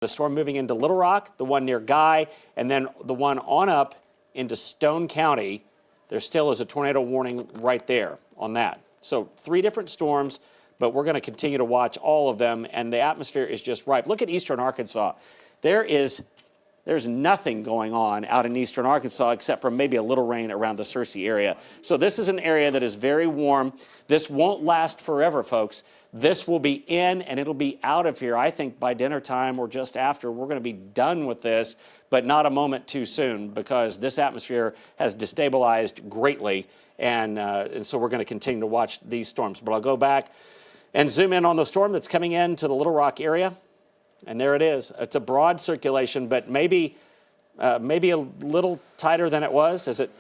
The storm moving into Little Rock, the one near Guy, and then the one on up into Stone County. There still is a tornado warning right there on that. So 3 different storms, but we're going to continue to watch all of them, and the atmosphere is just ripe. Look at eastern Arkansas. There's nothing going on out in eastern Arkansas except for maybe a little rain around the Searcy area. So this is an area that is very warm. This won't last forever, folks. This will be in and it'll be out of here, I think, by dinner time or just after. We're going to be done with this, but not a moment too soon because this atmosphere has destabilized greatly. And so we're going to continue to watch these storms. But I'll go back and zoom in on the storm that's coming into the Little Rock area. And there it is. It's a broad circulation, but maybe a little tighter than it was as it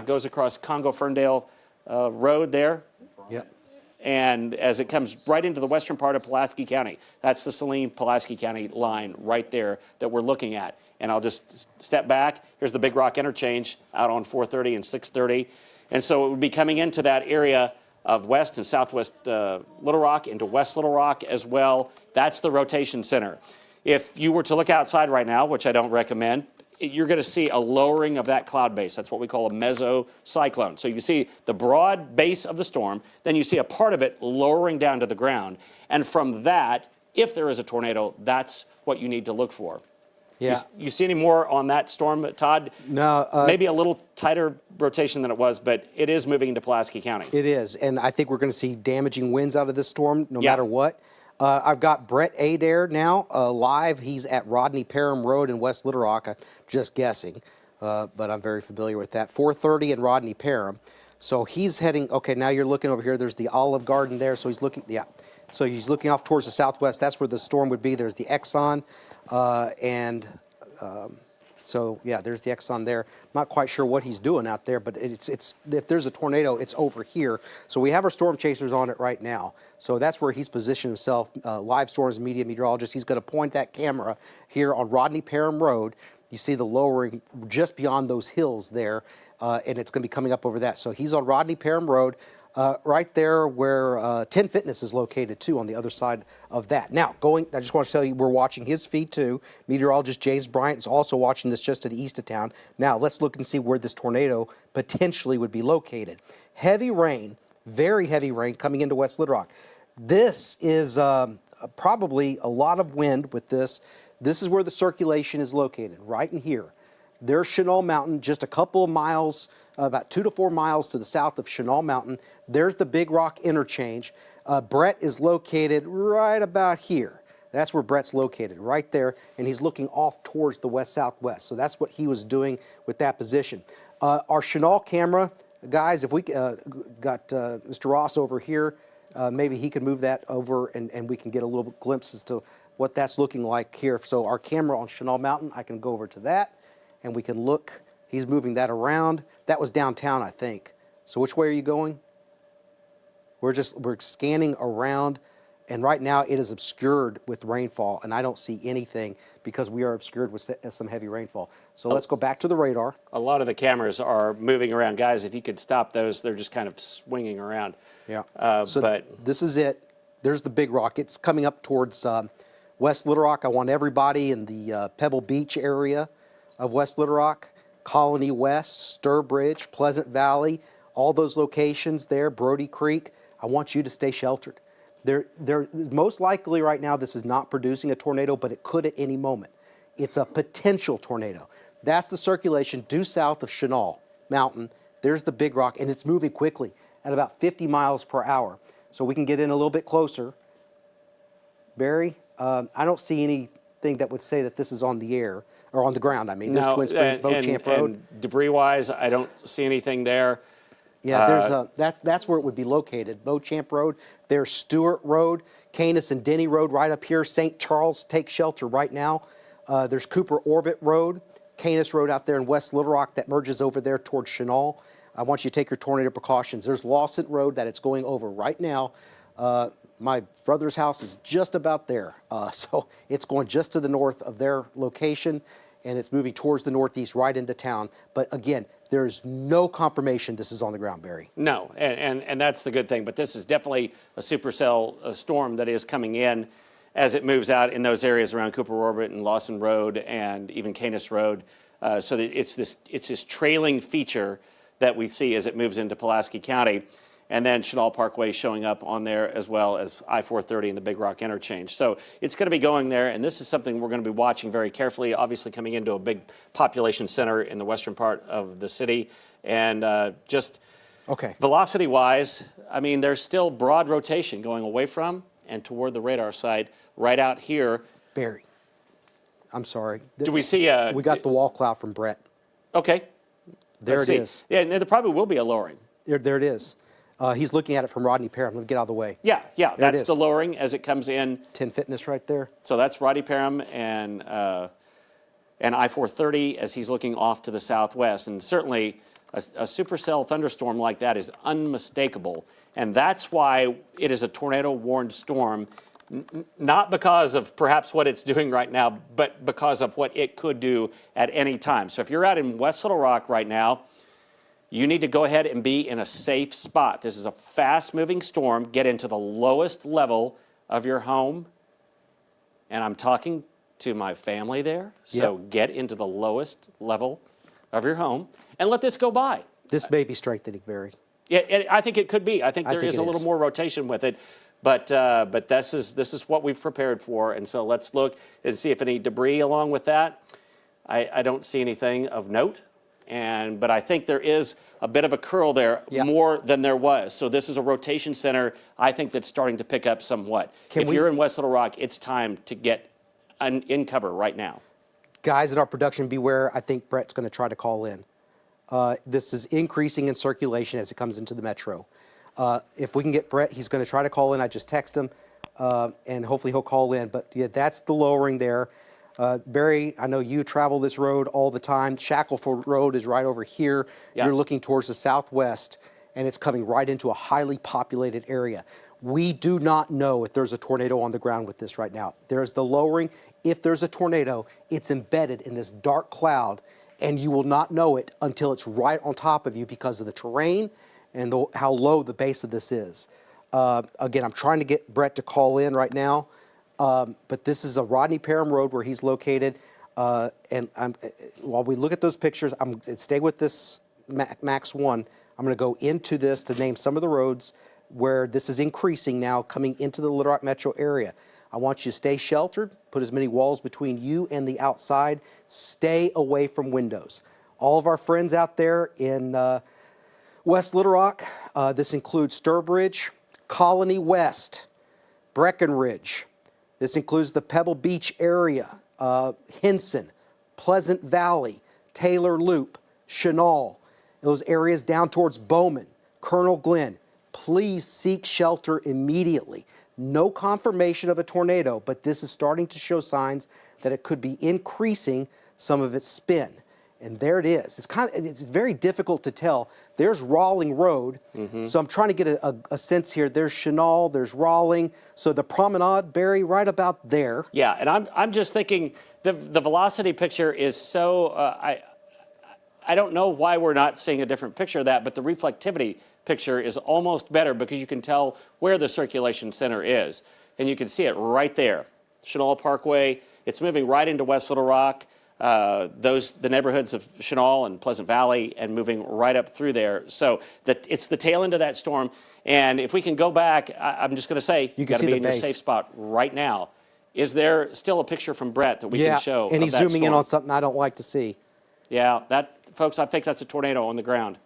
goes across Congo-Ferndale Road there. Yep. And as it comes right into the western part of Pulaski County. That's the Saline-Pulaski County line right there that we're looking at. And I'll just step back. Here's the Big Rock interchange out on 430 and 630. And so it would be coming into that area of west and southwest Little Rock into West Little Rock as well. That's the rotation center. If you were to look outside right now, which I don't recommend, you're going to see a lowering of that cloud base. That's what we call a mesocyclone. So you see the broad base of the storm, then you see a part of it lowering down to the ground. And from that, if there is a tornado, that's what you need to look for. Yeah. You see any more on that storm, Todd? No. Maybe a little tighter rotation than it was, but it is moving into Pulaski County. It is, and I think we're going to see damaging winds out of this storm no matter what. I've got Brett Adair now live. He's at Rodney Parham Road in West Little Rock. I'm just guessing, but I'm very familiar with that. 430 and Rodney Parham. So he's heading, okay, now you're looking over here. There's the Olive Garden there. So he's looking, So he's looking off towards the southwest. That's where the storm would be. There's the Exxon so yeah, there's the Exxon there. Not quite sure what he's doing out there, but it's if there's a tornado, it's over here. So we have our storm chasers on it right now. So that's where he's positioned himself. Live storms media meteorologist. He's going to point that camera here on Rodney Parham Road. You see the lowering just beyond those hills there, and it's going to be coming up over that. So he's on Rodney Parham Road. Right there where 10 Fitness is located, too, on the other side of that. Now, I just want to tell you, we're watching his feed, too. Meteorologist James Bryant is also watching this just to the east of town. Now, let's look and see where this tornado potentially would be located. Heavy rain, very heavy rain coming into West Little Rock. This is probably a lot of wind with this. This is where the circulation is located, right in here. There's Chenal Mountain, just a couple of miles, about 2 to 4 miles to the south of Chenal Mountain. There's the Big Rock interchange. Brett is located right about here. That's where Brett's located, right there, and he's looking off towards the west-southwest. So that's what he was doing with that position. Our Chenal camera, guys, if we got Mr. Ross over here, maybe he can move that over and we can get a little glimpse as to what that's looking like here. So our camera on Chenal Mountain, I can go over to that, and we can look. He's moving that around. That was downtown, I think. So which way are you going? We're scanning around, and right now it is obscured with rainfall, and I don't see anything because we are obscured with some heavy rainfall. So let's go back to the radar. A lot of the cameras are moving around. Guys, if you could stop those, they're just kind of swinging around. Yeah. But this is it. There's the Big Rock. It's coming up towards West Little Rock. I want everybody in the Pebble Beach area of West Little Rock, Colony West, Sturbridge, Pleasant Valley, all those locations there, Brody Creek. I want you to stay sheltered. They're most likely right now this is not producing a tornado, but it could at any moment. It's a potential tornado. That's the circulation due south of Chenal Mountain. There's the Big Rock, and it's moving quickly at about 50 miles per hour. So we can get in a little bit closer. Barry, I don't see anything that would say that this is on the air, or on the ground, I mean. There's Twin Springs, Beauchamp Road. And debris-wise, I don't see anything there. Yeah, that's where it would be located. Beauchamp Road, there's Stewart Road, Canis and Denny Road right up here. St. Charles take shelter right now. There's Cooper Orbit Road, Canis Road out there in West Little Rock that merges over there towards Chenal. I want you to take your tornado precautions. There's Lawson Road that it's going over right now. My brother's house is just about there. So it's going just to the north of their location, and it's moving towards the northeast right into town. But again, there's no confirmation this is on the ground, Barry. No, and that's the good thing. But this is definitely a supercell storm that is coming in. as it moves out in those areas around Cooper Orbit and Lawson Road and even Canis Road. So that it's this trailing feature that we see as it moves into Pulaski County. And then Chenal Parkway showing up on there, as well as I-430 and the Big Rock interchange. So it's going to be going there, and this is something we're going to be watching very carefully, obviously coming into a big population center in the western part of the city. And just velocity-wise, I mean, there's still broad rotation going away from and toward the radar site right out here. Barry, I'm sorry. Do we see we got the wall cloud from Brett. Okay. There it is. Yeah, and there probably will be a lowering. There it is. He's looking at it from Rodney Parham. Let me get out of the way. Yeah, that's the lowering as it comes in. 10 Fitness right there. So that's Rodney Parham and I-430 as he's looking off to the southwest. And certainly a supercell thunderstorm like that is unmistakable. And that's why it is a tornado-warned storm, not because of perhaps what it's doing right now, but because of what it could do at any time. So if you're out in West Little Rock right now, you need to go ahead and be in a safe spot. This is a fast-moving storm. Get into the lowest level of your home. And I'm talking to my family there. So get into the lowest level of your home and let this go by. This may be strengthening, Barry. Yeah, I think it could be. I think there is a little more rotation with it. But this is what we've prepared for. And so let's look and see if any debris along with that. I don't see anything of note. But I think there is a bit of a curl there, more than there was. So this is a rotation center, I think, that's starting to pick up somewhat. If you're in West Little Rock, it's time to get in cover right now. Guys in our production, beware. I think Brett's going to try to call in. This is increasing in circulation as it comes into the metro. If we can get Brett, he's going to try to call in. I just text him, and hopefully he'll call in. But yeah, that's the lowering there. Barry, I know you travel this road all the time. Shackleford Road is right over here. Yep. You're looking towards the southwest, and it's coming right into a highly populated area. We do not know if there's a tornado on the ground with this right now. There's the lowering. If there's a tornado, it's embedded in this dark cloud, and you will not know it until it's right on top of you because of the terrain and how low the base of this is. Again, I'm trying to get Brett to call in right now. But this is a Rodney Parham Road where he's located. And while we look at those pictures, stay with this Max 1. I'm going to go into this to name some of the roads where this is increasing now coming into the Little Rock metro area. I want you to stay sheltered, put as many walls between you and the outside, stay away from windows. All of our friends out there in West Little Rock, this includes Sturbridge, Colony West, Breckenridge. This includes the Pebble Beach area, Henson, Pleasant Valley, Taylor Loop, Chenal, those areas down towards Bowman, Colonel Glenn. Please seek shelter immediately. No confirmation of a tornado, but this is starting to show signs that it could be increasing some of its spin. And there it is. It's very difficult to tell. There's Rawling Road. So I'm trying to get a sense here. There's Chenal, there's Rawling. So the promenade, Barry, right about there. Yeah, and I'm just thinking the velocity picture is so, I don't know why we're not seeing a different picture of that, but the reflectivity picture is almost better because you can tell where the circulation center is. And you can see it right there. Chenal Parkway, it's moving right into West Little Rock. The neighborhoods of Chenal and Pleasant Valley, and moving right up through there. So it's the tail end of that storm. And if we can go back, I'm just going to say, you got to be in your safe spot right now. Is there still a picture from Brett that we can show? And he's zooming in on something I don't like to see. Yeah, folks, I think that's a tornado on the ground.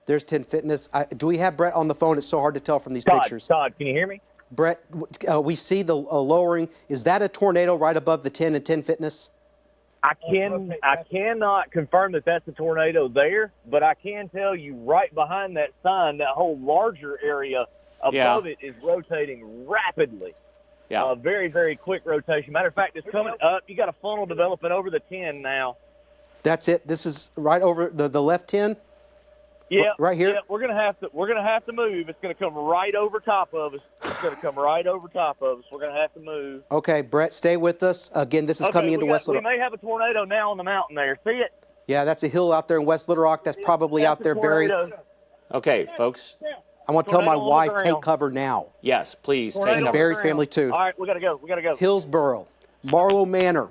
There's 10 Fitness. Do we have Brett on the phone? It's so hard to tell from these pictures. Todd, can you hear me? Brett, we see the lowering. Is that a tornado right above the 10 and 10 Fitness? I cannot confirm that that's a tornado there, but I can tell you right behind that sign, that whole larger area above it is rotating rapidly. Yeah. Very, very quick rotation. Matter of fact, it's coming up. You got a funnel developing over the 10 now. That's it. This is right over the left 10. Yeah, right here. Yeah, we're gonna have to move. It's gonna come right over top of us. We're gonna have to move. Okay, Brett, stay with us. Again, this is coming into West Little Rock. We may have a tornado now on the mountain there. See it? Yeah, that's a hill out there in West Little Rock. That's probably out there, Barry. Okay, folks. I want to tell my Tornado on the wife, ground. take cover now. Yes, please take Tornado And on the cover. Barry's ground. family, too. All right, we got to go. We got to go. Hillsboro, Marlowe Manor.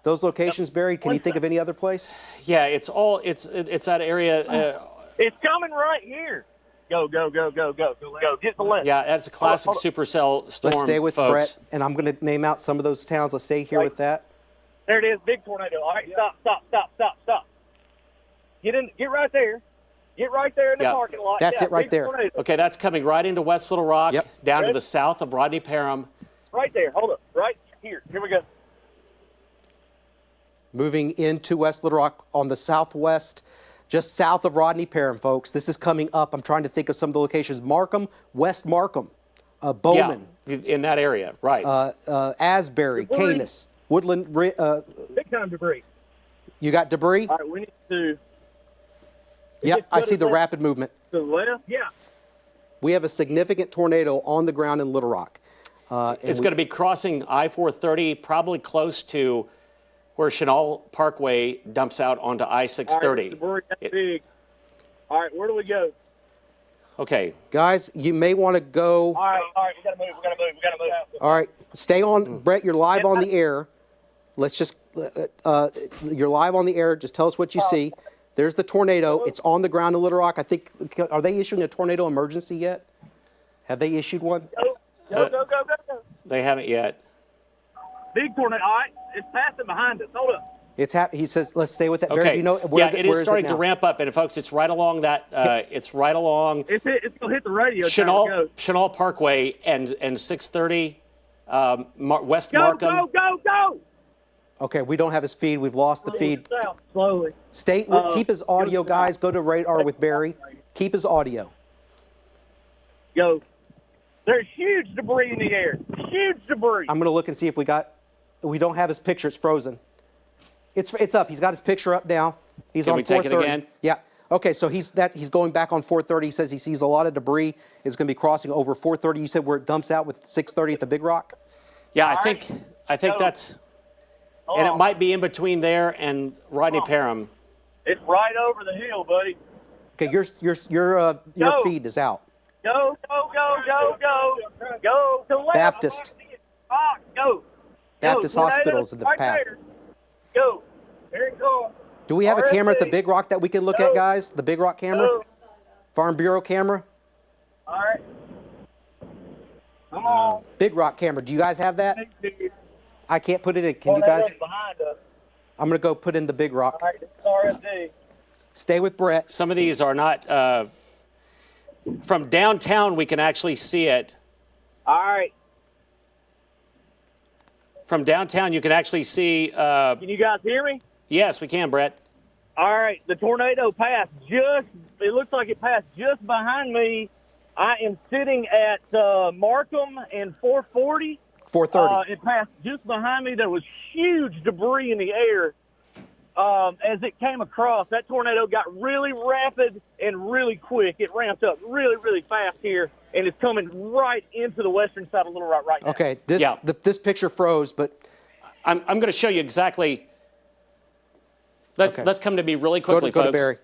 Those locations, Barry, can you think of any other place? Yeah, it's that area. It's coming right here. Go, go, go, go, go, go. Get the left. Yeah, that's a classic Hold on. supercell storm. Let's stay with folks. Brett, and I'm going to name out some of those towns. Let's stay here Right. with that. There it is. Big tornado. All right, stop. Get right there. Get right there in the Yeah. parking lot. That's it right big there. Tornado. Okay, that's coming right into West Little Rock, Yep. down to Good. the south of Rodney Parham. Right there. Hold up. Right here. Here we go. Moving into West Little Rock on the southwest, just south of Rodney Parham, folks. This is coming up. I'm trying to think of some of the locations. Markham, West Markham, Bowman, Yeah, in that area, right. Asbury, Debris. Canis, Woodland. Big time debris. You got debris? All right, we need to. Yep, Just I go see to the left. rapid movement. To the left? Yeah. We have a significant tornado on the ground in Little Rock. It's going to be crossing I-430, probably close to where Chenal Parkway dumps out onto All right, I-630. debris that big. All right, where do we go? Okay, Guys, you may want to go. All right, we got to move. All right, stay on. Brett, you're live on the air. Let's just, you're live on the air. Just tell us what you see. There's the tornado. It's on the ground in Little Rock. I think, are they issuing a tornado emergency yet? Have they issued one? Go. they haven't yet. Big tornado. All right, it's passing behind us. Hold up. He says, let's stay with that. Barry, Okay, do you know yeah, it where is starting to now? ramp up, and folks, it's right along that. It's right along It's going to hit the radio. tower. Chenal Parkway and 630 West Go, Markham. go. Okay, we don't have his feed. We've lost the feed. South, slowly. Keep his audio, guys. Go to radar with Barry. Keep his audio. Go. There's huge debris in the air. Huge debris. I'm going to look and see if we don't have his picture. It's frozen. It's up. He's got his picture up now. He's Can on we take it 430. again? Yeah. Okay, so he's going back on 430. He says he sees a lot of debris. It's going to be crossing over 430. You said where it dumps out with 630 at the Big Rock? Yeah, I All think right. that's, and it might be in between there and Rodney Oh. Parham. It's right over the hill, buddy. Okay, your Go. feed is out. Go. Go to left. Baptist. Go. Baptist Tornado, Hospital's in the right path. there. Go. There it goes. Do we have a camera at the RFD. Big Rock that we can look at, guys? The Big Rock camera? Go. Farm Bureau camera? All right. Come on. Big Rock camera. Do you guys have that? I can't put it in. Can you Tornado's guys? behind us. I'm going to go put in the Big Rock. All right, it's RFD. Stay with Brett. Some of these are not, from downtown we can actually see it. All right. From downtown you can actually see, Can you guys hear me? yes, we can, Brett. All right. The tornado passed it looks like it passed just behind me. I am sitting at Markham and 440. 430. It passed just behind me. There was huge debris in the air. As it came across, that tornado got really rapid and really quick. It ramped up really, really fast here, and it's coming right into the western side of Little Rock right now. Okay, Yeah. this picture froze, but I'm going to show you exactly. Let's come to me really quickly, go to folks. Barry.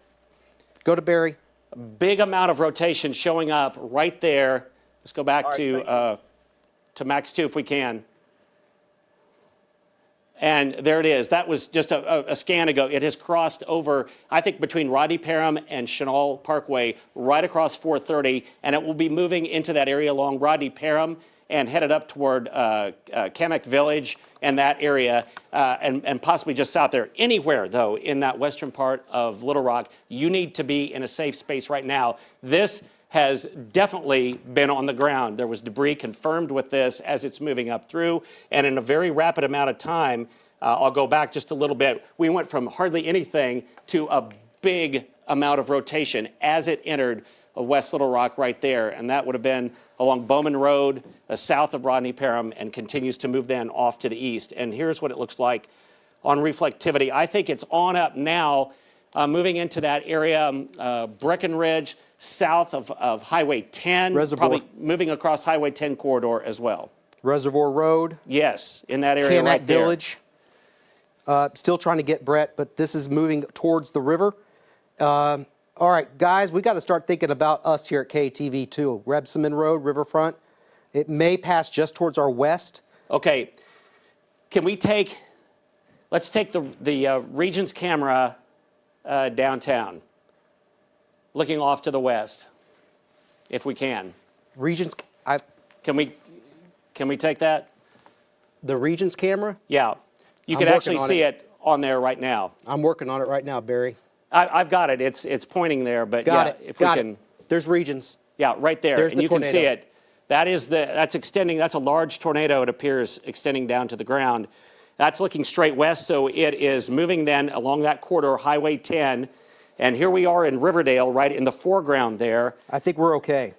Go to Barry. Big amount of rotation showing up right there. Let's go back All right, to Max 2 if we can. And there it is. That was just a scan ago. It has crossed over, I think, between Rodney Parham and Chenal Parkway, right across 430, and it will be moving into that area along Rodney Parham and headed up toward Kamek Village and that area, and possibly just south there. Anywhere, though, in that western part of Little Rock, you need to be in a safe space right now. This has definitely been on the ground. There was debris confirmed with this as it's moving up through, and in a very rapid amount of time, I'll go back just a little bit, we went from hardly anything to a big amount of rotation as it entered West Little Rock right there, and that would have been along Bowman Road, south of Rodney Parham, and continues to move then off to the east. And here's what it looks like on reflectivity. I think it's on up now, moving into that area, Breckenridge, south of Highway 10, Reservoir. probably moving across Highway 10 corridor as well. Reservoir Road. Yes, in that area Kamek right there. Village. Still trying to get Brett, but this is moving towards the river. All right, guys, we got to start thinking about us here at KATV too. Rebsamen Road, Riverfront. It may pass just towards our west. Okay, let's take the Regions camera downtown, looking off to the west, if we can. Regions, Can we take that? the Regions camera? Yeah, you I'm can working actually on see it. it on there right now. I'm working on it right now, Barry. I've got it. It's pointing there, but Got yeah, it. if Got we can. it. There's Regions. Yeah, right there, There's and the you can see tornado. it. That's extending. That's a large tornado. It appears extending down to the ground. That's looking straight west, so it is moving then along that corridor, Highway 10, and here we are in Riverdale, right in the foreground there. I think we're okay.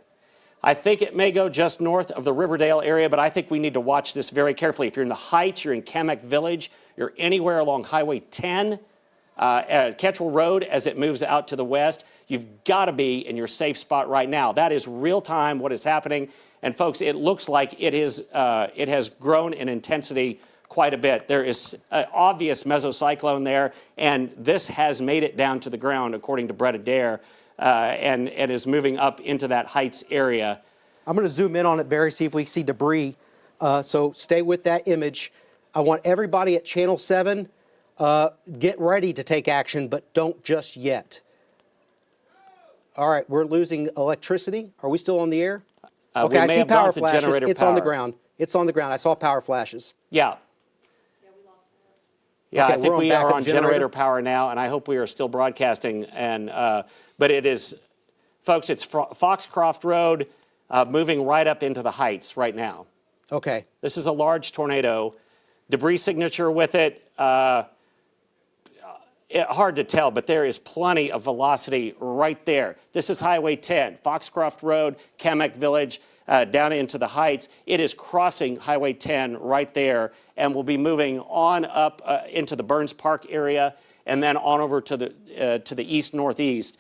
I think it may go just north of the Riverdale area, but I think we need to watch this very carefully. If you're in the Heights, you're in Cabot Village, you're anywhere along Highway 10, at Ketchell Road as it moves out to the west, you've got to be in your safe spot right now. That is real time what is happening. And folks, it looks like it has grown in intensity quite a bit. There is an obvious mesocyclone there, and this has made it down to the ground, according to Brett Adair, and is moving up into that Heights area. I'm going to zoom in on it, Barry, see if we see debris. So stay with that image. I want everybody at Channel 7, get ready to take action, but don't just yet. All right, we're losing electricity. Are we still on the air? We Okay, I may see have gone power to flashes. generator It's on the power. ground. It's on the ground. I saw power flashes. Yeah. Yeah, Okay, I think we're on we are backup on generator. generator power now, and I hope we are still broadcasting. And but it is, folks, it's Foxcroft Road, moving right up into the Heights right now. Okay. This is a large tornado, debris signature with it. Hard to tell, but there is plenty of velocity right there. This is Highway 10, Foxcroft Road, Cabot Village, down into the Heights. It is crossing Highway 10 right there and will be moving on up into the Burns Park area and then on over to the east-northeast.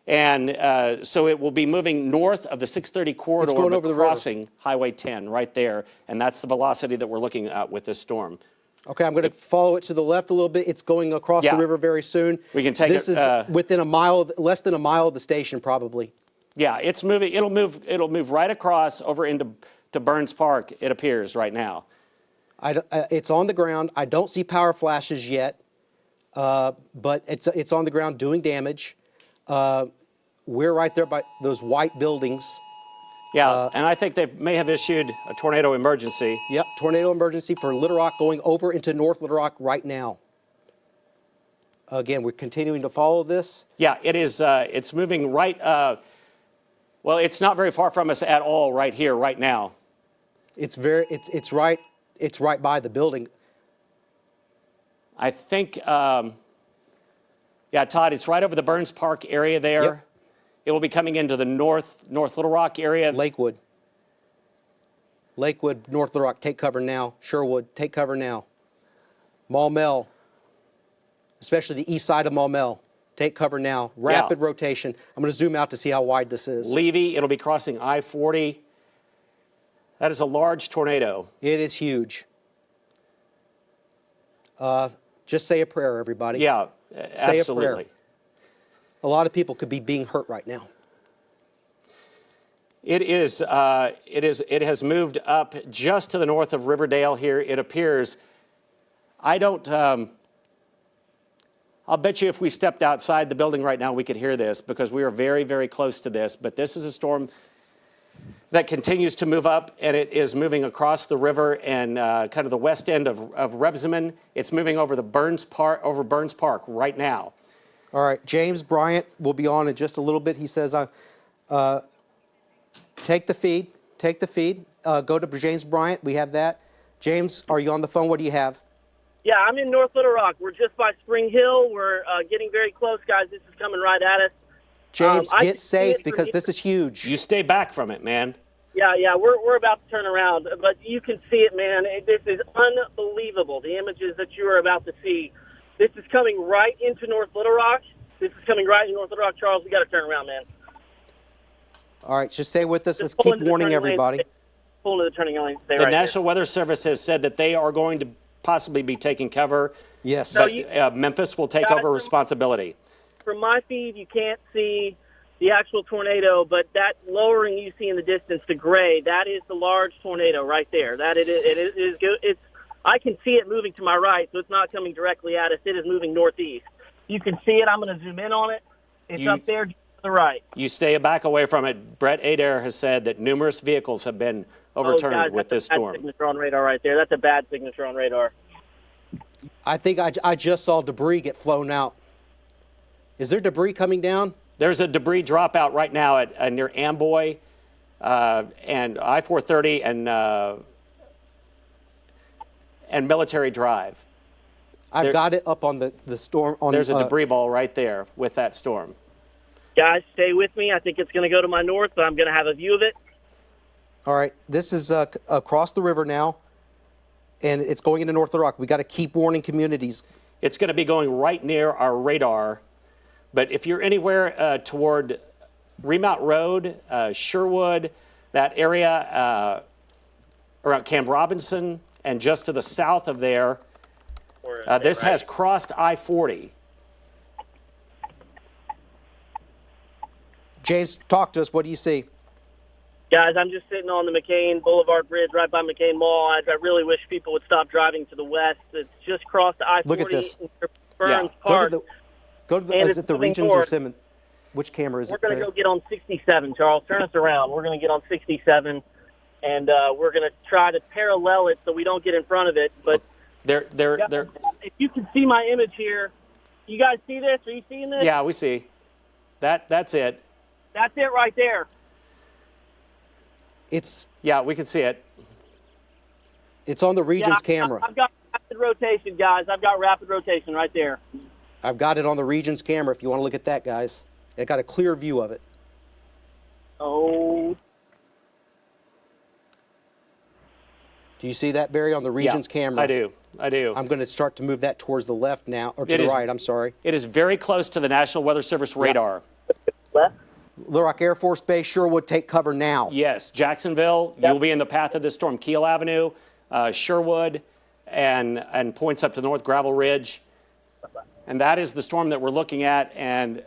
And so it will be moving north of the 630 corridor, going but over the river. crossing Highway 10 right there. And that's the velocity that we're looking at with this storm. Okay, I'm going to follow it to the left a little bit. It's going across Yeah. the river very soon. We can take this it, is within a mile, less than a mile of the station, probably. Yeah, it's moving. It'll move right across over into Burns Park. It appears right now. It's on the ground. I don't see power flashes yet, but it's on the ground doing damage. We're right there by those white buildings. Yeah, and I think they may have issued a tornado emergency. Yep, tornado emergency for Little Rock going over into North Little Rock right now. Again, we're continuing to follow this. Yeah, it is. It's moving right. Well, it's not very far from us at all. Right here, right now. It's right by the building. I think. Yeah, Todd, it's right over the Burns Park area there. Yep. It will be coming into the North Little Rock area. Lakewood, North Little Rock, take cover now. Sherwood, take cover now. Maumelle, especially the east side of Maumelle, take cover now. Rapid rotation. I'm going to zoom out to see how wide this is. Levy, it'll be crossing I-40. That is a large tornado. It is huge. Just say a prayer, everybody. Yeah, Say a absolutely. prayer. A lot of people could be being hurt right now. It has moved up just to the north of Riverdale here, it appears. I'll bet you if we stepped outside the building right now, we could hear this because we are very, very close to this. But this is a storm that continues to move up, and it is moving across the river and kind of the west end of Rebsamen. It's moving over Burns Park right now. All right, James Bryant will be on in just a little bit. He says, take the feed. Go to James Bryant. We have that. James, are you on the phone? What do you have? Yeah, I'm in North Little Rock. We're just by Spring Hill. We're getting very close, guys. This is coming right at us. James, I get can see safe it from because here. this is huge. You stay back from it, man. Yeah, we're about to turn around, but you can see it, man. This is unbelievable, the images that you are about to see. This is coming right into North Little Rock. Charles. We got to turn around, man. All right, just stay with us. Just Let's pull keep into the warning turning lane. everybody. Pull into the turning lane. Stay The right National Weather Service has said that they are going to possibly be taking cover. Yes. No, But Memphis will take Guys, over responsibility. from my feed, you can't see the actual tornado, but that lowering you see in the distance, the gray, that is the large tornado right there. That it is good. I can see it moving to my right, so it's not coming directly at us. It is moving northeast. You can see it. I'm going to zoom in on it. It's up there to the right. You stay back away from it. Brett Adair has said that numerous vehicles have been overturned with this storm. That's a bad signature on radar right there. That's a bad signature on radar. I think I just saw debris get flown out. Is there debris coming down? There's a debris dropout right now at near Amboy and I-430 and Military Drive. I've got it up on the storm. There's a debris ball right there with that storm. Guys, stay with me. I think it's going to go to my north, but I'm going to have a view of it. All right, this is across the river now, and it's going into North Little Rock. We got to keep warning communities. It's going to be going right near our radar. But if you're anywhere toward Remount Road, Sherwood, that area around Camp Robinson, and just to the south of there, this has crossed I-40. James, talk to us. What do you see? Guys, I'm just sitting on the McCain Boulevard Bridge right by McCain Mall. I really wish people would stop driving to the west. It's just crossed I-40. Look at this. Burns Park. Go to the is it the Regions or Simmons? Which camera is it? We're going to go get on 67, Charles. Turn us around. We're going to get on 67, and we're going to try to parallel it so we don't get in front of it. But if you can see my image here, you guys see this? Are you seeing this? Yeah, we see. That's it. That's it right there. Yeah, we can see it. It's on the Regions camera. I've got rapid rotation, guys. I've got rapid rotation right there. I've got it on the Regions camera if you want to look at that, guys. I got a clear view of it. Oh. Do you see that, Barry, on the Regions camera? I do. I'm going to start to move that towards the left now, or to the right, I'm sorry. It is very close to the National Weather Service radar. Left? Little Rock Air Force Base, Sherwood, take cover now. Yes, Jacksonville, you'll be in the path of this storm. Keel Avenue, Sherwood, and points up to North Gravel Ridge. And that is the storm that we're looking at. And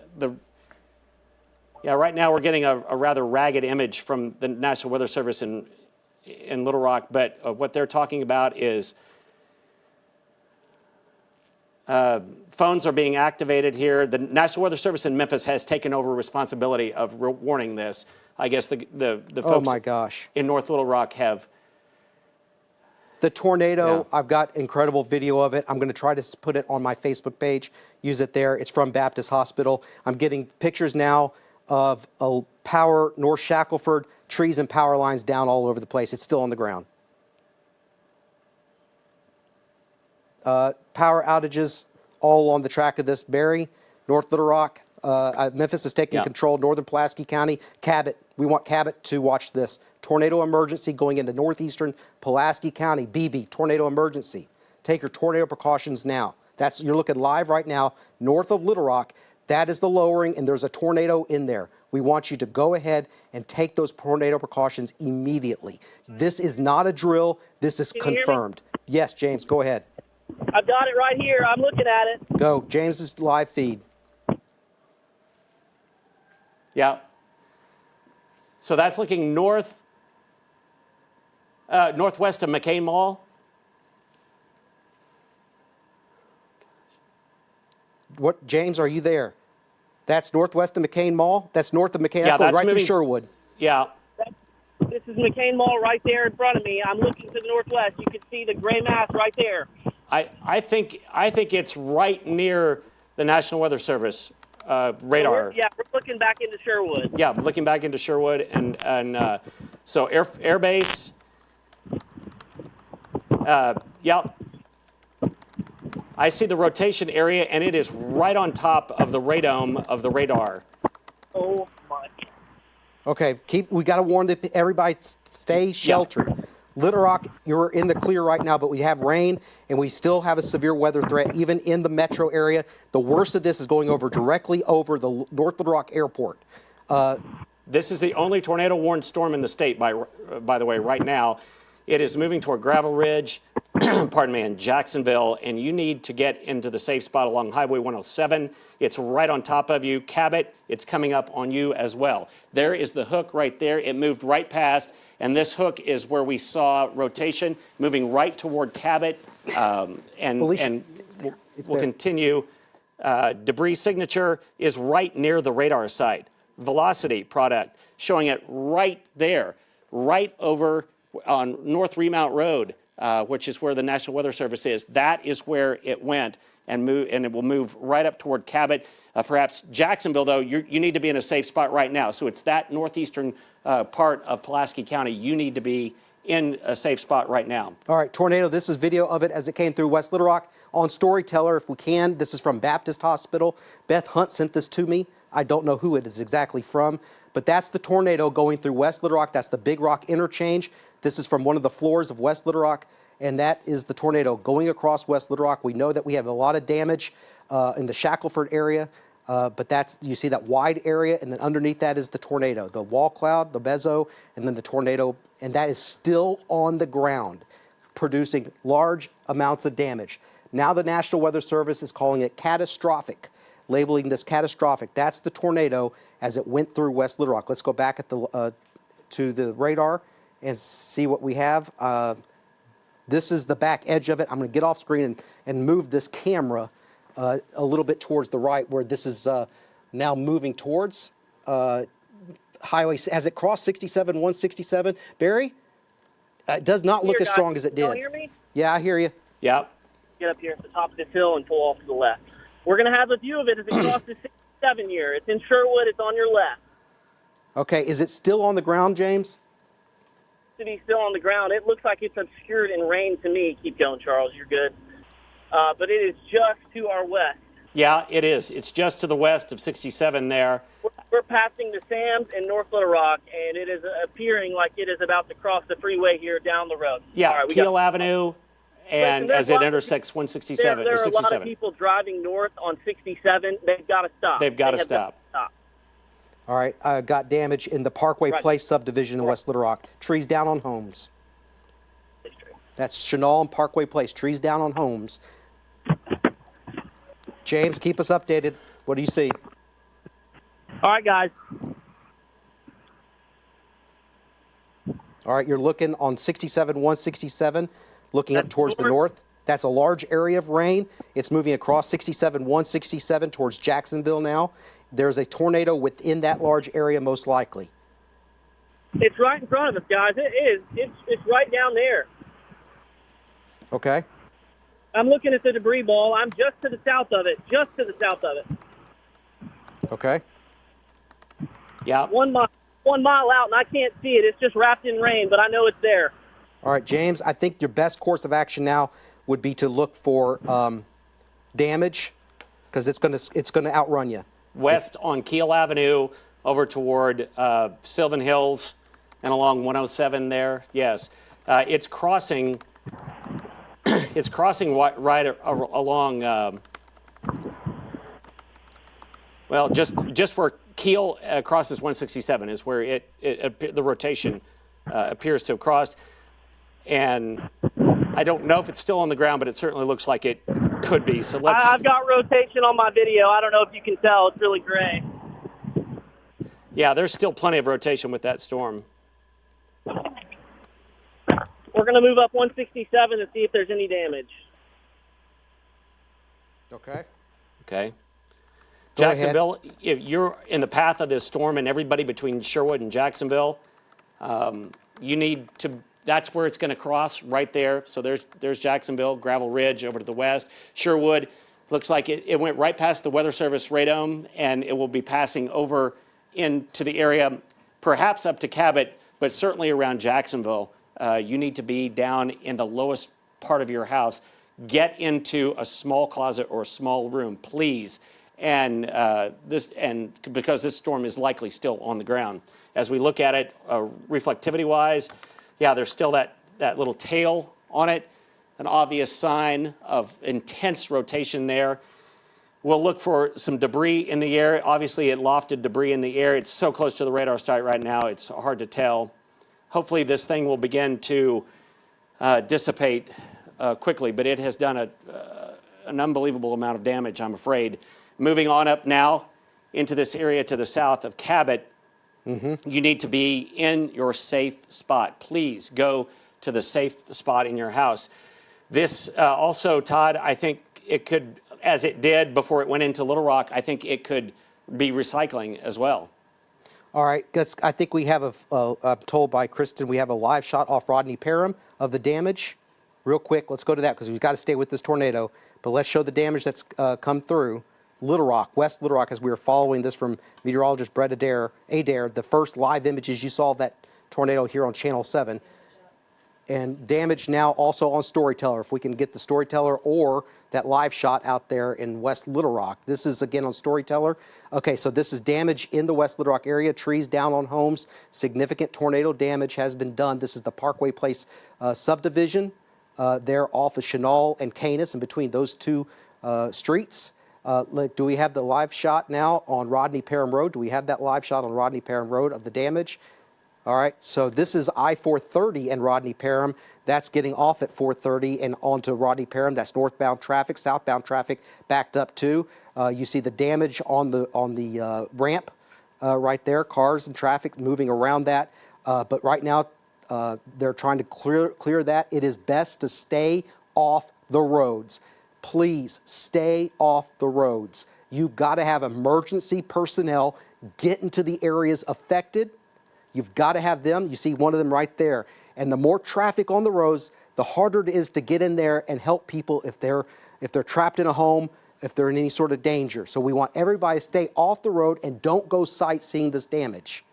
right now we're getting a rather ragged image from the National Weather Service in Little Rock. But what they're talking about is phones are being activated here. The National Weather Service in Memphis has taken over responsibility of warning this. I guess the folks in North Little Rock have. The tornado, I've got incredible video of it. I'm going to try to put it on my Facebook page, use it there. It's from Baptist Hospital. I'm getting pictures now of a power, North Shackleford, trees and power lines down all over the place. It's still on the ground. Power outages all on the track of this. Barry, North Little Rock, Memphis is taking control, northern Pulaski County. Cabot, we want Cabot to watch this. Tornado emergency going into northeastern Pulaski County. BB, tornado emergency. Take your tornado precautions now. You're looking live right now, north of Little Rock. That is the lowering, and there's a tornado in there. We want you to go ahead and take those tornado precautions immediately. This is not a drill. This is confirmed. Yes, James, go ahead. I've got it right here. I'm looking at it. Go. James's live feed. Yeah. So that's looking northwest of McCain Mall. What, James, are you there? That's northwest of McCain Mall? That's north of McCain. Yeah, that's right moving through Sherwood. Yeah. This is McCain Mall right there in front of me. I'm looking to the northwest. You can see the gray mass right there. I think it's right near the National Weather Service radar. We're looking back into Sherwood. Yeah, looking back into Sherwood, and so air base. I see the rotation area, and it is right on top of the radome of the radar. Oh my! Okay, we got to warn everybody. Stay sheltered. Yeah. Little Rock, you're in the clear right now, but we have rain, and we still have a severe weather threat, even in the metro area. The worst of this is going directly over the North Little Rock Airport. This is the only tornado-warned storm in the state, by the way, right now. It is moving toward Gravel Ridge, pardon me, in Jacksonville, and you need to get into the safe spot along Highway 107. It's right on top of you. Cabot, it's coming up on you as well. There is the hook right there. It moved right past, and this hook is where we saw rotation moving right toward Cabot, and we'll continue. Debris signature is right near the radar site. Velocity product showing it right there, right over on North Remount Road, which is where the National Weather Service is. That is where it went and it will move right up toward Cabot. Perhaps Jacksonville, though, you need to be in a safe spot right now. So it's that northeastern part of Pulaski County. You need to be in a safe spot right now. All right, tornado, this is video of it as it came through West Little Rock. On Storyteller, if we can, this is from Baptist Hospital. Beth Hunt sent this to me. I don't know who it is exactly from, but that's the tornado going through West Little Rock. That's the Big Rock interchange. This is from one of the floors of West Little Rock, and that is the tornado going across West Little Rock. We know that we have a lot of damage in the Shackelford area, but you see that wide area, and then underneath that is the tornado, the wall cloud, the meso, and then the tornado, and that is still on the ground, producing large amounts of damage. Now the National Weather Service is calling it catastrophic, labeling this catastrophic. That's the tornado as it went through West Little Rock. Let's go back at to the radar and see what we have. This is the back edge of it. I'm going to get off screen and move this camera a little bit towards the right, where this is now moving towards highway. Has it crossed 67, 167? Barry? It does not look as strong as it did. Can you hear me? Yeah, I hear you. Yep. Get up here at the top of this hill and pull off to the left. We're going to have a view of it as it crosses 67 year. It's in Sherwood. It's on your left. Okay, is it still on the ground, James? To be still on the ground. It looks like it's obscured in rain to me. Keep going, Charles. You're good. But it is just to our west. Yeah, it is. It's just to the west of 67 there. We're passing the Sam's and North Little Rock, and it is appearing like it is about to cross the freeway here down the road. Yeah, all right, Keel Avenue, and as it intersects 167 there or are a 67. lot of people driving north on 67. They've got to stop. They've got to have stop. stop. All right, got damage in the Parkway Place subdivision in West Little Rock. Trees down on homes. That's Chenal and Parkway Place. Trees down on homes. James, keep us updated. What do you see? All right, guys. All right, you're looking on 67, 167, looking up towards the north. That's a large area of rain. It's moving across 67, 167 towards Jacksonville now. There's a tornado within that large area, most likely. It's right in front of us, guys. It is. It's right down there. Okay. I'm looking at the debris ball. I'm just to the south of it. Just to the south of it. Okay. Yeah. 1 mile out, and I can't see it. It's just wrapped in rain, but I know it's there. All right, James, I think your best course of action now would be to look for damage, because it's going to outrun you. West on Keel Avenue over toward Sylvan Hills and along 107 there. Yes. It's crossing right along, well, just where Keel crosses 167 is where the rotation appears to have crossed. And I don't know if it's still on the ground, but it certainly looks like it could be. So I've got rotation on my video. I don't know if you can tell. It's really gray. Yeah, there's still plenty of rotation with that storm. We're going to move up 167 and see if there's any damage. Okay. Okay. Go Jacksonville, if you're in the path of this storm and everybody between Sherwood and Jacksonville, you need to, that's where it's going to cross right there. So there's Jacksonville, Gravel Ridge over to the west. Sherwood, looks like it went right past the Weather Service radome, and it will be passing over into the area, perhaps up to Cabot, but certainly around Jacksonville. You need to be down in the lowest part of your house. Get into a small closet or a small room, please. And because this storm is likely still on the ground. As we look at it, reflectivity-wise, yeah, there's still that little tail on it, an obvious sign of intense rotation there. We'll look for some debris in the air. Obviously, it lofted debris in the air. It's so close to the radar site right now, it's hard to tell. Hopefully, this thing will begin to dissipate quickly, but it has done an unbelievable amount of damage, I'm afraid. Moving on up now into this area to the south of Cabot, you need to be in your safe spot. Please go to the safe spot in your house. This also, Todd, I think it could, as it did before it went into Little Rock, I think it could be recycling as well. All right, I think we have I'm told by Kristen, we have a live shot off Rodney Parham of the damage. Real quick, let's go to that because we've got to stay with this tornado. But let's show the damage that's come through Little Rock, West Little Rock, as we were following this from meteorologist Brett Adair, the first live images you saw of that tornado here on Channel 7. And damage now also on Storyteller, if we can get the Storyteller or that live shot out there in West Little Rock. This is again on Storyteller. Okay, so this is damage in the West Little Rock area, trees down on homes, significant tornado damage has been done. This is the Parkway Place subdivision. There off of Chenal and Canis, in between those two streets. Do we have the live shot now on Rodney Parham Road? Do we have that live shot on Rodney Parham Road of the damage? All right, so this is I-430 and Rodney Parham. That's getting off at 430 and onto Rodney Parham. That's northbound traffic, southbound traffic backed up too. You see the damage on the ramp right there, cars and traffic moving around that. But right now, they're trying to clear that. It is best to stay off the roads. Please stay off the roads. You've got to have emergency personnel get into the areas affected. You've got to have them. You see one of them right there. And the more traffic on the roads, the harder it is to get in there and help people if they're trapped in a home, if they're in any sort of danger. So we want everybody to stay off the road and don't go sightseeing this damage.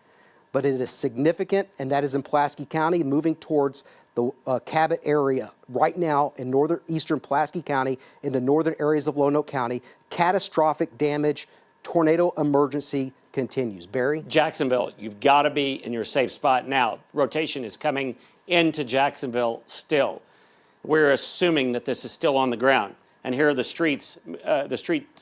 But it is significant, and that is in Pulaski County, moving towards the Cabot area. Right now in northeastern Pulaski County, in the northern areas of Lonoke County, catastrophic damage, tornado emergency continues. Barry? Jacksonville, you've got to be in your safe spot now. Rotation is coming into Jacksonville still. We're assuming that this is still on the ground. And here are the streets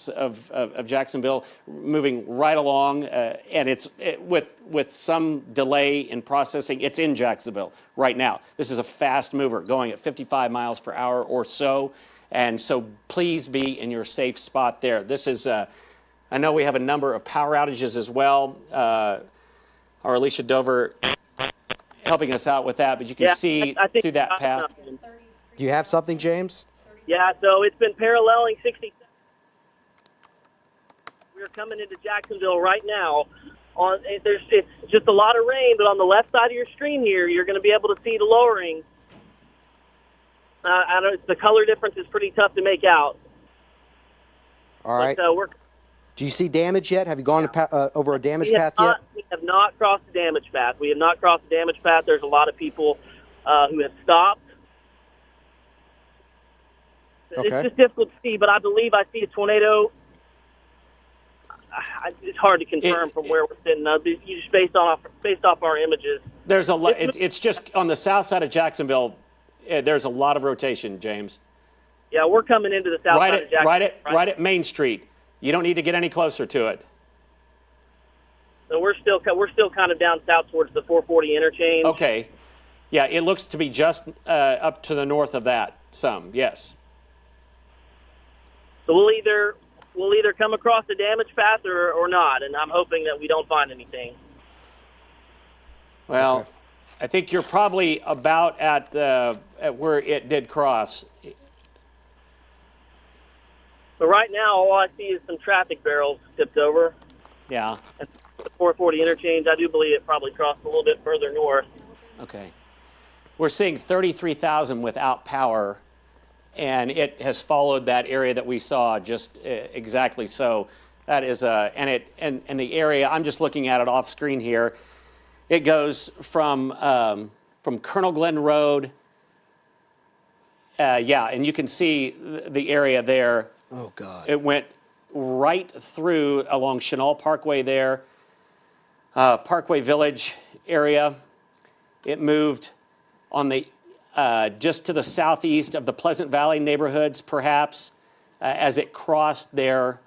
of Jacksonville moving right along, and with some delay in processing. It's in Jacksonville right now. This is a fast mover going at 55 miles per hour or so, and so please be in your safe spot there. This is, I know we have a number of power outages as well. Our Alicia Dover helping us out with that, but you can see I think through that path. Do you have something, James? Yeah, so it's been paralleling 60. We're coming into Jacksonville right now. It's just a lot of rain, but on the left side of your screen here, you're going to be able to see the lowering. The color difference is pretty tough to make out. All right. But, do you see damage yet? Have you gone over a damage path yet? We have not crossed the damage path. We have not crossed the damage path. There's a lot of people who have stopped. Okay. It's just difficult to see, but I believe I see a tornado. It's hard to confirm from where we're sitting. Just based off our images. There's a lot. It's just on the south side of Jacksonville. There's a lot of rotation, James. Yeah, we're coming into the south side of Jacksonville. Right at Main Street. You don't need to get any closer to it. So we're still kind of down south towards the 440 interchange. Okay. Yeah, it looks to be just up to the north of that. Some, yes. So we'll either come across the damage path or not, and I'm hoping that we don't find anything. Well, okay. I think you're probably about at where it did cross. So right now, all I see is some traffic barrels tipped over. Yeah. At the 440 interchange, I do believe it probably crossed a little bit further north. Okay. We're seeing 33,000 without power, and it has followed that area that we saw just exactly so. That is and the area, I'm just looking at it off screen here. It goes from Colonel Glenn Road. Yeah, and you can see the area there. Oh God. It went right through along Chenal Parkway there, Parkway Village area. It moved on the just to the southeast of the Pleasant Valley neighborhoods, perhaps, as it crossed there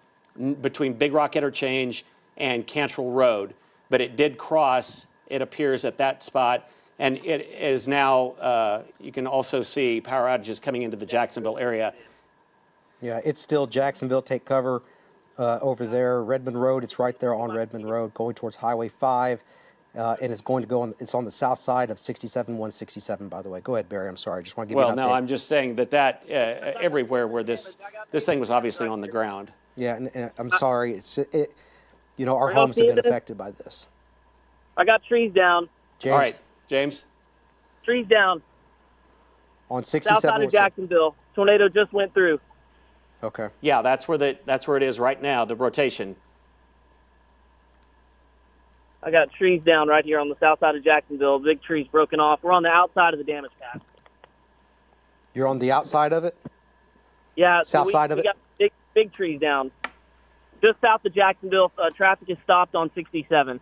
between Big Rock Interchange and Cantrell Road. But it did cross, it appears, at that spot. And it is now, you can also see power outages coming into the Jacksonville area. Yeah, it's still Jacksonville. Take cover over there. Redmond Road, it's right there on Redmond Road going towards Highway 5. And it's going to go on, it's on the south side of 67, 167, by the way. Go ahead, Barry. I'm sorry. I just want to give you an update. Well, no, I'm just saying that everywhere where this thing was obviously on the ground. Yeah, and I'm sorry. Our homes have been affected by this. I got trees down. James, All right, James. Trees down. On 67. South side of Jacksonville. Tornado just went through. Okay. Yeah, that's where it is right now, the rotation. I got trees down right here on the south side of Jacksonville. Big trees broken off. We're on the outside of the damage path. You're on the outside of it? Yeah. South side of it? We got big trees down. Just south of Jacksonville, traffic is stopped on 67.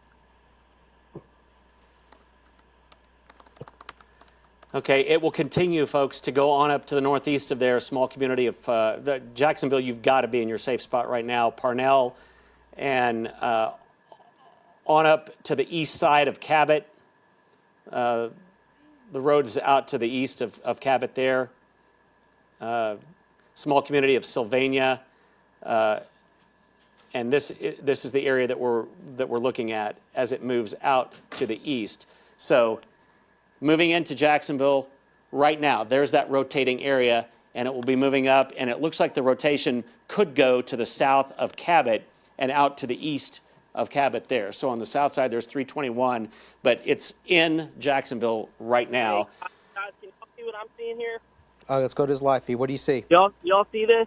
Okay, it will continue, folks, to go on up to the northeast of there, a small community of Jacksonville. You've got to be in your safe spot right now. Parnell and on up to the east side of Cabot. The road is out to the east of Cabot there. Small community of Sylvania. And this is the area that we're looking at as it moves out to the east. So moving into Jacksonville right now, there's that rotating area, and it will be moving up, and it looks like the rotation could go to the south of Cabot and out to the east of Cabot there. So on the south side, there's 321, but it's in Jacksonville right now. Hey, guys, can y'all see what I'm seeing here? Let's go to his live feed. What do you see? Y'all see this?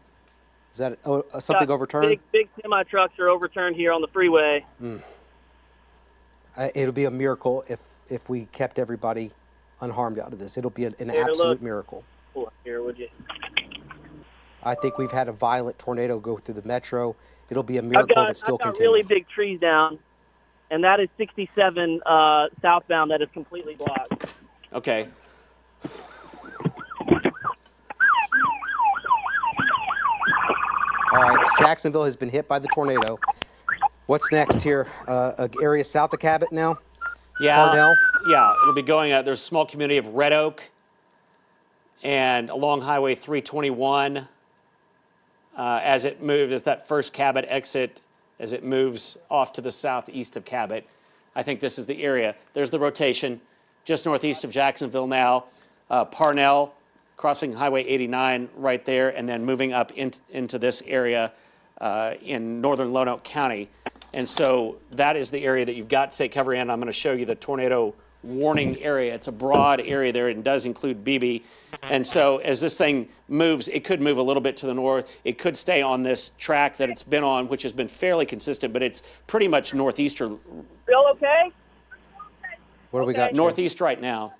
Is that something overturned? Big semi trucks are overturned here on the freeway. It'll be a miracle if we kept everybody unharmed out of this. It'll be an absolute miracle. Pull up here, would you? I think we've had a violent tornado go through the metro. It'll be a miracle to still I've got continue. really big trees down, and that is 67 southbound that is completely blocked. Okay. All right, Jacksonville has been hit by the tornado. What's next here? Area south of Cabot now? Yeah. Parnell? Yeah, it'll be going out. There's a small community of Red Oak and along Highway 321 as it moves, as that first Cabot exit, as it moves off to the southeast of Cabot. I think this is the area. There's the rotation just northeast of Jacksonville now. Parnell crossing Highway 89 right there, and then moving up into this area in northern Lonoke County. And so that is the area that you've got to take cover in. I'm going to show you the tornado warning area. It's a broad area there and does include BB. And so as this thing moves, it could move a little bit to the north. It could stay on this track that it's been on, which has been fairly consistent, but it's pretty much northeastern. Bill, okay? What do we got? Northeast right now.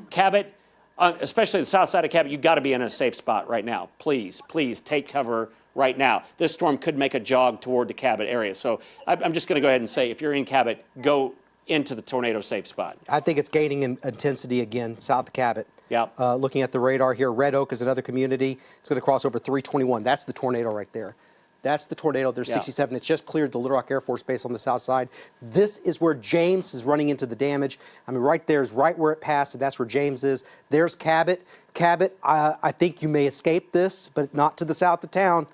Cabot, especially the south side of Cabot, you've got to be in a safe spot right now. Please, please take cover right now. This storm could make a jog toward the Cabot area. So I'm just going to go ahead and say, if you're in Cabot, go into the tornado safe spot. I think it's gaining in intensity again, south of Cabot. Yeah. Looking at the radar here, Red Oak is another community. It's going to cross over 321. That's the tornado right there. That's the tornado. There's 67. It's just cleared the Little Rock Air Force Base on the south side. This is where James is running into the damage. I mean, right there is right where it passed, and that's where James is. There's Cabot. Cabot, I think you may escape this, but not to the south of town.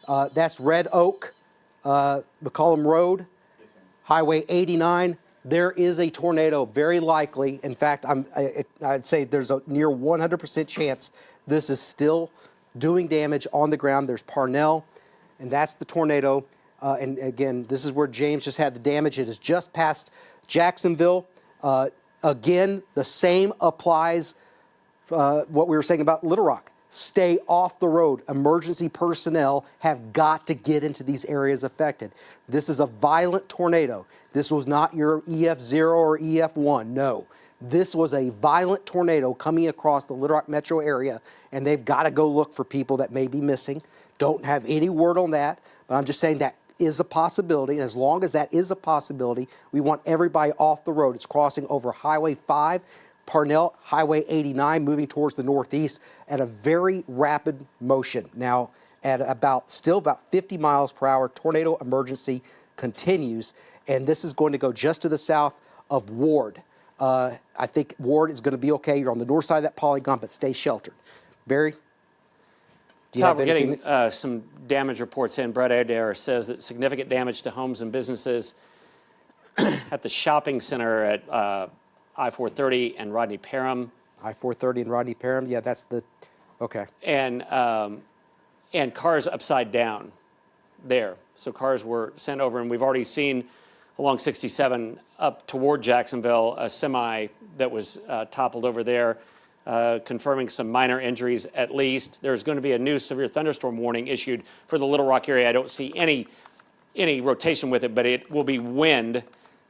That's Red Oak, McCollum Road, Highway 89. There is a tornado, very likely. In fact, I'd say there's a near 100% chance this is still doing damage on the ground. There's Parnell, and that's the tornado. And again, this is where James just had the damage. It is just past Jacksonville. Again, the same applies what we were saying about Little Rock. Stay off the road. Emergency personnel have got to get into these areas affected. This is a violent tornado. This was not your EF0 or EF1. No. This was a violent tornado coming across the Little Rock metro area, and they've got to go look for people that may be missing. Don't have any word on that, but I'm just saying that is a possibility. And as long as that is a possibility, we want everybody off the road. It's crossing over Highway 5. Parnell, Highway 89, moving towards the northeast at a very rapid motion. Now, at still about 50 miles per hour, tornado emergency continues, and this is going to go just to the south of Ward. I think Ward is going to be okay. You're on the north side of that polygon, but stay sheltered. Barry? Do you Todd, have we're anything? getting some damage reports in. Brett Adair says that significant damage to homes and businesses at the shopping center at I-430 and Rodney Parham. I-430 and Rodney Parham? Yeah, that's the, okay. And cars upside down there. So cars were sent over, and we've already seen along 67 up toward Jacksonville a semi that was toppled over there, confirming some minor injuries at least. There's going to be a new severe thunderstorm warning issued for the Little Rock area. I don't see any rotation with it, but it will be wind,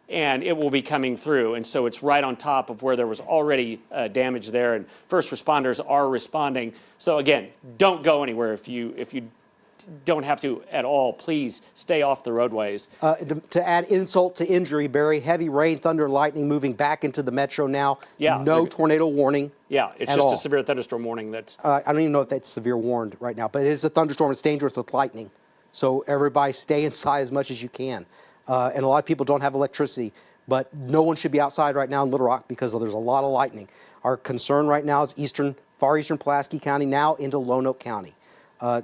and it will be coming through. And so it's right on top of where there was already damage there, and first responders are responding. So again, don't go anywhere if you don't have to at all. Please stay off the roadways. To add insult to injury, Barry, heavy rain, thunder, lightning moving back into the metro now. Yeah. No tornado warning. Yeah, it's at just all. a severe thunderstorm warning. That's I don't even know if that's severe warned right now, but it is a thunderstorm. It's dangerous with lightning. So everybody stay inside as much as you can. And a lot of people don't have electricity, but no one should be outside right now in Little Rock because there's a lot of lightning. Our concern right now is far eastern Pulaski County, now into Lonoke County.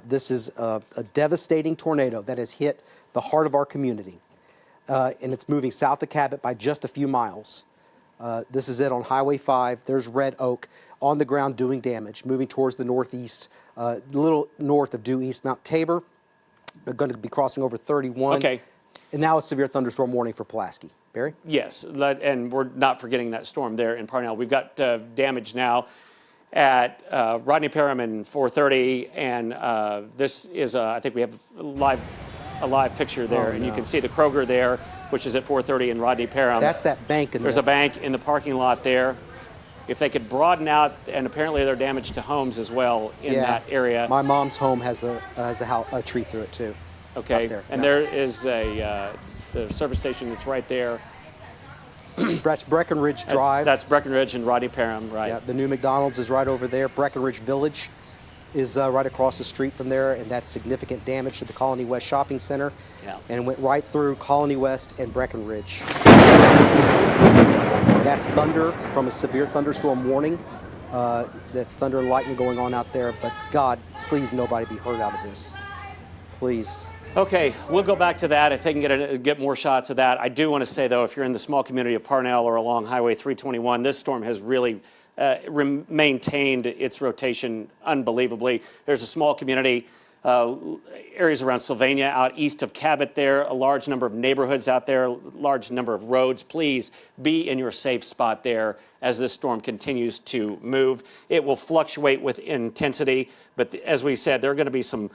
This is a devastating tornado that has hit the heart of our community. And it's moving south of Cabot by just a few miles. This is it on Highway 5. There's Red Oak on the ground doing damage, moving towards the northeast, a little north of due east. Mount Tabor, they're going to be crossing over 31. okay. And now a severe thunderstorm warning for Pulaski. Barry? Yes, and we're not forgetting that storm there in Parnell. We've got damage now at Rodney Parham and 430, and this is, I think we have a live picture there, and you can see the Kroger there, which is at 430 and Rodney Parham. That's that bank in There's there. a bank in the parking lot there. If they could broaden out, and apparently there are damage to homes as well in that area. My mom's home has a tree through it too. Okay, Up there. and there is the service station that's right there. That's Breckenridge Drive. That's Breckenridge and Rodney Parham, right? Yeah, the new McDonald's is right over there. Breckenridge Village is right across the street from there, and that's significant damage to the Colony West Shopping Center. Yeah. And it went right through Colony West and Breckenridge. That's thunder from a severe thunderstorm warning. That thunder and lightning going on out there, but God, please nobody be hurt out of this. Please. Okay, we'll go back to that if they can get more shots of that. I do want to say, though, if you're in the small community of Parnell or along Highway 321, this storm has really maintained its rotation unbelievably. There's a small community, areas around Sylvania, out east of Cabot there, a large number of neighborhoods out there, a large number of roads. Please be in your safe spot there as this storm continues to move. It will fluctuate with intensity, but as we said, there are going to be some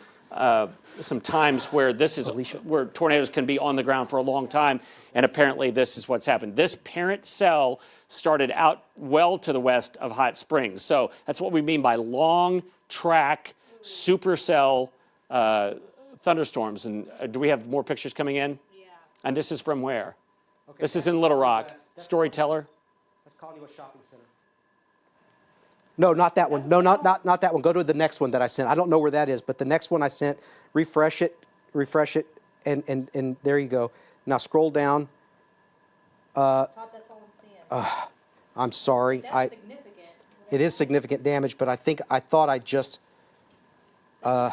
times where where tornadoes can be on the ground for a long time, and apparently this is what's happened. This parent cell started out well to the west of Hot Springs, so that's what we mean by long track supercell thunderstorms. And do we have more pictures coming in? Yeah. And this is from where? Okay, this is in Little Rock. Storyteller. That's Colony West Shopping Center. No, not that one. No, not that one. Go to the next one that I sent. I don't know where that is, but the next one I sent, refresh it, and there you go. Now scroll down. Todd, that's all I'm seeing. I'm sorry. That's significant. It is significant damage, but I thought I just. Homes.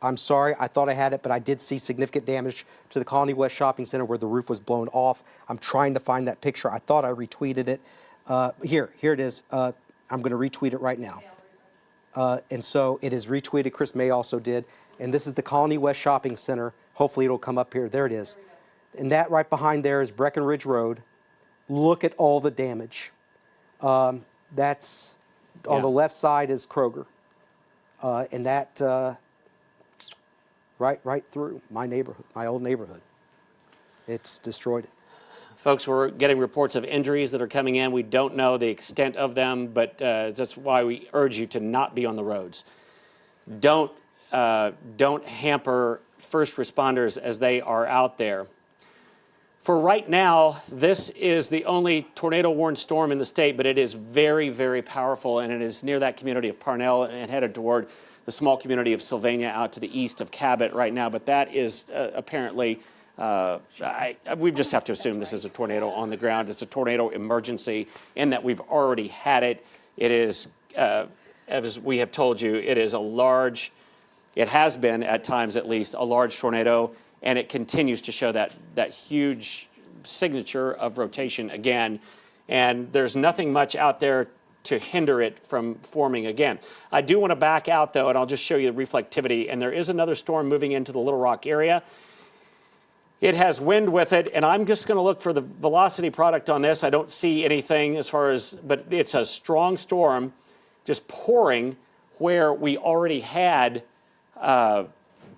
I'm sorry. I thought I had it, but I did see significant damage to the Colony West Shopping Center where the roof was blown off. I'm trying to find that picture. I thought I retweeted it. Here it is. I'm going to retweet it right now. And so it is retweeted. Chris May also did. And this is the Colony West Shopping Center. Hopefully it'll come up here. There it is. And that right behind there is Breckenridge Road. Look at all the damage. That's on the left side is Kroger. And that right through my neighborhood, my old neighborhood. It's destroyed it. Folks, we're getting reports of injuries that are coming in. We don't know the extent of them, but that's why we urge you to not be on the roads. Don't hamper first responders as they are out there. For right now, this is the only tornado-warned storm in the state, but it is very, very powerful, and it is near that community of Parnell and headed toward the small community of Sylvania out to the east of Cabot right now. But that is apparently We just have to assume this is a tornado on the ground. It's a tornado emergency in that we've already had it. It is, as we have told you, it is a large, it has been at times at least, a large tornado, and it continues to show that huge signature of rotation again. And there's nothing much out there to hinder it from forming again. I do want to back out, though, and I'll just show you the reflectivity. And there is another storm moving into the Little Rock area. It has wind with it, and I'm just going to look for the velocity product on this. I don't see anything as far as, but it's a strong storm just pouring where we already had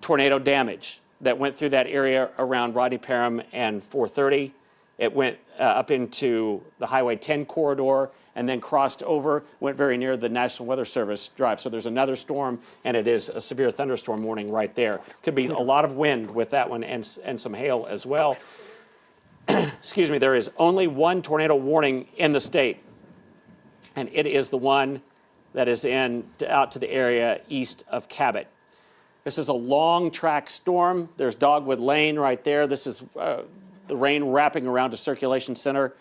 tornado damage that went through that area around Rodney Parham and 430. It went up into the Highway 10 corridor and then crossed over, went very near the National Weather Service drive. So there's another storm, and it is a severe thunderstorm warning right there. Could be a lot of wind with that one and some hail as well. Excuse me, there is only one tornado warning in the state, and it is the one that is out to the area east of Cabot. This is a long track storm. There's Dogwood Lane right there. This is the rain wrapping around a circulation center.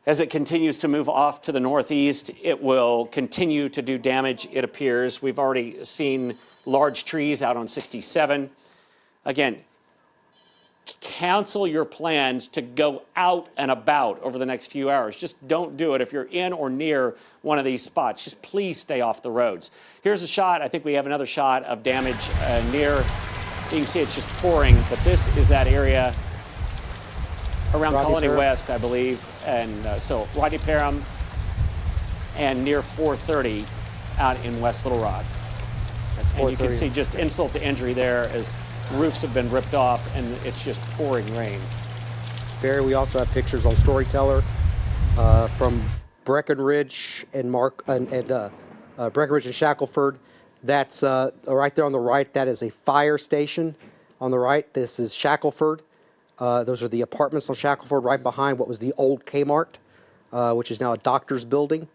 As it continues to move off to the northeast, it will continue to do damage, it appears. We've already seen large trees out on 67. Again, cancel your plans to go out and about over the next few hours. Just don't do it if you're in or near one of these spots. Just please stay off the roads. Here's a shot. I think we have another shot of damage near. You can see it's just pouring, but this is that area around Colony West, I believe, and so Rodney Parham and near 430 out in West Little Rock. And you can see just insult to injury there as roofs have been ripped off and it's just pouring rain. Barry, we also have pictures on Storyteller from Breckenridge and Breckenridge and Shackelford. That's right there on the right. That is a fire station on the right. This is Shackelford. Those are the apartments on Shackelford right behind what was the old Kmart, which is now a doctor's building.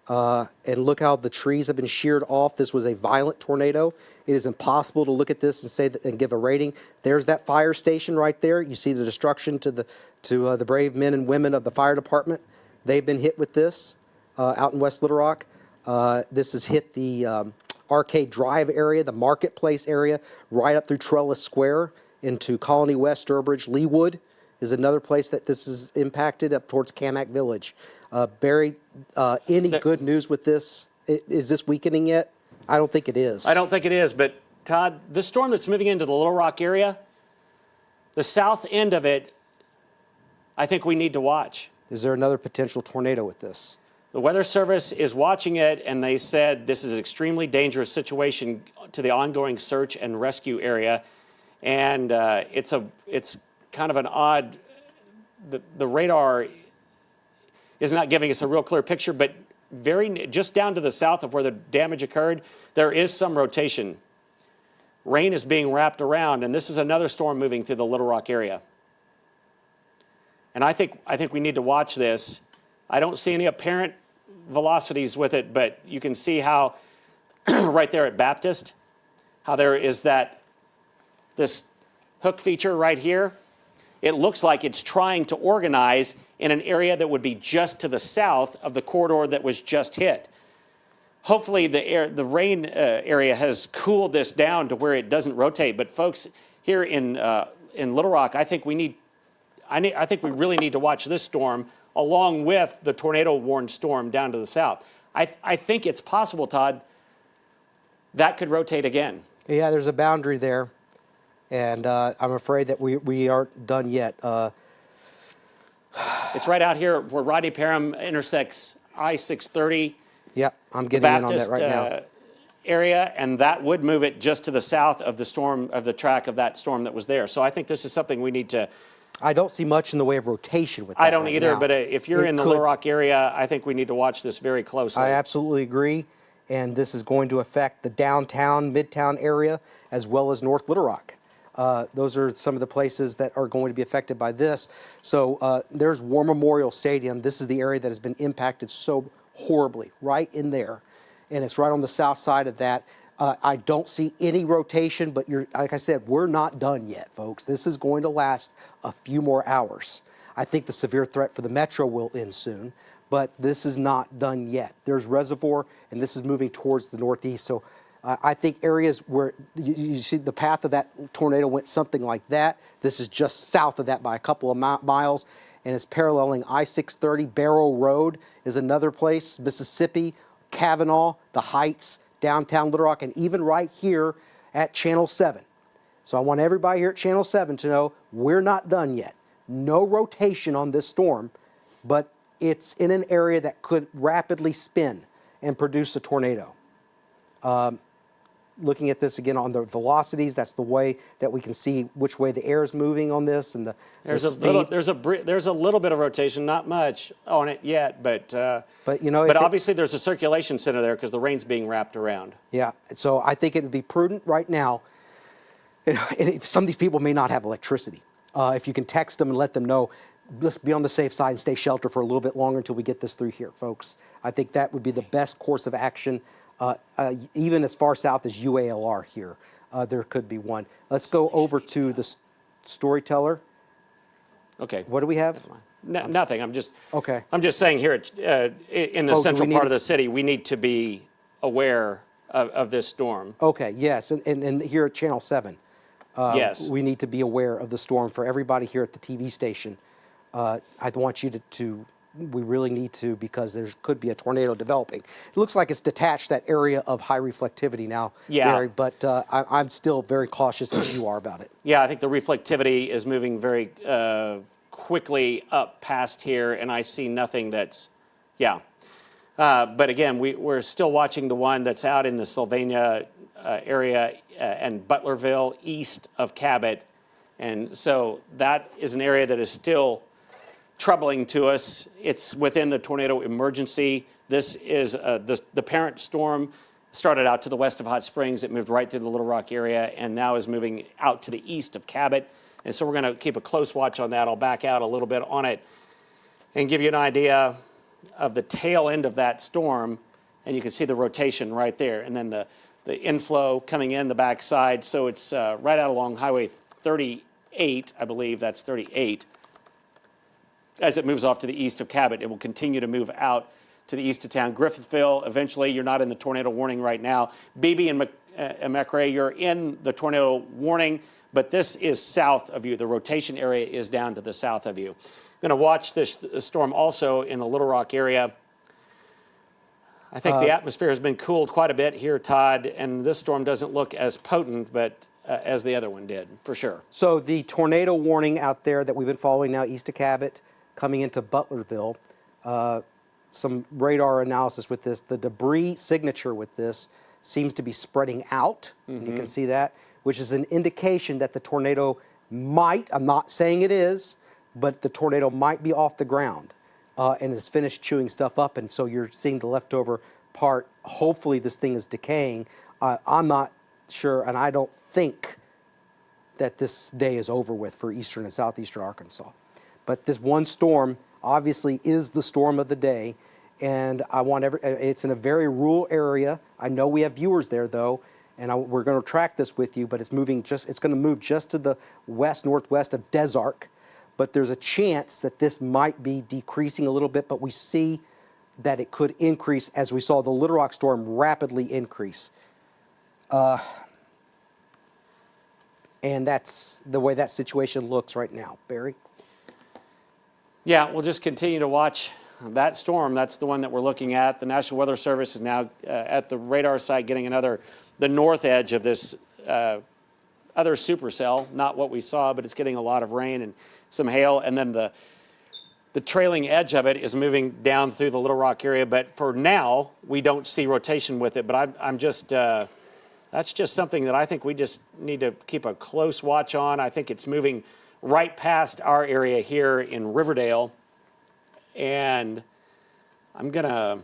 And look how the trees have been sheared off. This was a violent tornado. It is impossible to look at this and say that and give a rating. There's that fire station right there. You see the destruction to the brave men and women of the fire department. They've been hit with this out in West Little Rock. This has hit the Arcade Drive area, the Marketplace area, right up through Trellis Square into Colony West, Sturbridge. Leawood is another place that this is impacted up towards Camac Village. Barry, any good news with this? Is this weakening yet? I don't think it is. I don't think it is, but Todd, this storm that's moving into the Little Rock area, the south end of it, I think we need to watch. Is there another potential tornado with this? The Weather Service is watching it, and they said this is an extremely dangerous situation to the ongoing search and rescue area. And it's kind of an odd, the radar is not giving us a real clear picture, but just down to the south of where the damage occurred, there is some rotation. Rain is being wrapped around, and this is another storm moving through the Little Rock area. And I think we need to watch this. I don't see any apparent velocities with it, but you can see how right there at Baptist, how there is this hook feature right here. It looks like it's trying to organize in an area that would be just to the south of the corridor that was just hit. Hopefully the rain area has cooled this down to where it doesn't rotate. But folks, here in Little Rock, I think we really need to watch this storm along with the tornado-warned storm down to the south. I think it's possible, Todd, that could rotate again. Yeah, there's a boundary there. And I'm afraid that we aren't done yet. It's right out here where Rodney Parham intersects I-630. Yep, I'm getting in on that right now. Area, and that would move it just to the south of the storm, of the track of that storm that was there. So I think this is something we need to. I don't see much in the way of rotation with that. I don't right either, now. but if you're in the Little Rock area, I think we need to watch this very closely. I absolutely agree, and this is going to affect the downtown, midtown area, as well as North Little Rock. Those are some of the places that are going to be affected by this. So there's War Memorial Stadium. This is the area that has been impacted so horribly, right in there. And it's right on the south side of that. I don't see any rotation, but like I said, we're not done yet, folks. This is going to last a few more hours. I think the severe threat for the metro will end soon, but this is not done yet. There's reservoir, and this is moving towards the northeast. So I think areas where you see the path of that tornado went something like that. This is just south of that by a couple of miles, and it's paralleling I-630. Barrow Road is another place, Mississippi, Kavanaugh, the Heights, downtown Little Rock, and even right here at Channel 7. So I want everybody here at Channel 7 to know we're not done yet. No rotation on this storm, but it's in an area that could rapidly spin and produce a tornado. Looking at this again on the velocities, that's the way that we can see which way the air is moving on this, and there's a little bit of rotation, not much on it yet, but obviously there's a circulation center there because the rain's being wrapped around. Yeah, so I think it would be prudent right now. And some of these people may not have electricity. If you can text them and let them know, let's be on the safe side and stay sheltered for a little bit longer until we get this through here, folks. I think that would be the best course of action. Even as far south as UALR here, there could be one. Let's go over to the storyteller. Okay. What do we have? Nothing. I'm just saying here in the central part of the city, we need to be aware of this storm. Okay. Yes, and here at Channel 7, yes, we need to be aware of the storm. For everybody here at the TV station, I want you to. We really need to, because there could be a tornado developing. It looks like it's detached that area of high reflectivity now, Barry, but I'm still very cautious as you are about it. Yeah, I think the reflectivity is moving very quickly up past here, and I see nothing that's, but again, we're still watching the one that's out in the Sylvania area and Butlerville, east of Cabot, and so that is an area that is still troubling to us. It's within the tornado emergency. This is the parent storm started out to the west of Hot Springs. It moved right through the Little Rock area and now is moving out to the east of Cabot. And so we're going to keep a close watch on that. I'll back out a little bit on it and give you an idea of the tail end of that storm. And you can see the rotation right there. And then the inflow coming in the backside. So it's right out along Highway 38, I believe that's 38. As it moves off to the east of Cabot, it will continue to move out to the east of town. Griffithville, eventually, you're not in the tornado warning right now. Beebe and McRae, you're in the tornado warning, but this is south of you. The rotation area is down to the south of you. I'm going to watch this storm also in the Little Rock area. I think the atmosphere has been cooled quite a bit here, Todd, and this storm doesn't look as potent, but as the other one did, for sure. So the tornado warning out there that we've been following now east of Cabot, coming into Butlerville, some radar analysis with this. The debris signature with this seems to be spreading out. Mm-hmm. You can see that, which is an indication that the tornado might, I'm not saying it is, but the tornado might be off the ground and has finished chewing stuff up. And so you're seeing the leftover part. Hopefully this thing is decaying. I'm not sure, and I don't think that this day is over with for eastern and southeastern Arkansas. But this one storm obviously is the storm of the day, and I want it's in a very rural area. I know we have viewers there though, and we're going to track this with you, but it's going to move just to the northwest of Des Arc, but there's a chance that this might be decreasing a little bit, but we see that it could increase as we saw the Little Rock storm rapidly increase. And that's the way that situation looks right now. Barry? Yeah, we'll just continue to watch that storm. That's the one that we're looking at. The National Weather Service is now at the radar site getting the north edge of this other supercell. Not what we saw, but it's getting a lot of rain and some hail. And then the trailing edge of it is moving down through the Little Rock area. But for now, we don't see rotation with it. But I'm just, that's just something that I think we just need to keep a close watch on. I think it's moving right past our area here in Riverdale, and I'm gonna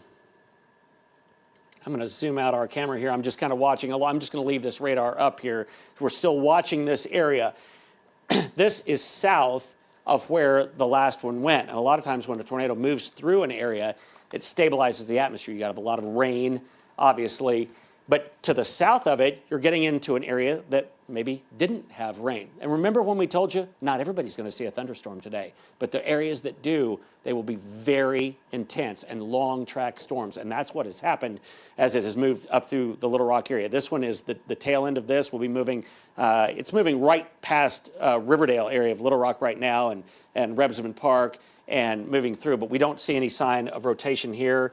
zoom out our camera here. I'm just kind of watching. I'm just gonna leave this radar up here. We're still watching this area. This is south of where the last one went, and a lot of times when a tornado moves through an area, it stabilizes the atmosphere. You got a lot of rain, obviously, But to the south of it, you're getting into an area that maybe didn't have rain. And remember when we told you, not everybody's going to see a thunderstorm today, but the areas that do, they will be very intense and long track storms. And that's what has happened as it has moved up through the Little Rock area. This one is the tail end of this will be moving, it's moving right past Riverdale area of Little Rock right now and Rebsamen Park and moving through, but we don't see any sign of rotation here.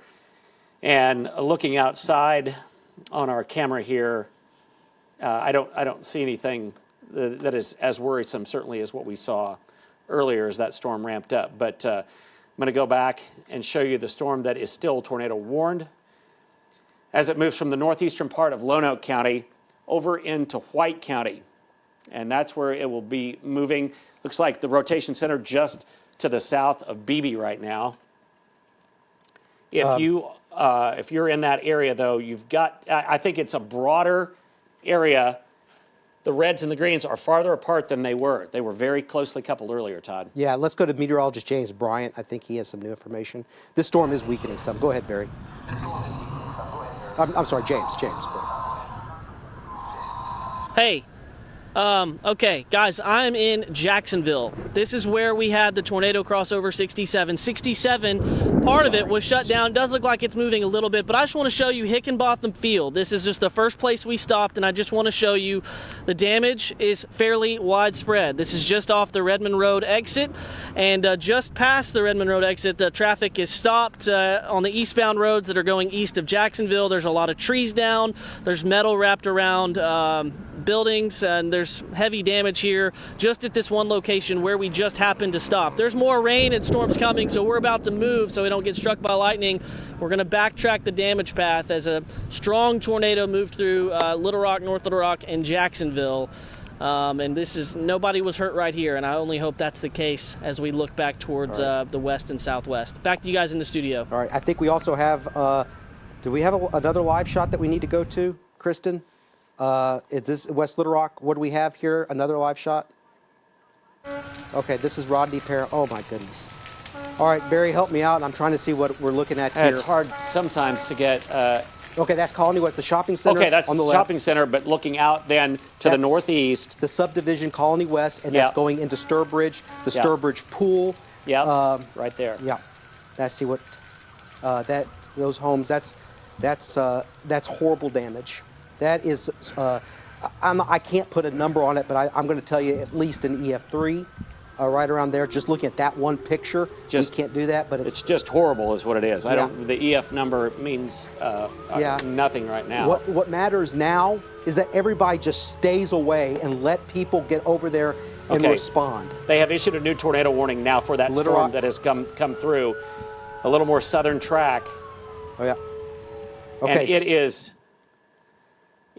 And looking outside on our camera here, I don't see anything that is as worrisome, certainly, as what we saw earlier as that storm ramped up. But I'm going to go back and show you the storm that is still tornado warned as it moves from the northeastern part of Lonoke County over into White County. And that's where it will be moving. Looks like the rotation center just to the south of Beebe right now. If you're in that area, though, you've got, I think it's a broader area. The reds and the greens are farther apart than they were. They were very closely coupled earlier, Todd. Yeah, let's go to meteorologist James Bryant. I think he has some new information. This storm is weakening some. Go ahead, Barry. I'm sorry, James. Go ahead. Hey. Okay, guys, I'm in Jacksonville. This is where we had the tornado crossover 67. 67, part of it was shut down. Does look like it's moving a little bit, but I just want to show you Hickenbotham Field. This is just the first place we stopped, and I just want to show you the damage is fairly widespread. This is just off the Redmond Road exit, and just past the Redmond Road exit, the traffic is stopped on the eastbound roads that are going east of Jacksonville. There's a lot of trees down. There's metal wrapped around buildings, and there's heavy damage here just at this one location where we just happened to stop. There's more rain and storms coming, so we're about to move so we don't get struck by lightning. We're going to backtrack the damage path as a strong tornado moved through Little Rock, North Little Rock, and Jacksonville. And nobody was hurt right here, and I only hope that's the case as we look back towards the west and southwest. Back to you guys in the studio. All right, I think we also have, do we have another live shot that we need to go to, Kristen? Is this West Little Rock? What do we have here? Another live shot? Okay, this is Rodney Parra. Oh, my goodness. All right, Barry, help me out. I'm trying to see what we're looking at here. It's hard sometimes to get... Okay, that's Colony West, the shopping center. Okay, that's on the the left. shopping center, but looking out then to the northeast. The subdivision Colony West, and Yeah. that's going into Sturbridge, the Yeah. Sturbridge Pool. Yeah, right there. Yeah, let's see what those homes. That's horrible damage. That is, I can't put a number on it, but I'm going to tell you at least an EF3, right around there. Just looking at that one picture, we can't do that, but it's just horrible, is what it is. The EF number means nothing right now. What matters now is that everybody just stays away and let people get over there and respond. They have issued a new tornado warning now for that Little storm Rock. that has come through, a little more southern track. Oh yeah. Okay. And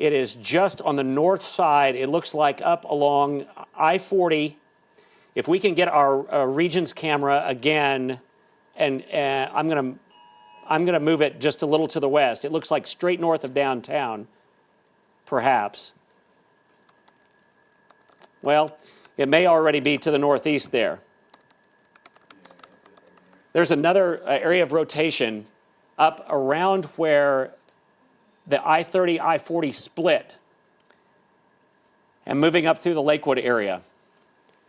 it is just on the north side. It looks like up along I-40. If we can get our regions camera again, and I'm gonna move it just a little to the west. It looks like straight north of downtown, perhaps. Well, it may already be to the northeast there. There's another area of rotation up around where the I-30, I-40 split and moving up through the Lakewood area.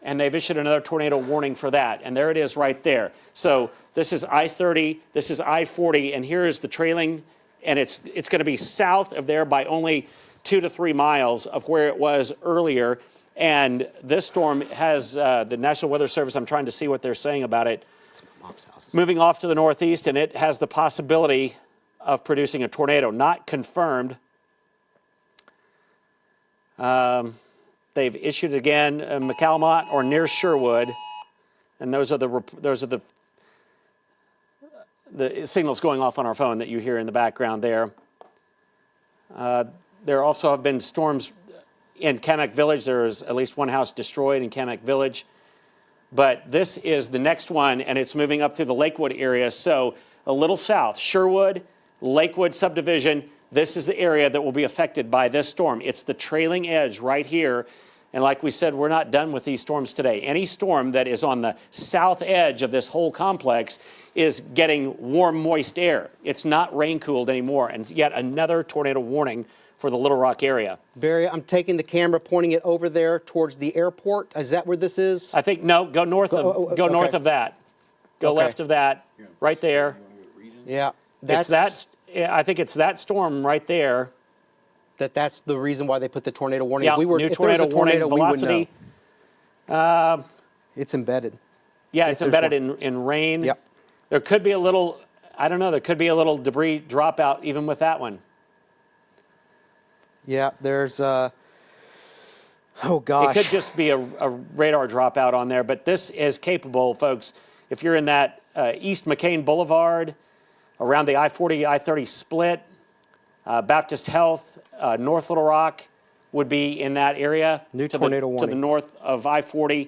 And they've issued another tornado warning for that. And there it is right there. So this is I-30, this is I-40, and here is the trailing, and it's going to be south of there by only 2 to 3 miles of where it was earlier. And this storm has the National Weather Service, I'm trying to see what they're saying about it, moving off to the northeast, and it has the possibility of producing a tornado. Not confirmed. They've issued again McAlmont or near Sherwood, and those are the signals going off on our phone that you hear in the background there. There also have been storms in Kamak Village. There is at least one house destroyed in Kamak Village. But this is the next one, and it's moving up through the Lakewood area. So a little south, Sherwood, Lakewood subdivision. This is the area that will be affected by this storm. It's the trailing edge right here And like we said, we're not done with these storms today. Any storm that is on the south edge of this whole complex is getting warm, moist air. It's not rain-cooled anymore. And yet another tornado warning for the Little Rock area. Barry, I'm taking the camera, pointing it over there towards the airport. Is that where this is? I think, no, go north north of that. Go Okay. left of that, right there. Yeah. I think it's that storm right there. That's the reason why they put the tornado warning. Yeah, If we were, new if there was tornado a tornado, warning, we would know. velocity. It's embedded. Yeah, If it's there's embedded one. in rain. Yep. There could be a little, I don't know, there could be a little debris dropout even with that one. Yeah, there's oh gosh. It could just be a radar dropout on there, but this is capable, folks. If you're in that East McCain Boulevard, around the I-40, I-30 split, Baptist Health, North Little Rock would be in that area. New tornado To the warning. north of I-40,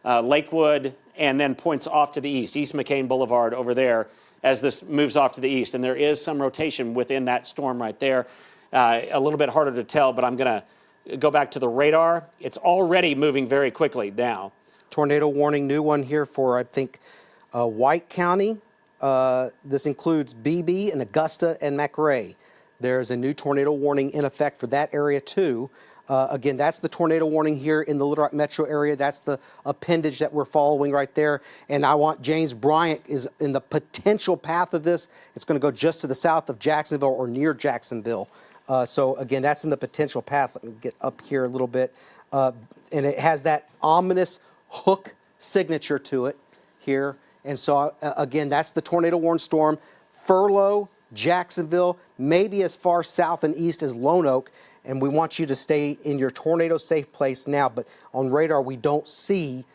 Lakewood, and then points off to the east, East McCain Boulevard over there as this moves off to the east. And there is some rotation within that storm right there. A little bit harder to tell, but I'm going to go back to the radar. It's already moving very quickly now. Tornado warning, new one here for, I think, White County. This includes BB and Augusta and McRae. There's a new tornado warning in effect for that area too. Again, that's the tornado warning here in the Little Rock metro area. That's the appendage that we're following right there. And I want James Bryant is in the potential path of this. It's going to go just to the south of Jacksonville or near Jacksonville. So again, that's in the potential path. Let me get up here a little bit. And it has that ominous hook signature to it here. And so again, that's the tornado warning storm. Furlough, Jacksonville, maybe as far south and east as Lone Oak. And we want you to stay in your tornado safe place now. But on radar, we don't see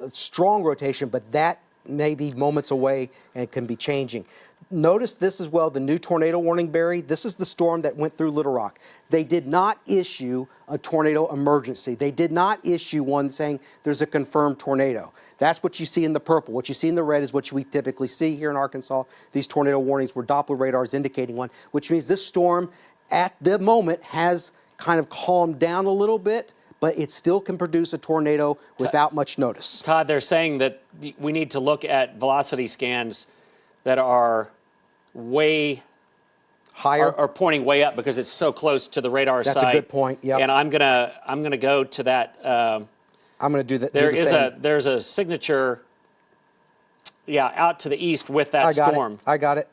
strong rotation, but that may be moments away and it can be changing. Notice this as well, the new tornado warning, Barry. This is the storm that went through Little Rock. They did not issue a tornado emergency. They did not issue one saying there's a confirmed tornado. That's what you see in the purple. What you see in the red is what we typically see here in Arkansas. These tornado warnings where Doppler radar is indicating one, which means this storm at the moment has kind of calmed down a little bit, but it still can produce a tornado without much notice. Todd, they're saying that we need to look at velocity scans that are way Higher. are pointing way up because it's so close to the radar site. That's a good point. Yep. And I'm gonna go to that. I'm going to do that. There's a signature. Yeah, out to the east with that storm. I got it.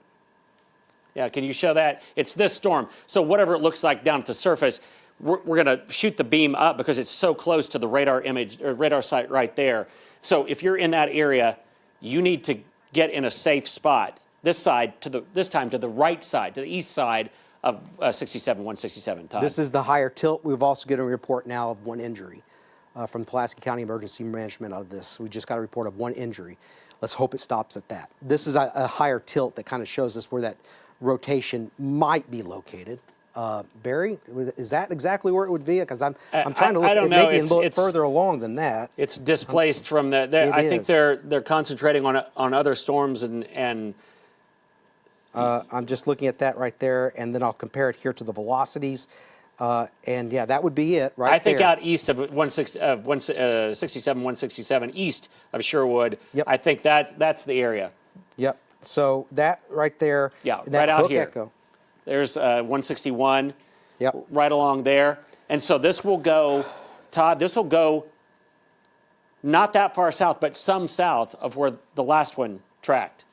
Yeah, can you show that? It's this storm. So whatever it looks like down at the surface, we're going to shoot the beam up because it's so close to the radar image or radar site right there. So if you're in that area, you need to get in a safe spot. This time to the right side, to the east side of 167. Todd. This is the higher tilt. We've also getting a report now of one injury from Pulaski County Emergency Management out of this. We just got a report of one injury. Let's hope it stops at that. This is a higher tilt that kind of shows us where that rotation might be located. Barry, is that exactly where it would be? Because I'm trying to look. I don't it know. may be a little further along than that. It's displaced from the. I think they're concentrating on other storms and. I'm just looking at that right there, and then I'll compare it here to the velocities. And yeah, that would be it right there. I think out east of 167, east of Sherwood. Yep. I think that's the area. Yep. So that right there. Yeah, that right out hook here. Echo. There's 161. Yep. Right along there. And so this will go, Todd, this will go not that far south, but some south of where the last one tracked.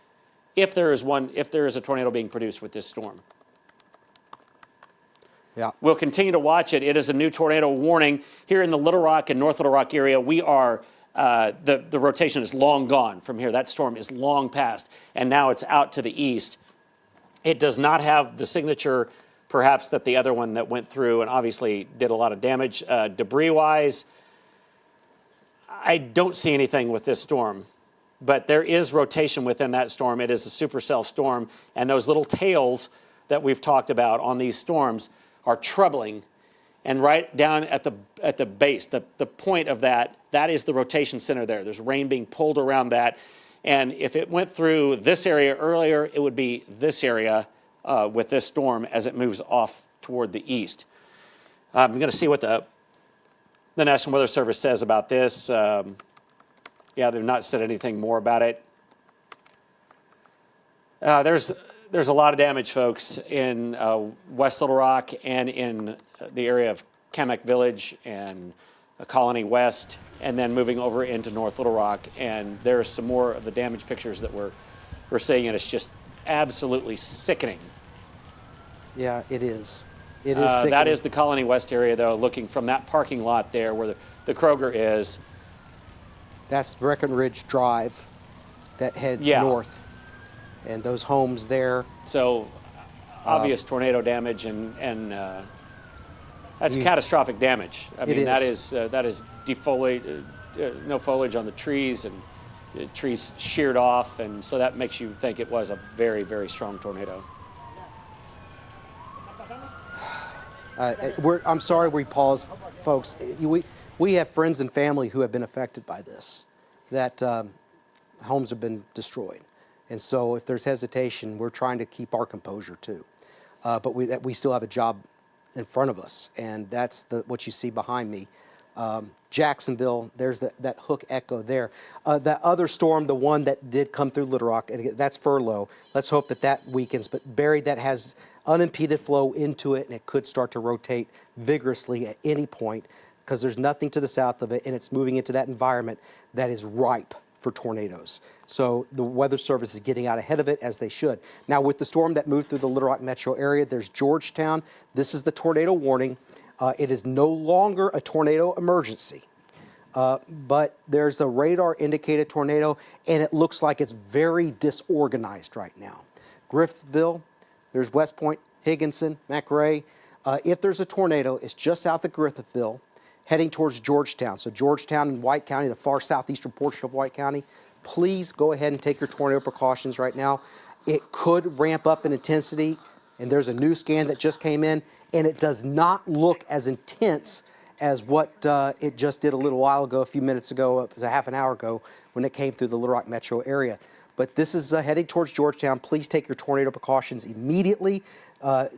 If there is a tornado being produced with this storm. Yeah. We'll continue to watch it. It is a new tornado warning here in the Little Rock and North Little Rock area. We are the rotation is long gone from here. That storm is long past, and now it's out to the east. It does not have the signature, perhaps, that the other one that went through and obviously did a lot of damage. Debris-wise, I don't see anything with this storm. But there is rotation within that storm. It is a supercell storm, and those little tails that we've talked about on these storms are troubling. And right down at the base, the point of that is the rotation center there. There's rain being pulled around that. And if it went through this area earlier, it would be this area with this storm as it moves off toward the east. I'm going to see what the the National Weather Service says about this. Yeah, they've not said anything more about it. There's a lot of damage, folks, in West Little Rock and in the area of Kamek Village and Colony West, and then moving over into North Little Rock. And there's some more of the damage pictures that we're seeing, and it's just absolutely sickening. Yeah, it is. It is sickening. That is the Colony West area, though, looking from that parking lot there where the Kroger is. That's Breckenridge Drive that heads north. And those homes there. So obvious tornado damage, and that's catastrophic damage. I mean, that is defoliate, no foliage on the trees, and trees sheared off, and so that makes you think it was a very, very strong tornado. I'm sorry we paused, folks. We have friends and family who have been affected by this, that homes have been destroyed. And so if there's hesitation, we're trying to keep our composure too. But we still have a job in front of us, and that's what you see behind me. Jacksonville, there's that hook echo there. That other storm, the one that did come through Little Rock, and that's furlough. Let's hope that weakens. But Barry, that has unimpeded flow into it, and it could start to rotate vigorously at any point because there's nothing to the south of it, and it's moving into that environment that is ripe for tornadoes. So the Weather Service is getting out ahead of it, as they should. Now, with the storm that moved through the Little Rock metro area, there's Georgetown. This is the tornado warning. It is no longer a tornado emergency, but there's a radar-indicated tornado, and it looks like it's very disorganized right now. Griffithville, there's West Point, Higginson, McRae. If there's a tornado, it's just south of Griffithville, heading towards Georgetown. So Georgetown and White County, the far southeastern portion of White County, please go ahead and take your tornado precautions right now. It could ramp up in intensity, and there's a new scan that just came in, and it does not look as intense as what it just did a little while ago, a few minutes ago, a half an hour ago, when it came through the Little Rock metro area. But this is heading towards Georgetown. Please take your tornado precautions immediately.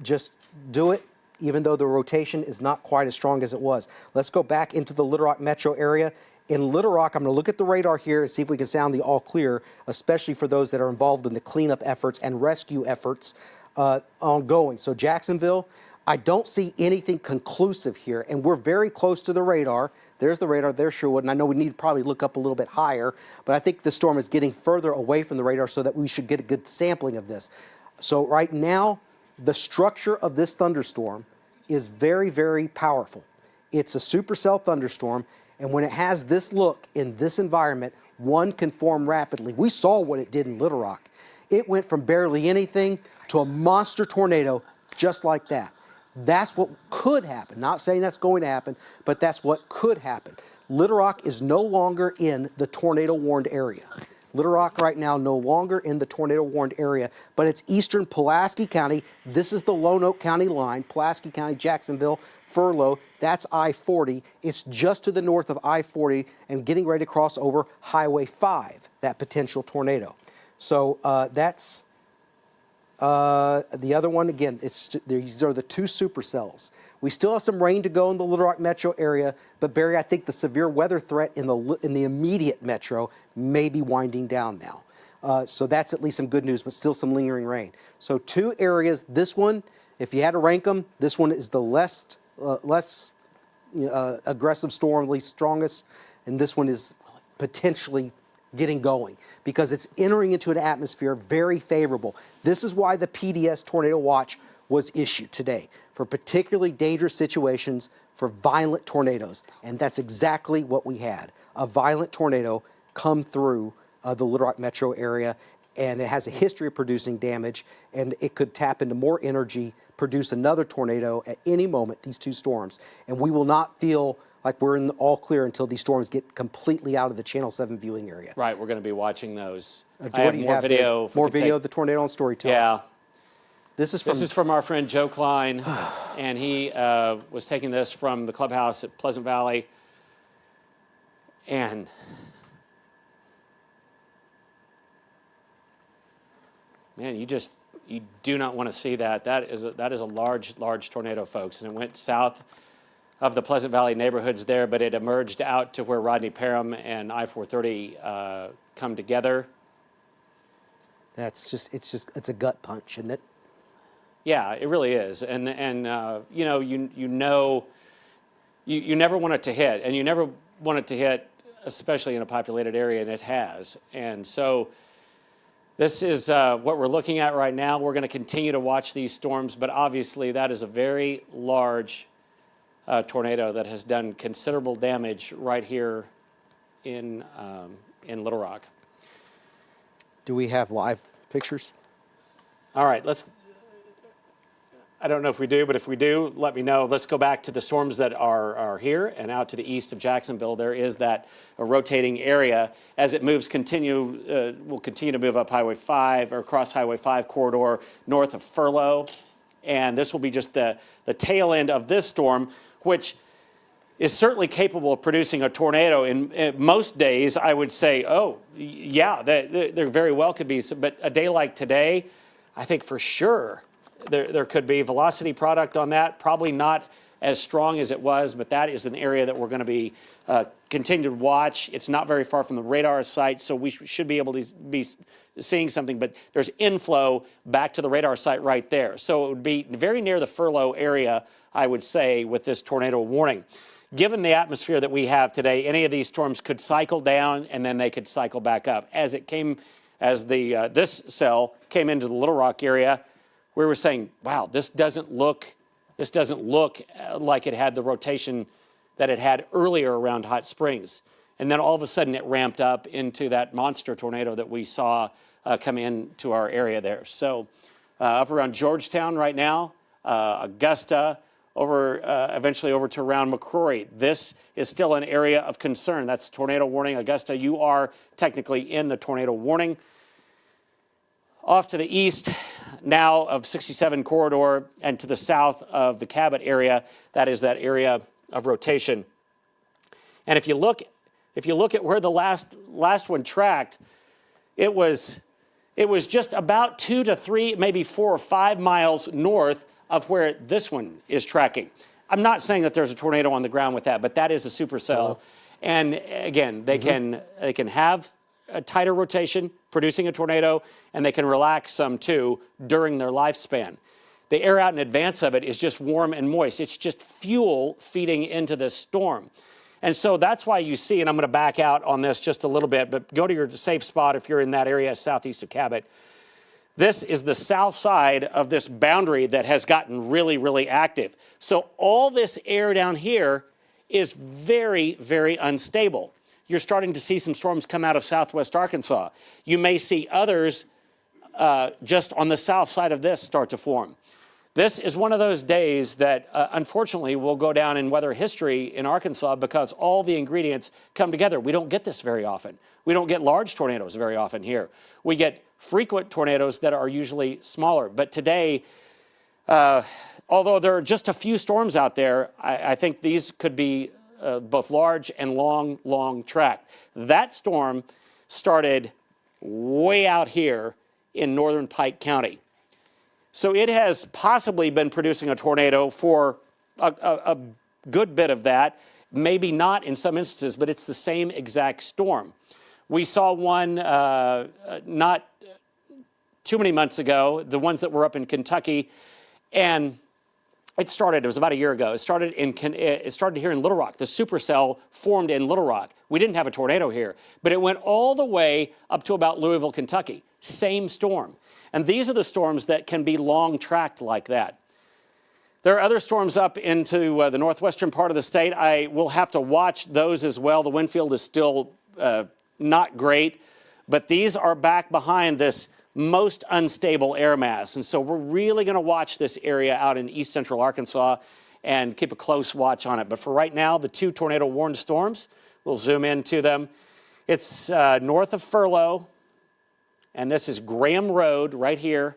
Just do it, even though the rotation is not quite as strong as it was. Let's go back into the Little Rock metro area. In Little Rock, I'm going to look at the radar here and see if we can sound the all clear, especially for those that are involved in the cleanup efforts and rescue efforts ongoing. So Jacksonville, I don't see anything conclusive here, and we're very close to the radar. There's the radar, there's Sherwood, and I know we need to probably look up a little bit higher, but I think the storm is getting further away from the radar so that we should get a good sampling of this. So right now, the structure of this thunderstorm is very, very powerful. It's a supercell thunderstorm, and when it has this look in this environment, one can form rapidly. We saw what it did in Little Rock. It went from barely anything to a monster tornado just like that. That's what could happen. Not saying that's going to happen, but that's what could happen. Little Rock is no longer in the tornado warned area. Little Rock right now no longer in the tornado warned area, but it's eastern Pulaski County. This is the Lonoke County line, Pulaski County, Jacksonville, Furlough. That's I-40. It's just to the north of I-40 and getting ready to cross over Highway 5, that potential tornado. So that's the other one. Again, these are the two supercells. We still have some rain to go in the Little Rock metro area, but Barry, I think the severe weather threat in the immediate metro may be winding down now. So that's at least some good news, but still some lingering rain. So two areas. This one, if you had to rank them, this one is the less aggressive storm, least strongest, and this one is potentially getting going because it's entering into an atmosphere very favorable. This is why the PDS Tornado Watch was issued today for particularly dangerous situations for violent tornadoes. And that's exactly what we had, a violent tornado come through the Little Rock metro area, and it has a history of producing damage, and it could tap into more energy, produce another tornado at any moment, these two storms. And we will not feel like we're in the all clear until these storms get completely out of the Channel 7 viewing area. Right, we're going to be watching those. I have more video. More video of the tornado on Storyteller. Yeah. This is from our friend Joe Klein, and he was taking this from the clubhouse at Pleasant Valley. And man, you do not want to see that. That is a large tornado, folks, and it went south of the Pleasant Valley neighborhoods there, but it emerged out to where Rodney Parham and I-430 come together. It's a gut punch, isn't it? Yeah, it really is. And you know, you never want it to hit, and you never want it to hit, especially in a populated area, and it has. And so this is what we're looking at right now. We're going to continue to watch these storms, but obviously that is a very large tornado that has done considerable damage right here in Little Rock. Do we have live pictures? All right, I don't know if we do, but if we do, let me know. Let's go back to the storms that are here and out to the east of Jacksonville. There is that rotating area. As it moves, will continue to move up Highway 5 or across Highway 5 corridor north of Furlough. And this will be just the tail end of this storm, which is certainly capable of producing a tornado. In most days, I would say, oh, yeah, there very well could be. But a day like today, I think for sure there could be velocity product on that. Probably not as strong as it was, but that is an area that we're going to be continue to watch. It's not very far from the radar site, so we should be able to be seeing something. But there's inflow back to the radar site right there. So it would be very near the Furlough area, I would say, with this tornado warning. Given the atmosphere that we have today, any of these storms could cycle down and then they could cycle back up. As this cell came into the Little Rock area, we were saying, wow, this doesn't look like it had the rotation that it had earlier around Hot Springs. And then all of a sudden it ramped up into that monster tornado that we saw come into our area there. So up around Georgetown right now, Augusta, eventually over to around McCrory. This is still an area of concern. That's tornado warning. Augusta, you are technically in the tornado warning. Off to the east now of 67 corridor and to the south of the Cabot area, that is that area of rotation. And if you look at where the last one tracked, it was just about 2 to 3, maybe 4 or 5 miles north of where this one is tracking. I'm not saying that there's a tornado on the ground with that, but that is a supercell. And again, they can have a tighter rotation, producing a tornado, and they can relax some too during their lifespan. The air out in advance of it is just warm and moist. It's just fuel feeding into this storm. And so that's why you see, and I'm going to back out on this just a little bit, but go to your safe spot if you're in that area southeast of Cabot. This is the south side of this boundary that has gotten really, really active. So all this air down here is very, very unstable. You're starting to see some storms come out of southwest Arkansas. You may see others just on the south side of this start to form. This is one of those days that unfortunately will go down in weather history in Arkansas because all the ingredients come together. We don't get this very often. We don't get large tornadoes very often here. We get frequent tornadoes that are usually smaller. But today, although there are just a few storms out there, I think these could be both large and long track. That storm started way out here in northern Pike County. So it has possibly been producing a tornado for a good bit of that, maybe not in some instances, but it's the same exact storm. We saw one not too many months ago, the ones that were up in Kentucky, and it was about a year ago. It started here in Little Rock. The supercell formed in Little Rock. We didn't have a tornado here, but it went all the way up to about Louisville, Kentucky. Same storm. And these are the storms that can be long tracked like that. There are other storms up into the northwestern part of the state. I will have to watch those as well. The wind field is still not great, but these are back behind this most unstable air mass. And so we're really going to watch this area out in east central Arkansas and keep a close watch on it. But for right now, the 2 tornado warned storms, we'll zoom into them. It's north of Furlough, and this is Graham Road right here.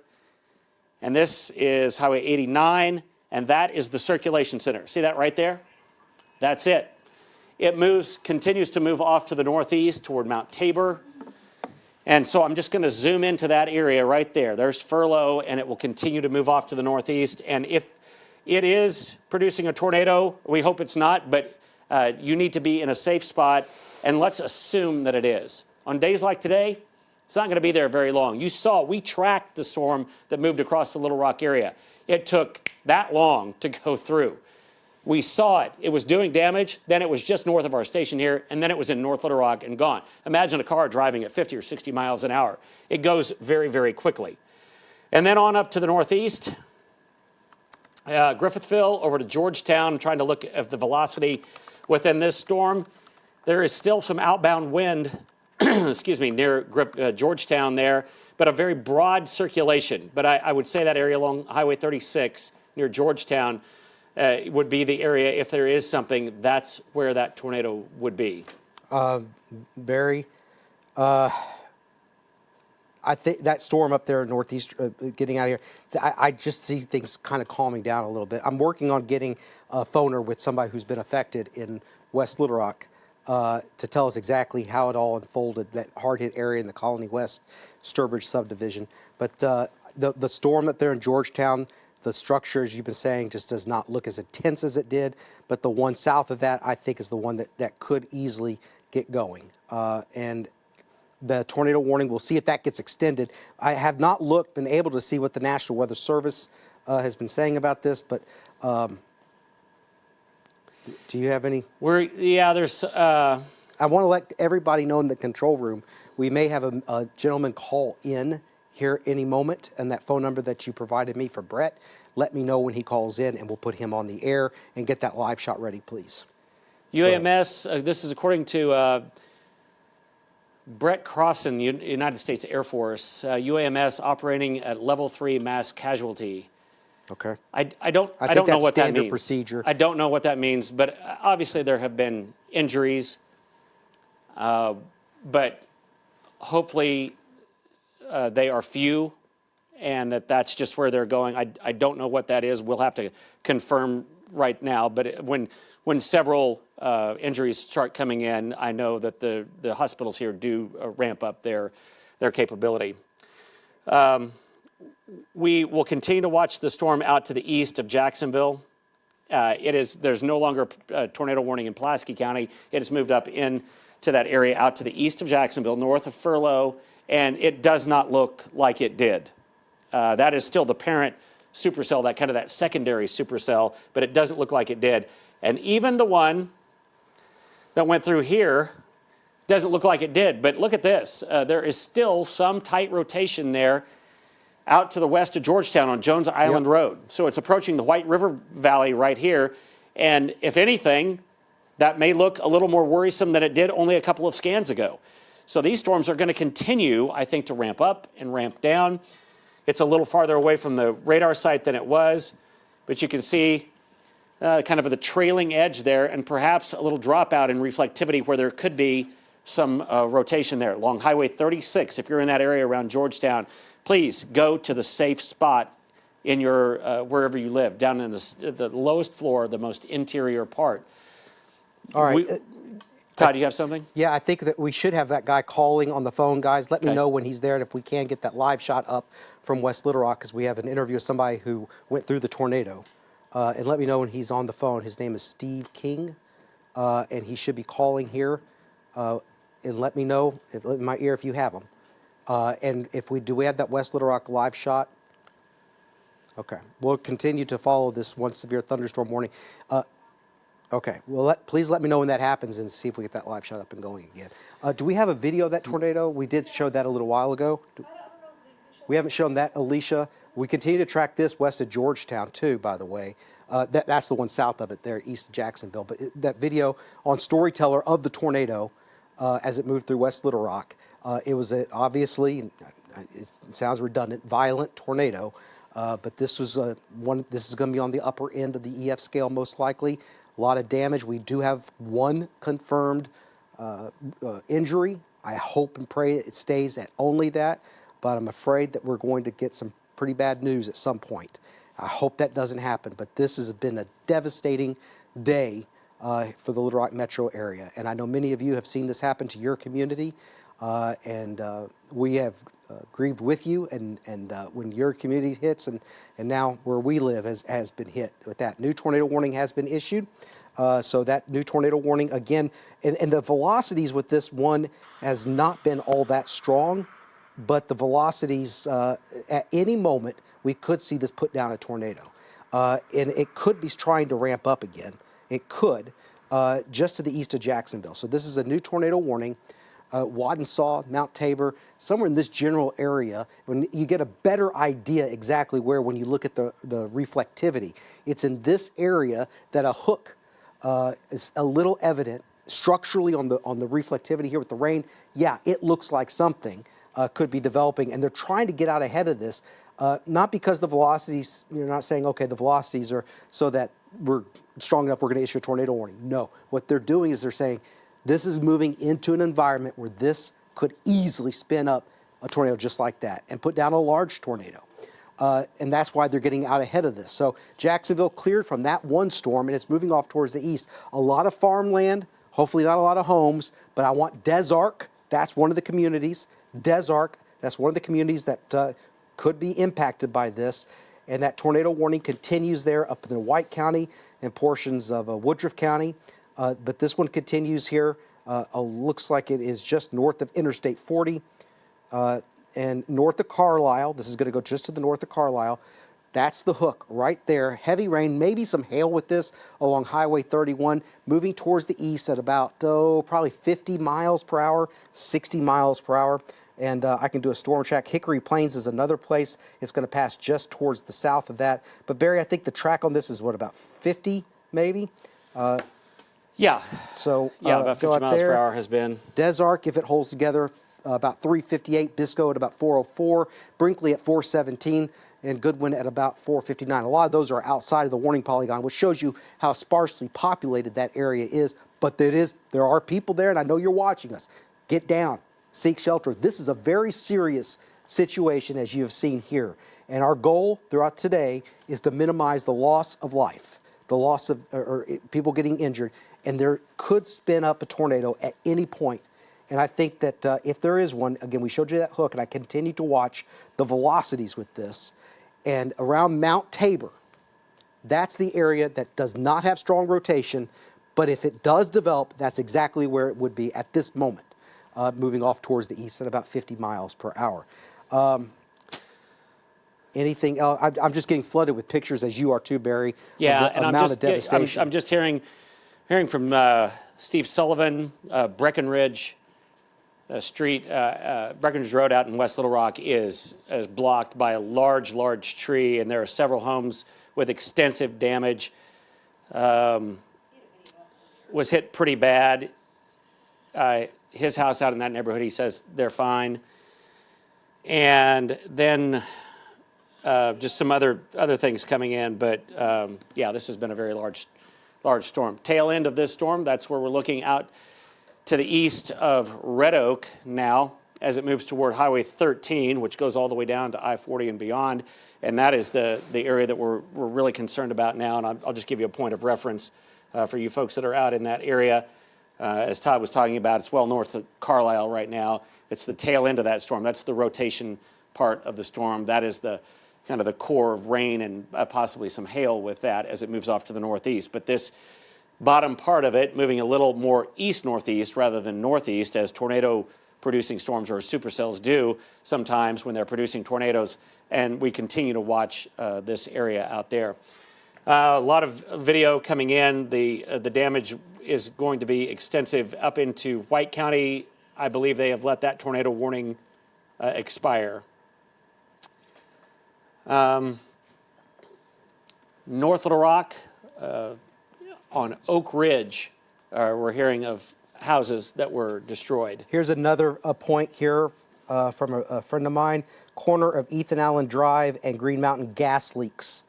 And this is Highway 89, and that is the circulation center. See that right there? That's it. It continues to move off to the northeast toward Mount Tabor. And so I'm just going to zoom into that area right there. There's Furlough, and it will continue to move off to the northeast. And if it is producing a tornado. We hope it's not, but you need to be in a safe spot, and let's assume that it is. On days like today, it's not going to be there very long. You saw, we tracked the storm that moved across the Little Rock area. It took that long to go through. We saw it. It was doing damage. Then it was just north of our station here, and then it was in North Little Rock and gone. Imagine a car driving at 50 or 60 miles an hour. It goes very, very quickly. And then on up to the northeast, Griffithville over to Georgetown, trying to look at the velocity within this storm. There is still some outbound wind, excuse me, near Georgetown there, but a very broad circulation. But I would say that area along Highway 36 near Georgetown would be the area, if there is something, that's where that tornado would be. Barry, I think that storm up there northeast, getting out of here, I just see things kind of calming down a little bit. I'm working on getting a phoner with somebody who's been affected in West Little Rock to tell us exactly how it all unfolded, that hard-hit area in the Colony West Sturbridge subdivision. But the storm up there in Georgetown, the structure, as you've been saying, just does not look as intense as it did. But the one south of that, I think, is the one that could easily get going. And the tornado warning, we'll see if that gets extended. I have not been able to see what the National Weather Service has been saying about this, but do you have any? There's... I want to let everybody know in the control room, we may have a gentleman call in here any moment, and that phone number that you provided me for Brett, let me know when he calls in, and we'll put him on the air and get that live shot ready, please. UAMS, this is according to Brett Crossan, United States Air Force, UAMS operating at level 3 mass casualty. Okay. I don't know what that means. Procedure. I don't know what that means, but obviously there have been injuries, but hopefully they are few, and that's just where they're going. I don't know what that is. We'll have to confirm right now, but when several injuries start coming in, I know that the hospitals here do ramp up their capability. We will continue to watch the storm out to the east of Jacksonville. There's no longer a tornado warning in Pulaski County. It has moved up into that area out to the east of Jacksonville, north of Furlough, and it does not look like it did. That is still the parent supercell, that secondary supercell, but it doesn't look like it did. And even the one that went through here doesn't look like it did. But look at this. There is still some tight rotation there out to the west of Georgetown on Jones Island Road. So it's approaching the White River Valley right here. And if anything, that may look a little more worrisome than it did only a couple of scans ago. So these storms are going to continue, I think, to ramp up and ramp down. It's a little farther away from the radar site than it was, but you can see kind of the trailing edge there, and perhaps a little dropout in reflectivity where there could be some rotation there. Along Highway 36, if you're in that area around Georgetown, please go to the safe spot in your wherever you live, down in the lowest floor, the most interior part. All right. Todd, do you have something? Yeah, I think that we should have that guy calling on the phone, guys. Let me know when he's there, and if we can get that live shot up from West Little Rock, because we have an interview with somebody who went through the tornado. And let me know when he's on the phone. His name is Steve King, and he should be calling here. And let me know in my ear if you have him. And if do we have that West Little Rock live shot? Okay, we'll continue to follow this one severe thunderstorm warning. Okay, well, please let me know when that happens and see if we get that live shot up and going again. Do we have a video of that tornado? We did show that a little while ago. We haven't shown that, Alicia. We continue to track this west of Georgetown, too, by the way. That's the one south of it there, east of Jacksonville. But that video on Storyteller of the tornado as it moved through West Little Rock, it was obviously, it sounds redundant, violent tornado. But this was this is going to be on the upper end of the EF scale, most likely. A lot of damage. We do have one confirmed injury. I hope and pray it stays at only that, but I'm afraid that we're going to get some pretty bad news at some point. I hope that doesn't happen, but this has been a devastating day for the Little Rock metro area. And I know many of you have seen this happen to your community, and we have grieved with you, and when your community hits, and now where we live has been hit with that. New tornado warning has been issued. So that new tornado warning, again, and the velocities with this one has not been all that strong, but the velocities, at any moment, we could see this put down a tornado. And it could be trying to ramp up again. It could, just to the east of Jacksonville. So this is a new tornado warning. Waddensaw, Mount Tabor, somewhere in this general area, when you get a better idea exactly where when you look at the reflectivity. It's in this area that a hook is a little evident structurally on the reflectivity here with the rain. Yeah, it looks like something could be developing, and they're trying to get out ahead of this. Not because the velocities, you're not saying, okay, the velocities are so that we're strong enough, we're going to issue a tornado warning. No, what they're doing is they're saying this is moving into an environment where this could easily spin up a tornado just like that and put down a large tornado. And that's why they're getting out ahead of this. So Jacksonville cleared from that one storm, and it's moving off towards the east. A lot of farmland, hopefully not a lot of homes, but I want Des Arc, that's one of the communities. Des Arc, that's one of the communities that could be impacted by this. And that tornado warning continues there up in White County and portions of Woodruff County. But this one continues here. Looks like it is just north of Interstate 40 and north of Carlisle. This is going to go just to the north of Carlisle. That's the hook right there. Heavy rain, maybe some hail with this along Highway 31, moving towards the east at about, probably 50 miles per hour, 60 miles per hour. And I can do a storm track. Hickory Plains is another place. It's going to pass just towards the south of that. But Barry, I think the track on this is what, about 50 maybe? Yeah. So yeah, about 50 miles per hour has been. Des Arc, if it holds together, about 358. Bisco at about 404. Brinkley at 417. And Goodwin at about 459. A lot of those are outside of the warning polygon, which shows you how sparsely populated that area is. But there are people there, and I know you're watching us. Get down. Seek shelter. This is a very serious situation, as you have seen here. And our goal throughout today is to minimize the loss of life, the loss of or people getting injured. And there could spin up a tornado at any point. And I think that if there is one, again, we showed you that hook, and I continue to watch the velocities with this. And around Mount Tabor, that's the area that does not have strong rotation. But if it does develop, that's exactly where it would be at this moment. Moving off towards the east at about 50 miles per hour. Anything else? I'm just getting flooded with pictures, as you are too, Barry. Yeah, of the and amount of devastation. I'm just hearing from Steve Sullivan, Breckenridge Street, Breckenridge Road out in West Little Rock is blocked by a large tree, and there are several homes with extensive damage. Was hit pretty bad. His house out in that neighborhood, he says they're fine. And then just some other things coming in, but yeah, this has been a very large storm. Tail end of this storm, that's where we're looking out to the east of Red Oak now as it moves toward Highway 13, which goes all the way down to I-40 and beyond. And that is the area that we're really concerned about now. And I'll just give you a point of reference for you folks that are out in that area. As Todd was talking about, it's well north of Carlisle right now. It's the tail end of that storm. That's the rotation part of the storm. That is the kind of the core of rain and possibly some hail with that as it moves off to the northeast. But this bottom part of it moving a little more east-northeast rather than northeast, as tornado-producing storms or supercells do sometimes when they're producing tornadoes. And we continue to watch this area out there. A lot of video coming in. The damage is going to be extensive up into White County. I believe they have let that tornado warning expire. North Little Rock, on Oak Ridge, we're hearing of houses that were destroyed. Here's another point here from a friend of mine. Corner of Ethan Allen Drive and Green Mountain, gas leaks.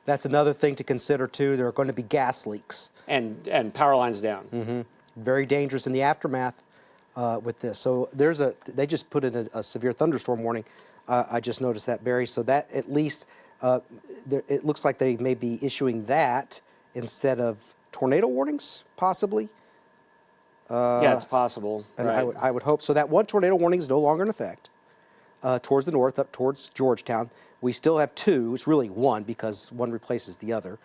That's another thing to consider too. There are going to be gas leaks. And power lines down. Mm-hmm. Very dangerous in the aftermath with this. So they just put in a severe thunderstorm warning. I just noticed that, Barry. So that at least, it looks like they may be issuing that instead of tornado warnings, possibly. Yeah, it's possible. And right. I would hope so. That one tornado warning is no longer in effect towards the north, up towards Georgetown. We still have two. It's really one because one replaces the other.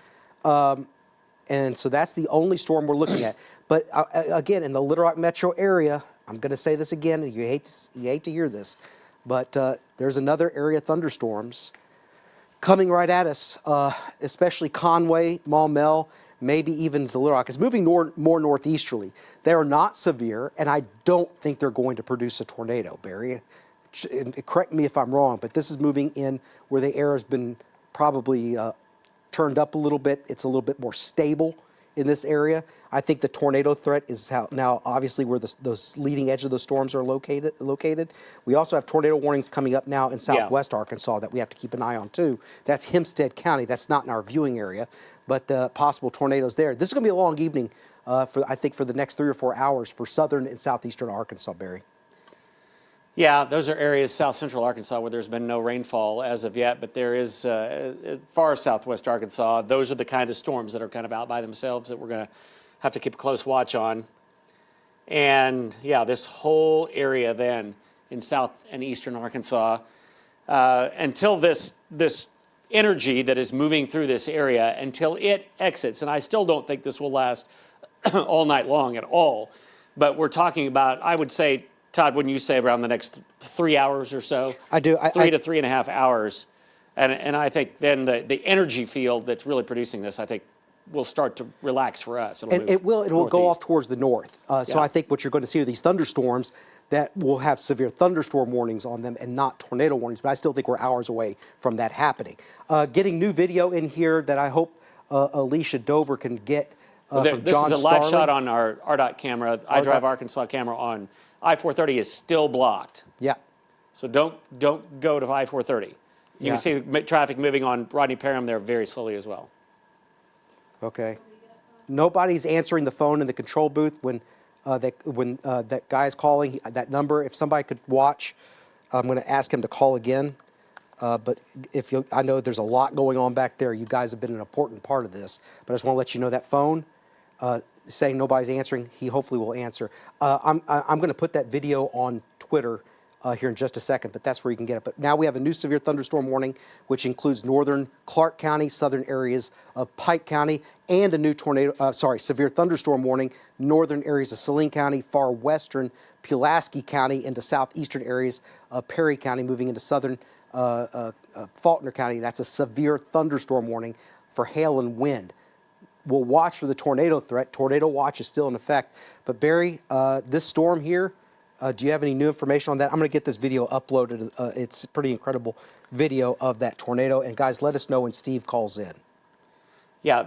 And so that's the only storm we're looking at. But again, in the Little Rock metro area, I'm going to say this again, and you hate to hear this, but there's another area of thunderstorms coming right at us, especially Conway, Maumelle, maybe even to Little Rock. It's moving more northeasterly. They are not severe, and I don't think they're going to produce a tornado, Barry. Correct me if I'm wrong, but this is moving in where the air has been probably turned up a little bit. It's a little bit more stable in this area. I think the tornado threat is now obviously where those leading edge of those storms are located. We also have tornado warnings coming up now in southwest Arkansas that we have to keep an eye on too. That's Hempstead County. That's not in our viewing area, but possible tornadoes there. This is going to be a long evening I think for the next 3 or 4 hours for southern and southeastern Arkansas, Barry. Yeah, those are areas south central Arkansas where there's been no rainfall as of yet, but there is far southwest Arkansas. Those are the kind of storms that are kind of out by themselves that we're going to have to keep a close watch on. And yeah, this whole area then in south and eastern Arkansas, until this energy that is moving through this area, until it exits, and I still don't think this will last all night long at all, but we're talking about, I would say, Todd, wouldn't you say around the next 3 hours or so? I do. 3 to 3.5 hours. And I think then the energy field that's really producing this, I think, will start to relax for us. It will go off towards the north. So Yeah. I think what you're going to see are these thunderstorms that will have severe thunderstorm warnings on them and not tornado warnings. But I still think we're hours away from that happening. Getting new video in here that I hope Alicia Dover can get from John This is a live Starling. shot on our RDOT camera, iDrive Arkansas camera on I-430 is still blocked. Yeah. So don't go to I-430. You Yeah. can see the traffic moving on Rodney Parham there very slowly as well. Okay. Nobody's answering the phone in the control booth when that guy's calling that number. If somebody could watch, I'm going to ask him to call again. But I know there's a lot going on back there. You guys have been an important part of this. But I just want to let you know that phone. Saying nobody's answering, he hopefully will answer. I'm going to put that video on Twitter here in just a second, but that's where you can get it. But now we have a new severe thunderstorm warning, which includes northern Clark County, southern areas of Pike County, and a new severe thunderstorm warning, northern areas of Saline County, far western Pulaski County, into southeastern areas of Perry County, moving into southern Faulkner County. That's a severe thunderstorm warning for hail and wind. We'll watch for the tornado threat. Tornado watch is still in effect. But Barry, this storm here, do you have any new information on that? I'm going to get this video uploaded. It's a pretty incredible video of that tornado. And guys, let us know when Steve calls in. Yeah,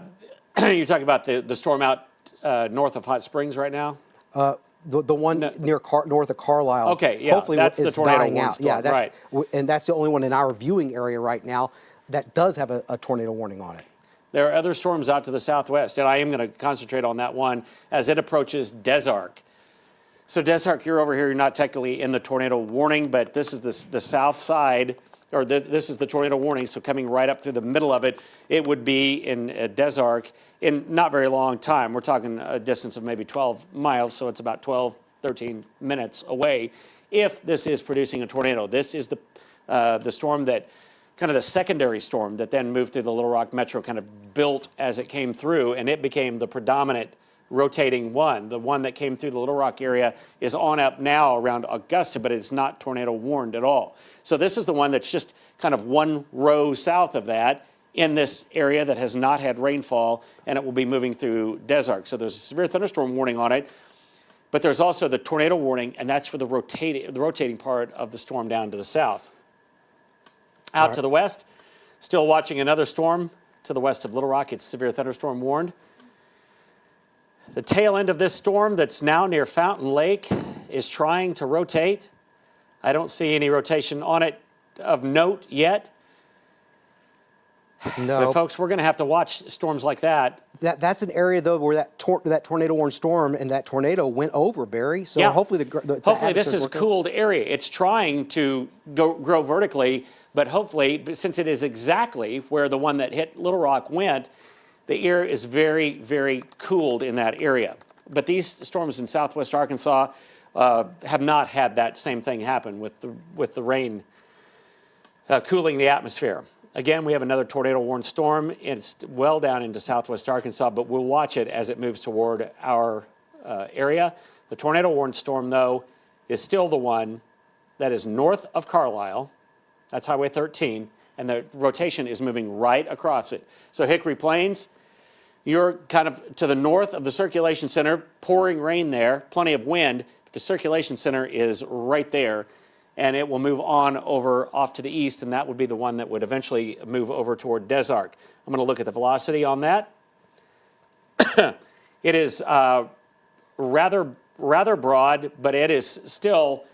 you're talking about the storm out north of Hot Springs right now? The one north of Carlisle. Okay, yeah, hopefully that's is the tornado dying warning out. storm, Yeah, that's, right. And that's the only one in our viewing area right now that does have a tornado warning on it. There are other storms out to the southwest, and I am going to concentrate on that one as it approaches Des Arc. So Des Arc, you're over here. You're not technically in the tornado warning, but this is the south side, or this is the tornado warning. So coming right up through the middle of it, it would be in Des Arc in not very long time. We're talking a distance of maybe 12 miles, so it's about 12, 13 minutes away if this is producing a tornado. This is the storm that kind of the secondary storm that then moved through the Little Rock metro, kind of built as it came through, and it became the predominant rotating one. The one that came through the Little Rock area is on up now around Augusta, but it's not tornado warned at all. So this is the one that's just kind of one row south of that in this area that has not had rainfall, and it will be moving through Des Arc. So there's a severe thunderstorm warning on it, but there's also the tornado warning, and that's for the rotating part of the storm down to the south. Out to the west, still watching another storm to the west of Little Rock. It's severe thunderstorm warned. The tail end of this storm that's now near Fountain Lake is trying to rotate. I don't see any rotation on it of note yet. No. But folks, we're going to have to watch storms like that. That's an area though where that tornado warned storm and that tornado went over, Barry. So Yeah. hopefully Hopefully this is a cooled area. It's trying to grow vertically, but hopefully, since it is exactly where the one that hit Little Rock went, the air is very, very cooled in that area. But these storms in southwest Arkansas have not had that same thing happen with the rain cooling the atmosphere. Again, we have another tornado warned storm. It's well down into southwest Arkansas, but we'll watch it as it moves toward our area. The tornado warned storm, though, is still the one that is north of Carlisle. That's Highway 13, and the rotation is moving right across it. So Hickory Plains, you're kind of to the north of the circulation center, pouring rain there, plenty of wind. The circulation center is right there, and it will move on over off to the east, and that would be the one that would eventually move over toward Des Arc. I'm going to look at the velocity on that. It is rather broad, but it is still,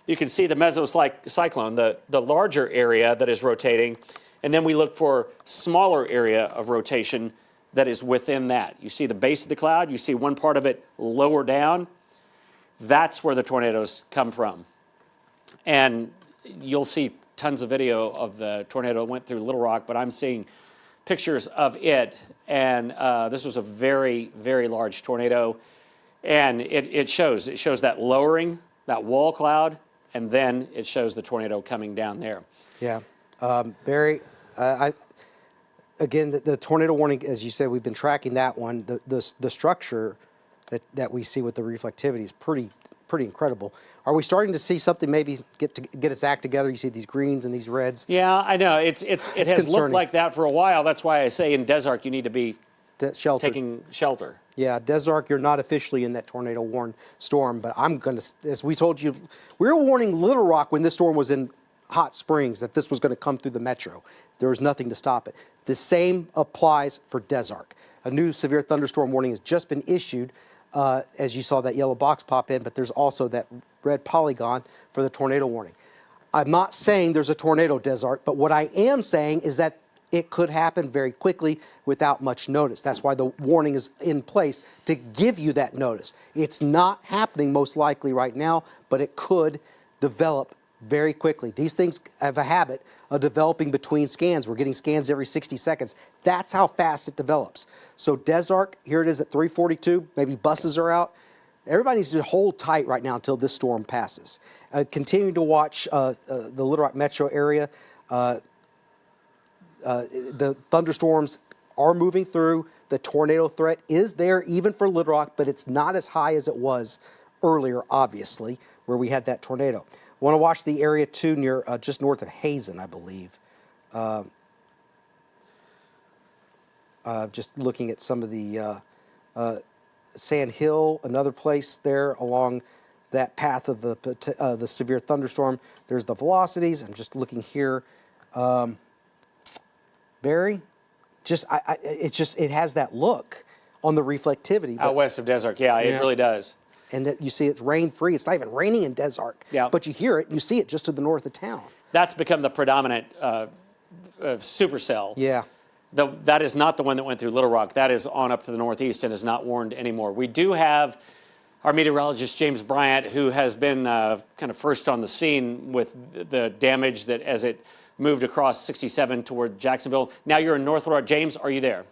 you can see the mesocyclone, the larger area that is rotating, and then we look for smaller area of rotation that is within that. You see the base of the cloud, you see one part of it lower down. That's where the tornadoes come from. And you'll see tons of video of the tornado that went through Little Rock, but I'm seeing pictures of it. And this was a very, very large tornado. And it shows that lowering, that wall cloud, and then it shows the tornado coming down there. Yeah. Barry, again, the tornado warning, as you said, we've been tracking that one. The structure that we see with the reflectivity is pretty incredible. Are we starting to see something maybe get its act together? You see these greens and these reds. Yeah, I know. It has concerning. looked like that for a while. That's why I say in Des Arc you need to be taking shelter. Yeah, Des Arc, you're not officially in that tornado warned storm, but I'm going to, as we told you, we were warning Little Rock when this storm was in Hot Springs that this was going to come through the metro. There was nothing to stop it. The same applies for Des Arc. A new severe thunderstorm warning has just been issued, as you saw that yellow box pop in, but there's also that red polygon for the tornado warning. I'm not saying there's a tornado, Des Arc, but what I am saying is that it could happen very quickly without much notice. That's why the warning is in place to give you that notice. It's not happening most likely right now, but it could develop very quickly. These things have a habit of developing between scans. We're getting scans every 60 seconds. That's how fast it develops. So Des Arc, here it is at 3:42. Maybe buses are out. Everybody needs to hold tight right now until this storm passes. Continue to watch the Little Rock metro area. The thunderstorms are moving through. The tornado threat is there even for Little Rock, but it's not as high as it was earlier, obviously, where we had that tornado. Want to watch the area too near just north of Hazen, I believe. Just looking at some of the Sand Hill, another place there along that path of the severe thunderstorm. There's the velocities. I'm just looking here. Barry, it has that look on the reflectivity. Out west of Des Arc, yeah, it really does. And that you see it's rain-free. It's not even raining in Des Arc. Yeah. But you hear it, you see it just to the north of town. That's become the predominant supercell. Yeah. That is not the one that went through Little Rock. That is on up to the northeast and is not warned anymore. We do have our meteorologist, James Bryant, who has been kind of first on the scene with the damage that as it moved across 67 toward Jacksonville. Now you're in North Little Rock. James, are you there?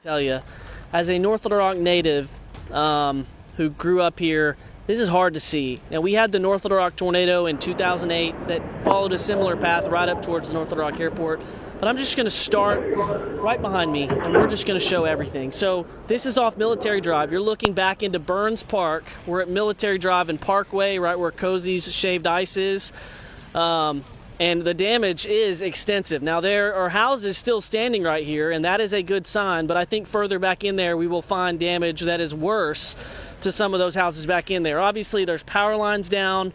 Tell you, as a North Little Rock native who grew up here, this is hard to see. Now, we had the North Little Rock tornado in 2008 that followed a similar path right up towards the North Little Rock Airport. But I'm just going to start right behind me, and we're just going to show everything. So this is off Military Drive. You're looking back into Burns Park. We're at Military Drive and Parkway, right where Cozy's Shaved Ice is. And the damage is extensive. Now, there are houses still standing right here, and that is a good sign. But I think further back in there, we will find damage that is worse to some of those houses back in there. Obviously, there's power lines down.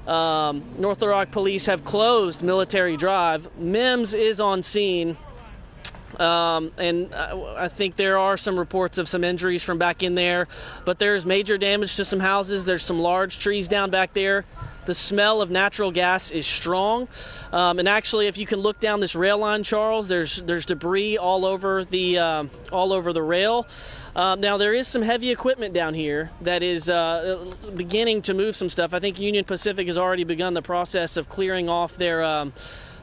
North Little Rock police have closed Military Drive. MEMS is on scene. And I think there are some reports of some injuries from back in there. But there's major damage to some houses. There's some large trees down back there. The smell of natural gas is strong. And actually, if you can look down this rail line, Charles, there's debris all over the rail. Now, there is some heavy equipment down here that is beginning to move some stuff. I think Union Pacific has already begun the process of clearing off their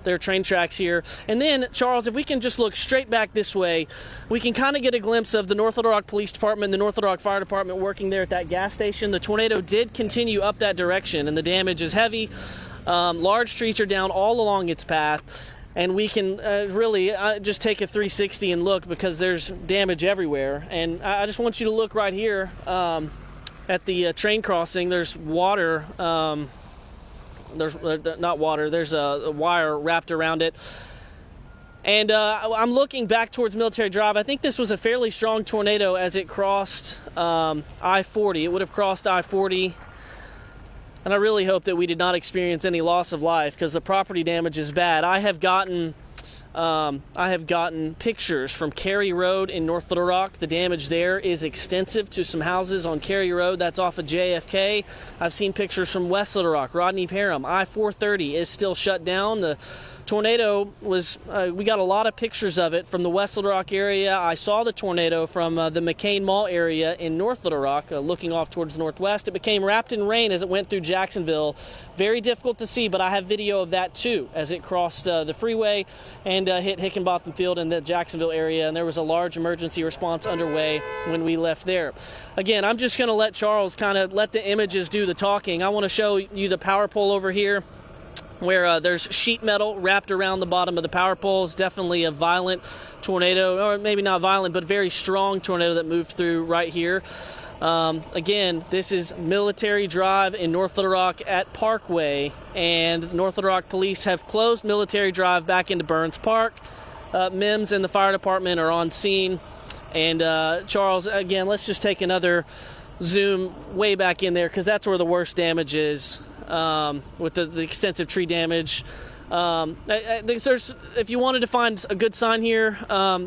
their train tracks here. And then, Charles, if we can just look straight back this way, we can kind of get a glimpse of the North Little Rock Police Department, the North Little Rock Fire Department working there at that gas station. The tornado did continue up that direction, and the damage is heavy. Large trees are down all along its path. And we can really just take a 360 and look, because there's damage everywhere. And I just want you to look right here at the train crossing. There's water. There's not water. There's a wire wrapped around it. And I'm looking back towards Military Drive. I think this was a fairly strong tornado as it crossed I-40. It would have crossed I-40. And I really hope that we did not experience any loss of life, because the property damage is bad. I have gotten pictures from Cary Road in North Little Rock. The damage there is extensive to some houses on Cary Road. That's off of JFK. I've seen pictures from West Little Rock, Rodney Parham. I-430 is still shut down. The tornado was, we got a lot of pictures of it from the West Little Rock area. I saw the tornado from the McCain Mall area in North Little Rock, looking off towards the northwest. It became wrapped in rain as it went through Jacksonville. Very difficult to see, but I have video of that too, as it crossed the freeway and hit Hickenbotham Field in the Jacksonville area, and there was a large emergency response underway when we left there. Again, I'm just going to let Charles kind of let the images do the talking. I want to show you the power pole over here, where there's sheet metal wrapped around the bottom of the power poles. Definitely a violent tornado, or maybe not violent, but very strong tornado that moved through right here. Again, this is Military Drive in North Little Rock at Parkway, and North Little Rock Police have closed Military Drive back into Burns Park. MIMS and the fire department are on scene. And Charles, again, let's just take another zoom way back in there, because that's where the worst damage is. With the extensive tree damage. If you wanted to find a good sign here,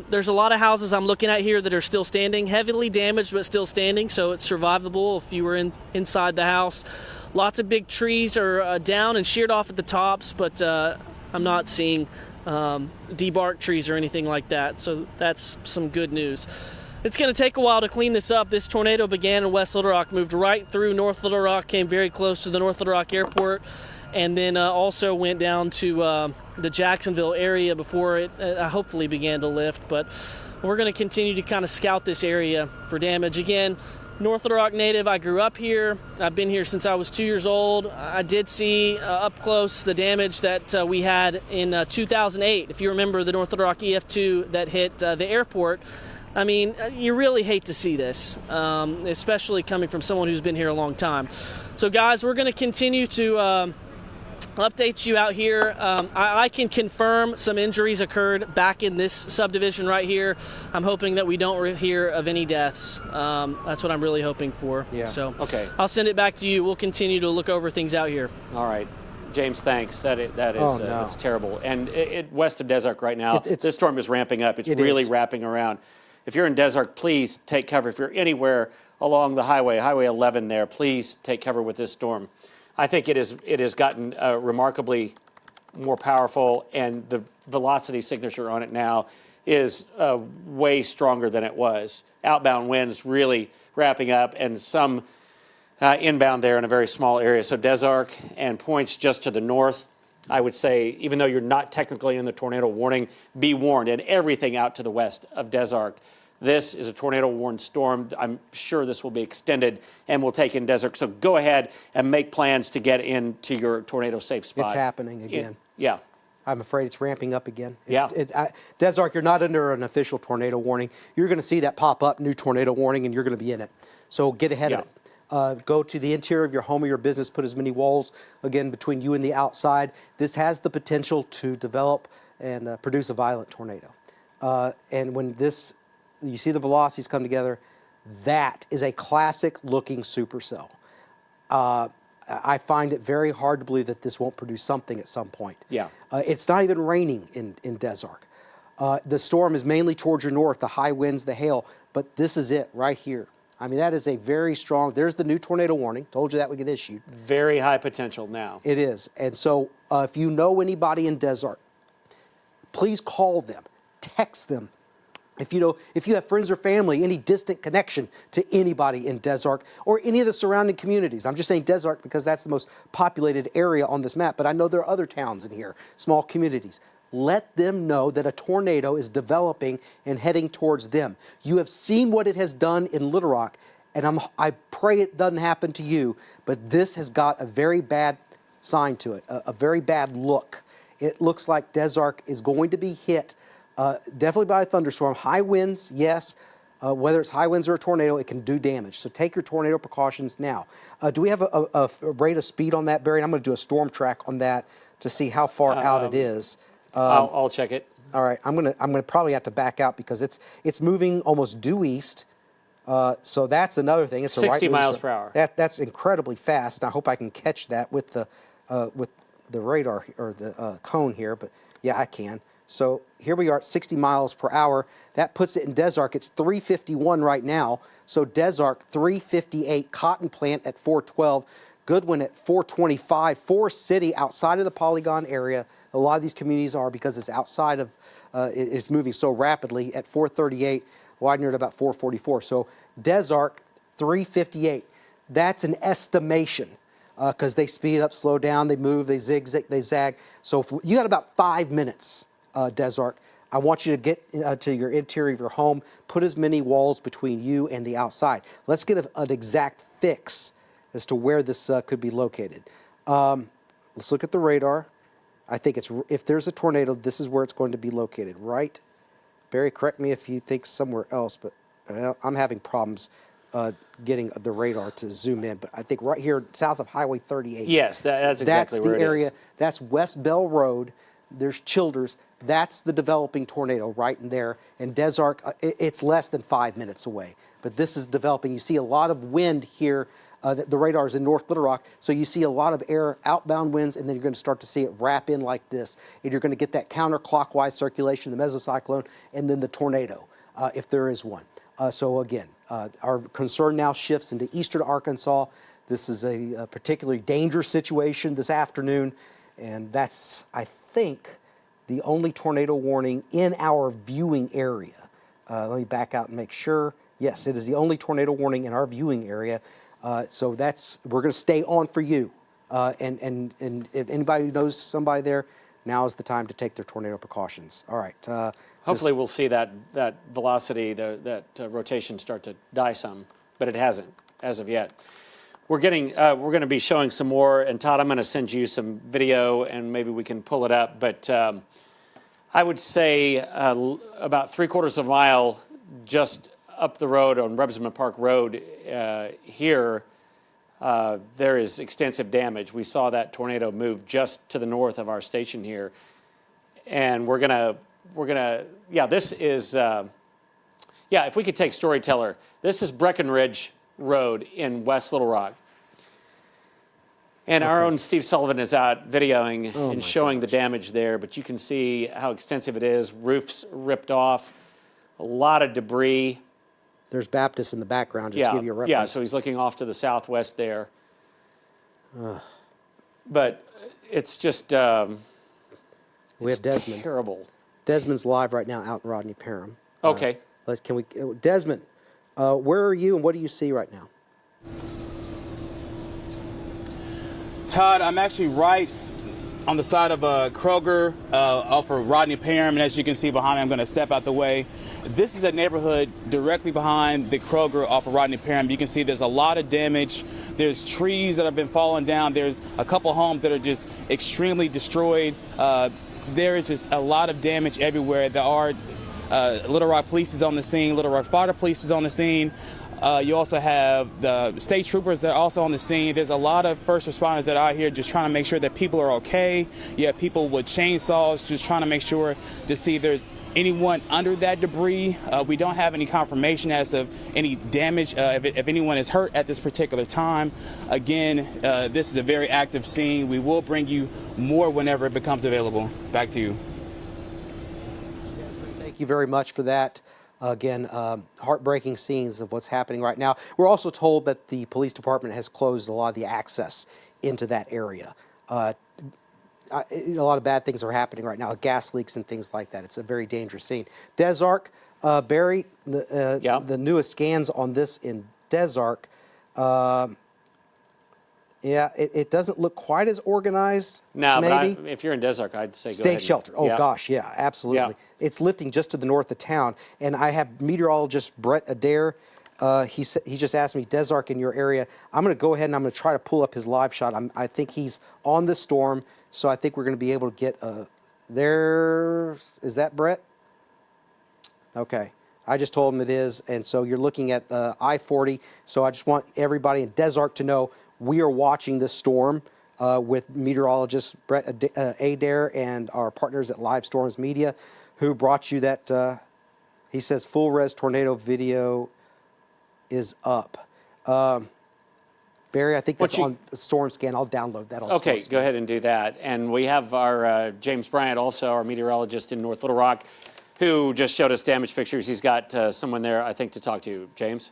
there's a lot of houses I'm looking at here that are still standing, heavily damaged but still standing, so it's survivable if you were inside the house. Lots of big trees are down and sheared off at the tops, but I'm not seeing debarked trees or anything like that, so that's some good news. It's going to take a while to clean this up. This tornado began in West Little Rock, moved right through North Little Rock, came very close to the North Little Rock Airport, and then also went down to the Jacksonville area before it hopefully began to lift. But we're going to continue to kind of scout this area for damage. Again, North Little Rock native. I grew up here. I've been here since I was 2 years old. I did see up close the damage that we had in 2008. If you remember the North Little Rock EF2 that hit the airport. I mean, you really hate to see this, especially coming from someone who's been here a long time. So, guys, we're going to continue to update you out here. I can confirm some injuries occurred back in this subdivision right here. I'm hoping that we don't hear of any deaths. That's what I'm really hoping for. Yeah. So, okay. I'll send it back to you. We'll continue to look over things out here. All right. James, thanks. That is no. it's terrible. And west of Desark right now, this storm is ramping up. It's really wrapping around. If you're in Desark, please take cover. If you're anywhere along the highway, Highway 11 there, please take cover with this storm. I think it has gotten remarkably more powerful, and the velocity signature on it now is way stronger than it was. Outbound winds really wrapping up, and some inbound there in a very small area. So Desark and points just to the north, I would say, even though you're not technically in the tornado warning, be warned. And everything out to the west of Desark. This is a tornado-warned storm. I'm sure this will be extended and will take in Desark. So go ahead and make plans to get into your tornado-safe spot. It's happening again. Yeah. I'm afraid it's ramping up again. Yeah. Desark, you're not under an official tornado warning. You're going to see that pop up, new tornado warning, and you're going to be in it. So get ahead of it. Go to the interior of your home or your business, put as many walls, again, between you and the outside. This has the potential to develop and produce a violent tornado. And when you see the velocities come together, that is a classic-looking supercell. I find it very hard to believe that this won't produce something at some point. Yeah. It's not even raining in Desark. The storm is mainly towards your north, the high winds, the hail, but this is it right here. I mean, that is a very strong, there's the new tornado warning. Told you that would get issued. Very high potential now. It is. And so if you know anybody in Desark, please call them, text them, If you have friends or family, any distant connection to anybody in Des Arc or any of the surrounding communities. I'm just saying Des Arc because that's the most populated area on this map, but I know there are other towns in here, small communities. Let them know that a tornado is developing and heading towards them. You have seen what it has done in Little Rock, and I pray it doesn't happen to you, but this has got a very bad sign to it, a very bad look. It looks like Des Arc is going to be hit definitely by a thunderstorm. High winds, yes. Whether it's high winds or a tornado, it can do damage. So take your tornado precautions now. Do we have a rate of speed on that, Barry? I'm going to do a storm track on that to see how far out it is. I'll check it. All right, I'm gonna probably have to back out because it's moving almost due east. So that's another thing. It's 60 miles per hour. That's incredibly fast. And I hope I can catch that with the radar or the cone here. But yeah, I can. So here we are at 60 miles per hour. That puts it in Des Arc. It's 351 right now. So Des Arc 358, Cotton Plant at 412, Goodwin at 425, Forest City outside of the Polygon area. A lot of these communities are because it's outside of, it's moving so rapidly at 438, Widener at about 444. So Des Arc 358. That's an estimation because they speed up, slow down, they move, they zigzag, they zag. So if you got about 5 minutes. Des Arc, I want you to get to your interior of your home, put as many walls between you and the outside. Let's get an exact fix as to where this could be located. Let's look at the radar. I think if there's a tornado, this is where it's going to be located, right? Barry, correct me if you think somewhere else, but I'm having problems getting the radar to zoom in. But I think right here, south of Highway 38. Yes, that's exactly where it is. That's the area. That's West Bell Road. There's Childers. That's the developing tornado right in there. And Des Arc, it's less than 5 minutes away. But this is developing. You see a lot of wind here. The radar is in North Little Rock. So you see a lot of air, outbound winds, and then you're going to start to see it wrap in like this. And you're going to get that counterclockwise circulation, the mesocyclone, and then the tornado, if there is one. So again, our concern now shifts into eastern Arkansas. This is a particularly dangerous situation this afternoon. And that's, I think, the only tornado warning in our viewing area. Let me back out and make sure. Yes, it is the only tornado warning in our viewing area. So we're going to stay on for you. And if anybody knows somebody there, now is the time to take their tornado precautions. All right. Hopefully we'll see that velocity, that rotation start to die some, but it hasn't as of yet. We're going to be showing some more, and Todd, I'm going to send you some video, and maybe we can pull it up. But I would say about 3/4 of a mile just up the road on Rebsamen Park Road here, there is extensive damage. We saw that tornado move just to the north of our station here, and we're gonna, yeah, this is, yeah, if we could take Storyteller, this is Breckenridge Road in West Little Rock. And our own Steve Sullivan is out videoing and showing the damage there, but you can see how extensive it is. Roofs ripped off, a lot of debris. There's Baptist in the background, just to give you a reference. Yeah, so he's looking off to the southwest there. But it's just, we have Desmond. Terrible. Desmond's live right now out in Rodney Parham. Okay. Desmond, where are you and what do you see right now? Todd, I'm actually right on the side of Kroger off of Rodney Parham, and as you can see behind me, I'm going to step out the way. This is a neighborhood directly behind the Kroger off of Rodney Parham. You can see there's a lot of damage. There's trees that have been falling down. There's a couple homes that are just extremely destroyed. There is just a lot of damage everywhere. There are Little Rock Police is on the scene. Little Rock Fire Police is on the scene. You also have the state troopers that are also on the scene. There's a lot of first responders that are out here just trying to make sure that people are okay. You have people with chainsaws just trying to make sure to see if there's anyone under that debris. We don't have any confirmation as of any damage, if anyone is hurt at this particular time. Again, this is a very active scene. We will bring you more whenever it becomes available. Back to you. Jasmine, thank you very much for that. Again, heartbreaking scenes of what's happening right now. We're also told that the police department has closed a lot of the access into that area. A lot of bad things are happening right now, gas leaks and things like that. It's a very dangerous scene. Des Arc, Barry, Yeah. the newest scans on this in Desark, yeah, it doesn't look quite as organized. No, maybe. but if you're in Desark, I'd say go Stay ahead. sheltered. Oh, gosh, yeah, absolutely. Yeah. It's lifting just to the north of town. And I have meteorologist Brett Adair. He just asked me, Desark in your area. I'm going to go ahead and I'm going to try to pull up his live shot. I think he's on the storm, so I think we're going to be able to get is that Brett? Okay. I just told him it is. And so you're looking at I-40. So I just want everybody in Desark to know we are watching this storm with meteorologist Brett Adair and our partners at Live Storms Media, who brought you that, he says, full res tornado video is up. Barry, I think that's on Storm Scan. I'll download that on Storm Okay, Scan. go ahead and do that. And we have our James Bryant, also our meteorologist in North Little Rock, who just showed us damage pictures. He's got someone there, I think, to talk to. James?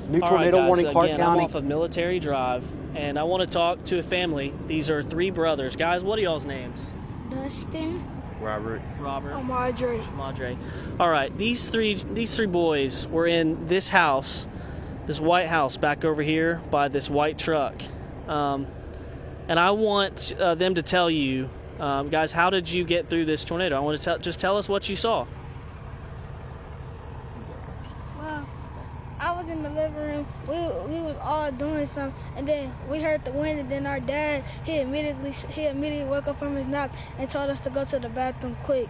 New All tornado right, guys, warning, Clark again, County. I'm off of Military Drive, and I want to talk to a family. These are 3 brothers. Guys, what are y'all's names? Dustin. Robert. Robert. Marjorie. Madre. All right, these three boys were in this house, this white house back over here by this white truck. And I want them to tell you, guys, how did you get through this tornado? I want to just tell us what you saw. Well, I was in the living room. We was all doing something, and then we heard the wind, and then our dad, he immediately woke up from his nap and told us to go to the bathroom quick.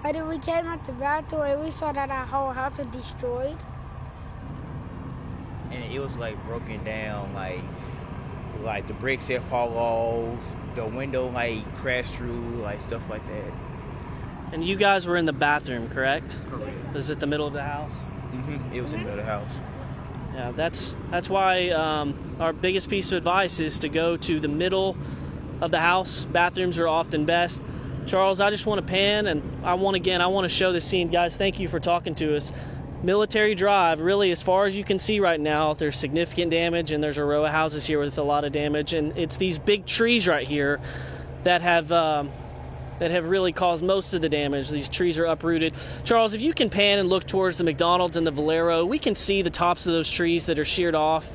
And then we came out the bathroom and we saw that our whole house was destroyed. And it was like broken down, like the bricks had fall off, the window like crashed through, like stuff like that. And you guys were in the bathroom, correct? Correct. Was it the middle of the house? It was in the middle of the house. Yeah, that's why our biggest piece of advice is to go to the middle of the house. Bathrooms are often best. Charles, I just want to pan, and I want to show this scene. Guys, thank you for talking to us. Military Drive, really, as far as you can see right now, there's significant damage, and there's a row of houses here with a lot of damage, and it's these big trees right here that have really caused most of the damage. These trees are uprooted. Charles, if you can pan and look towards the McDonald's and the Valero, we can see the tops of those trees that are sheared off.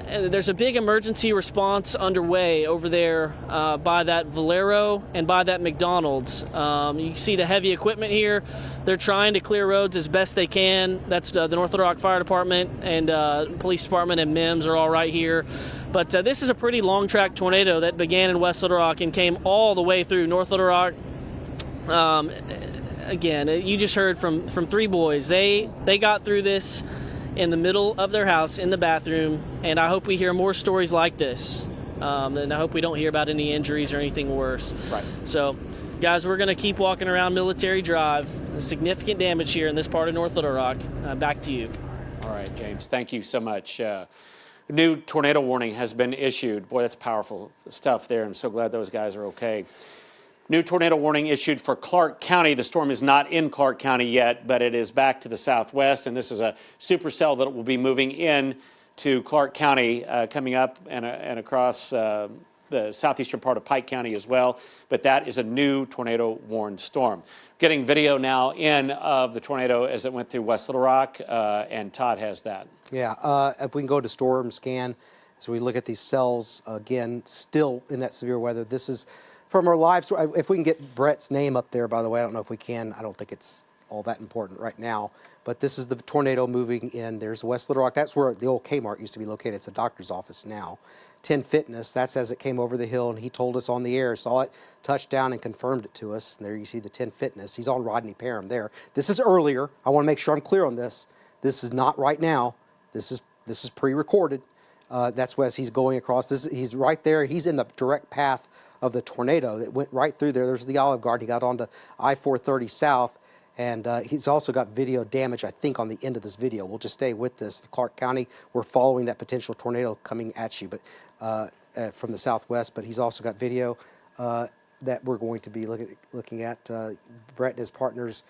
And there's a big emergency response underway over there by that Valero and by that McDonald's. You can see the heavy equipment here. They're trying to clear roads as best they can. That's the North Little Rock Fire Department and Police Department and MIMS are all right here. But this is a pretty long track tornado that began in West Little Rock and came all the way through North Little Rock. Again, you just heard from 3 boys. They got through this in the middle of their house in the bathroom, and I hope we hear more stories like this. And I hope we don't hear about any injuries or anything worse. Right. So, guys, we're going to keep walking around Military Drive. Significant damage here in this part of North Little Rock. Back to you. All right, James, thank you so much. New tornado warning has been issued. Boy, that's powerful stuff there. I'm so glad those guys are okay. New tornado warning issued for Clark County. The storm is not in Clark County yet, but it is back to the southwest, and this is a supercell that will be moving in to Clark County coming up and across the southeastern part of Pike County as well. But that is a new tornado-warned storm. Getting video now in of the tornado as it went through West Little Rock, and Todd has that. Yeah, if we can go to Storm Scan, as we look at these cells, again, still in that severe weather. This is from our live story. If we can get Brett's name up there, by the way, I don't know if we can. I don't think it's all that important right now. But this is the tornado moving in. There's West Little Rock. That's where the old Kmart used to be located. It's a doctor's office now. 10 Fitness, that's as it came over the hill, and he told us on the air, saw it, touched down, and confirmed it to us. And there you see the 10 Fitness. He's on Rodney Parham there. This is earlier. I want to make sure I'm clear on this. This is not right now. This is pre-recorded. That's as he's going across. He's right there. He's in the direct path of the tornado that went right through there. There's the Olive Garden. He got onto I-430 South, and he's also got video damage, I think, on the end of this video. We'll just stay with this. Clark County, we're following that potential tornado coming at you, but from the southwest. But he's also got video that we're going to be looking at. Brett and his partners,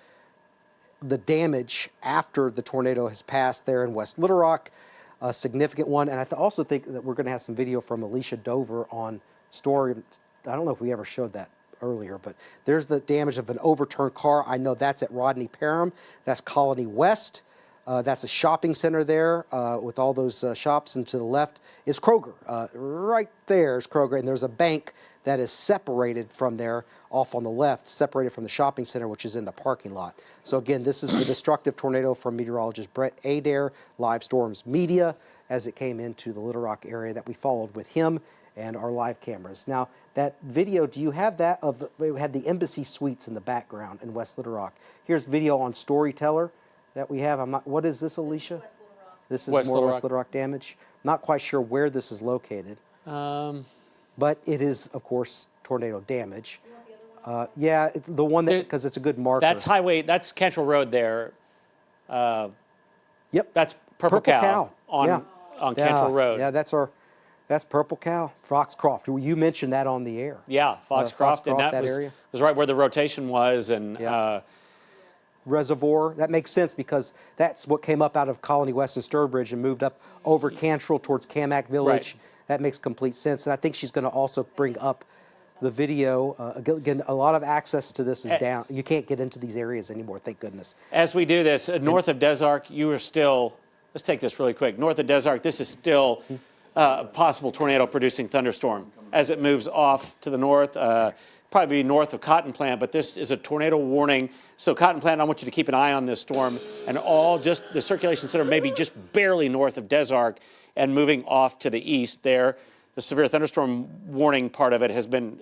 the damage after the tornado has passed there in West Little Rock, a significant one. And I also think that we're going to have some video from Alicia Dover on Storm. I don't know if we ever showed that earlier. But there's the damage of an overturned car. I know that's at Rodney Parham. That's Colony West. That's a shopping center there with all those shops. And to the left is Kroger. Right there is Kroger. And there's a bank that is separated from there, off on the left, separated from the shopping center, which is in the parking lot. So again, this is the destructive tornado from meteorologist Brett Adair, Live Storms Media, as it came into the Little Rock area that we followed with him and our live cameras. Now, that video, do you have that? We had the Embassy Suites in the background in West Little Rock. Here's video on Storyteller that we have. What is this, Alicia? This is more West Little Rock damage. Not quite sure where this is located. But it is, of course, tornado damage. Yeah, the one that, because it's a good marker. That's that's Cantrell Road there. Yep. That's Purple Cow on Cantrell Road. Yeah, that's Purple Cow. Foxcroft. You mentioned that on the air. Yeah, Foxcroft, and that was right where the rotation was. And Reservoir. That makes sense because that's what came up out of Colony West and Sturbridge and moved up over Cantrell towards Camac Village. Right. That makes complete sense. And I think she's going to also bring up the video. Again, a lot of access to this is down. You can't get into these areas anymore, thank goodness. As we do this, north of Des Arc, you are still, let's take this really quick. North of Des Arc, this is still a possible tornado-producing thunderstorm. As it moves off to the north, probably north of Cotton Plant, but this is a tornado warning. So Cotton Plant, I want you to keep an eye on this storm, and just the circulation center maybe just barely north of Des Arc and moving off to the east there. The severe thunderstorm warning part of it has been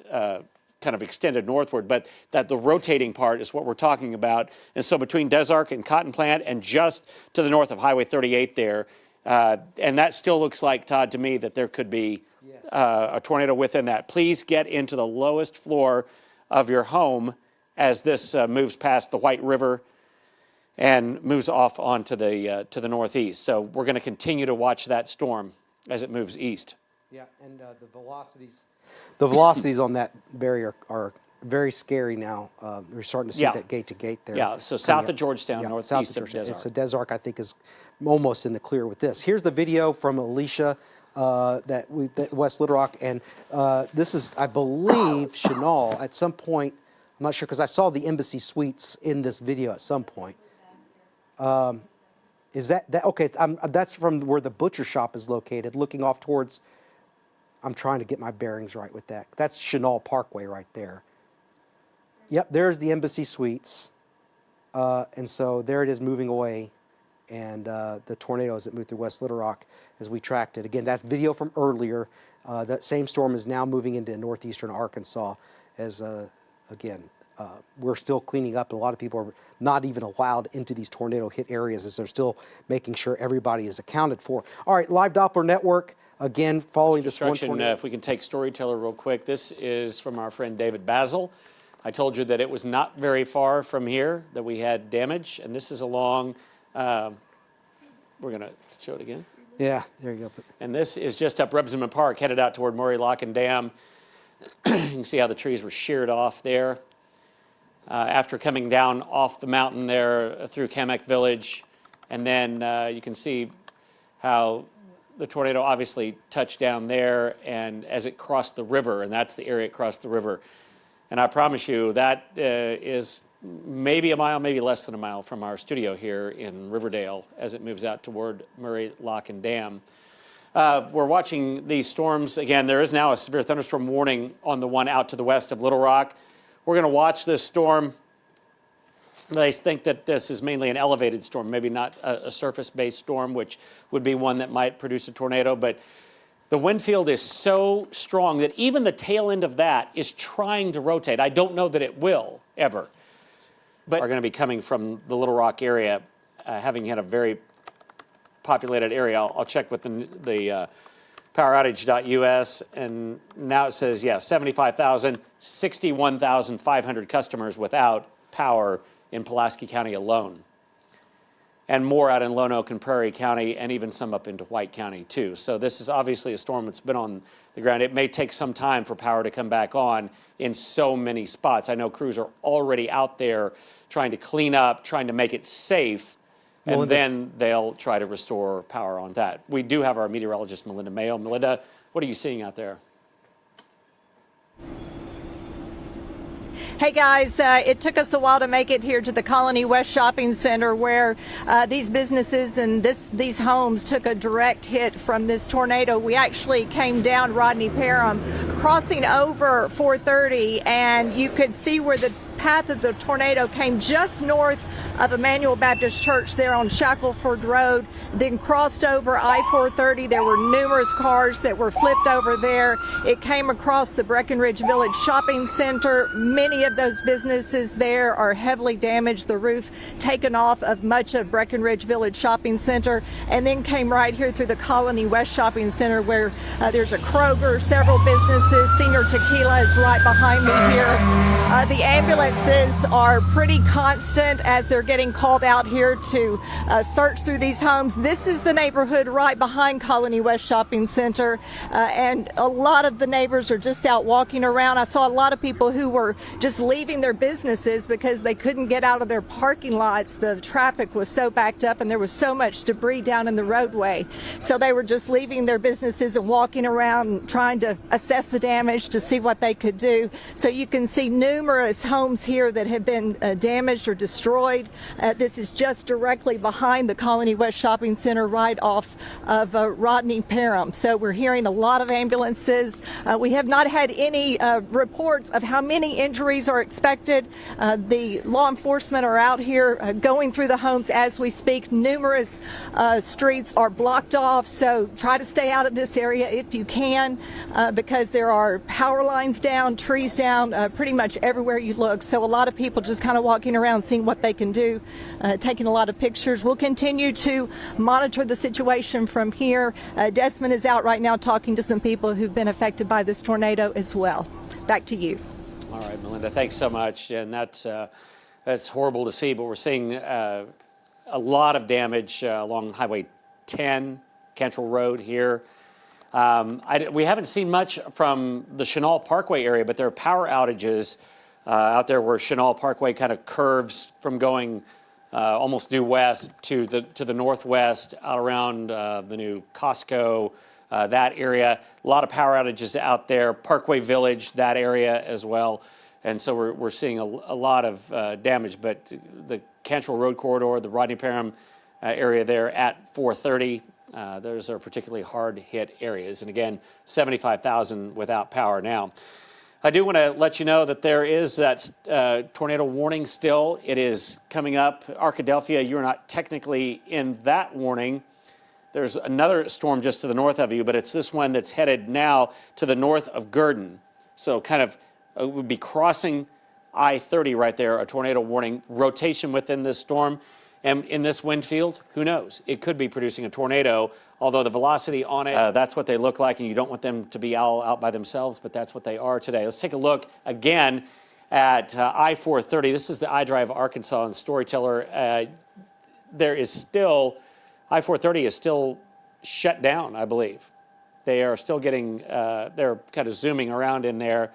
kind of extended northward, but that the rotating part is what we're talking about. And so between Des Arc and Cotton Plant and just to the north of Highway 38 there, and that still looks like, Todd, to me, that there could be a tornado within that. Please get into the lowest floor of your home as this moves past the White River and moves off onto to the northeast. So we're going to continue to watch that storm as it moves east. Yeah, and the velocities on that barrier are very scary now. We're starting to see that gate to gate there. Yeah, so south of Georgetown, northeast of Des Arc. So Des Arc, I think, is almost in the clear with this. Here's the video from Alicia that West Little Rock, and this is, I believe, Chenal at some point. I'm not sure because I saw the Embassy Suites in this video at some point. Is that okay? That's from where the butcher shop is located, looking off towards. I'm trying to get my bearings right with that. That's Chenal Parkway right there. Yep, there's the Embassy Suites, and so there it is moving away, and the tornadoes that moved through West Little Rock as we tracked it. Again, that's video from earlier. That same storm is now moving into northeastern Arkansas as again. We're still cleaning up, and a lot of people are not even allowed into these tornado hit areas as they're still making sure everybody is accounted for. All right, Live Doppler Network, again, following this one tornado. If we can take Storyteller real quick. This is from our friend David Basil. I told you that it was not very far from here that we had damage, and this is along, we're going to show it again. Yeah, there you go. And this is just up Rebsamen Park, headed out toward Murray Lock and Dam. You can see how the trees were sheared off there. After coming down off the mountain there through Camac Village. And then you can see how the tornado obviously touched down there and as it crossed the river, and that's the area it crossed the river. And I promise you that is maybe a mile, maybe less than a mile from our studio here in Riverdale as it moves out toward Murray Lock and Dam. We're watching these storms. Again, there is now a severe thunderstorm warning on the one out to the west of Little Rock. We're going to watch this storm. They think that this is mainly an elevated storm, maybe not a surface-based storm, which would be one that might produce a tornado. But the wind field is so strong that even the tail end of that is trying to rotate. I don't know that it will ever. But are going to be coming from the Little Rock area, having had a very populated area. I'll check with the poweroutage.us, and now it says, 75,000, 61,500 customers without power in Pulaski County alone. And more out in Lonoke and Prairie County, and even some up into White County, too. So this is obviously a storm that's been on the ground. It may take some time for power to come back on in so many spots. I know crews are already out there trying to clean up, trying to make it safe, and then they'll try to restore power on that. We do have our meteorologist, Melinda Mayo. Melinda, what are you seeing out there? Hey guys, it took us a while to make it here to the Colony West Shopping Center where these businesses and these homes took a direct hit from this tornado. We actually came down Rodney Parham, crossing over 430, and you could see where the path of the tornado came just north of Emmanuel Baptist Church there on Shackleford Road, then crossed over I-430. There were numerous cars that were flipped over there. It came across the Breckenridge Village Shopping Center. Many of those businesses there are heavily damaged, the roof taken off of much of Breckenridge Village Shopping Center, and then came right here through the Colony West Shopping Center where there's a Kroger, several businesses. Senior Tequila is right behind me here. The ambulances are pretty constant as they're getting called out here to search through these homes. This is the neighborhood right behind Colony West Shopping Center, and a lot of the neighbors are just out walking around. I saw a lot of people who were just leaving their businesses because they couldn't get out of their parking lots. The traffic was so backed up and there was so much debris down in the roadway. So they were just leaving their businesses and walking around trying to assess the damage to see what they could do. So you can see numerous homes here that have been damaged or destroyed. This is just directly behind the Colony West Shopping Center right off of Rodney Parham. So we're hearing a lot of ambulances. We have not had any reports of how many injuries are expected. The law enforcement are out here going through the homes as we speak. Numerous streets are blocked off, so try to stay out of this area if you can because there are power lines down, trees down, pretty much everywhere you look. So a lot of people just kind of walking around seeing what they can do, taking a lot of pictures. We'll continue to monitor the situation from here. Desmond is out right now talking to some people who've been affected by this tornado as well. Back to you. All right, Melinda, thanks so much. And that's horrible to see, but we're seeing a lot of damage along Highway 10, Cantrell Road here. We haven't seen much from the Chenal Parkway area, but there are power outages out there where Chenal Parkway kind of curves from going almost due west to the northwest, out around the new Costco, that area. A lot of power outages out there. Parkway Village, that area as well. And so we're seeing a lot of damage. But the Cantrell Road corridor, the Rodney Parham area there at 430, those are particularly hard-hit areas. And again, 75,000 without power now. I do want to let you know that there is that tornado warning still. It is coming up. Arkadelphia, you're not technically in that warning. There's another storm just to the north of you, but it's this one that's headed now to the north of Gurdon. So kind of would be crossing I-30 right there, a tornado warning. Rotation within this storm. And in this wind field, who knows? It could be producing a tornado, although the velocity on it, that's what they look like, and you don't want them to be all out by themselves, but that's what they are today. Let's take a look again at I-430. This is the iDrive Arkansas and Storyteller. There is still, I-430 is still shut down, I believe. They are still getting, they're kind of zooming around in there.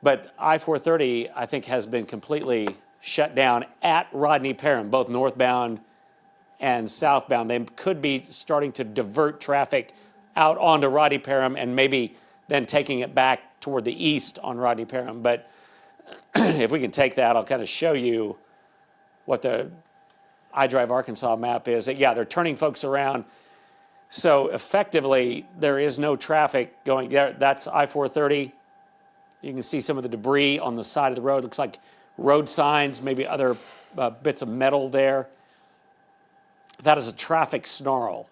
But I-430, I think, has been completely shut down at Rodney Parham, both northbound and southbound. They could be starting to divert traffic out onto Rodney Parham and maybe then taking it back toward the east on Rodney Parham. But if we can take that, I'll kind of show you what the iDrive Arkansas map is. Yeah, they're turning folks around. So effectively, there is no traffic going there. That's I-430. You can see some of the debris on the side of the road. Looks like road signs, maybe other bits of metal there. That is a traffic snarl,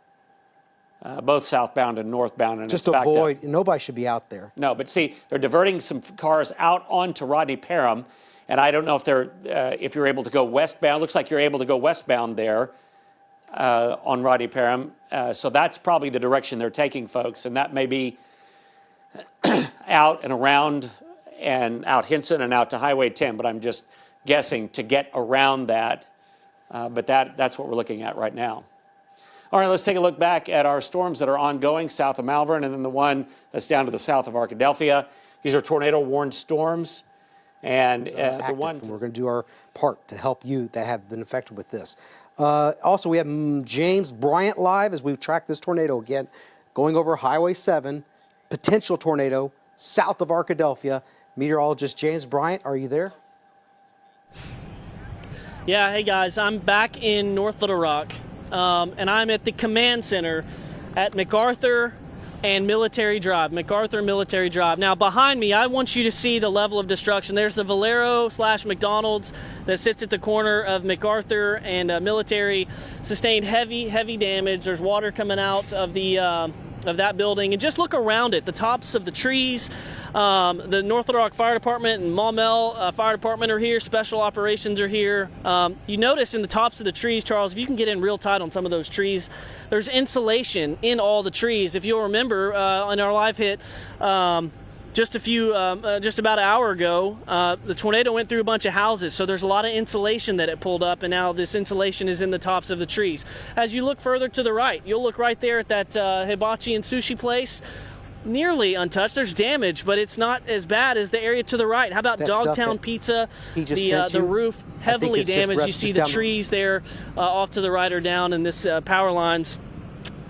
both southbound and northbound. And just avoid, nobody should be out there. No, but see, they're diverting some cars out onto Rodney Parham, and I don't know if they're if you're able to go westbound. Looks like you're able to go westbound there on Rodney Parham. So that's probably the direction they're taking, folks, and that may be out and around and out Hinson and out to Highway 10, but I'm just guessing to get around that. But that's what we're looking at right now. All right, let's take a look back at our storms that are ongoing south of Malvern and then the one that's down to the south of Arkadelphia. These are tornado-warned storms. And the one... We're going to do our part to help you that have been affected with this. Also, we have James Bryant live as we track this tornado again, going over Highway 7, potential tornado south of Arkadelphia. Meteorologist James Bryant, are you there? Yeah, hey guys, I'm back in North Little Rock, and I'm at the command center at MacArthur and Military Drive. MacArthur Military Drive. Now behind me, I want you to see the level of destruction. There's the Valero/McDonald's that sits at the corner of MacArthur and Military. Sustained heavy damage. There's water coming out of the of that building, and just look around it. The tops of the trees. The North Little Rock Fire Department and Maumelle Fire Department are here. Special operations are here. You notice in the tops of the trees, Charles, if you can get in real tight on some of those trees, there's insulation in all the trees. If you'll remember, in our live hit just about an hour ago, the tornado went through a bunch of houses, so there's a lot of insulation that it pulled up, and now this insulation is in the tops of the trees. As you look further to the right, you'll look right there at that hibachi and sushi place. Nearly untouched. There's damage, but it's not as bad as the area to the right. How about Dogtown Pizza? The roof heavily damaged. You see the trees there off to the right are down, and this power lines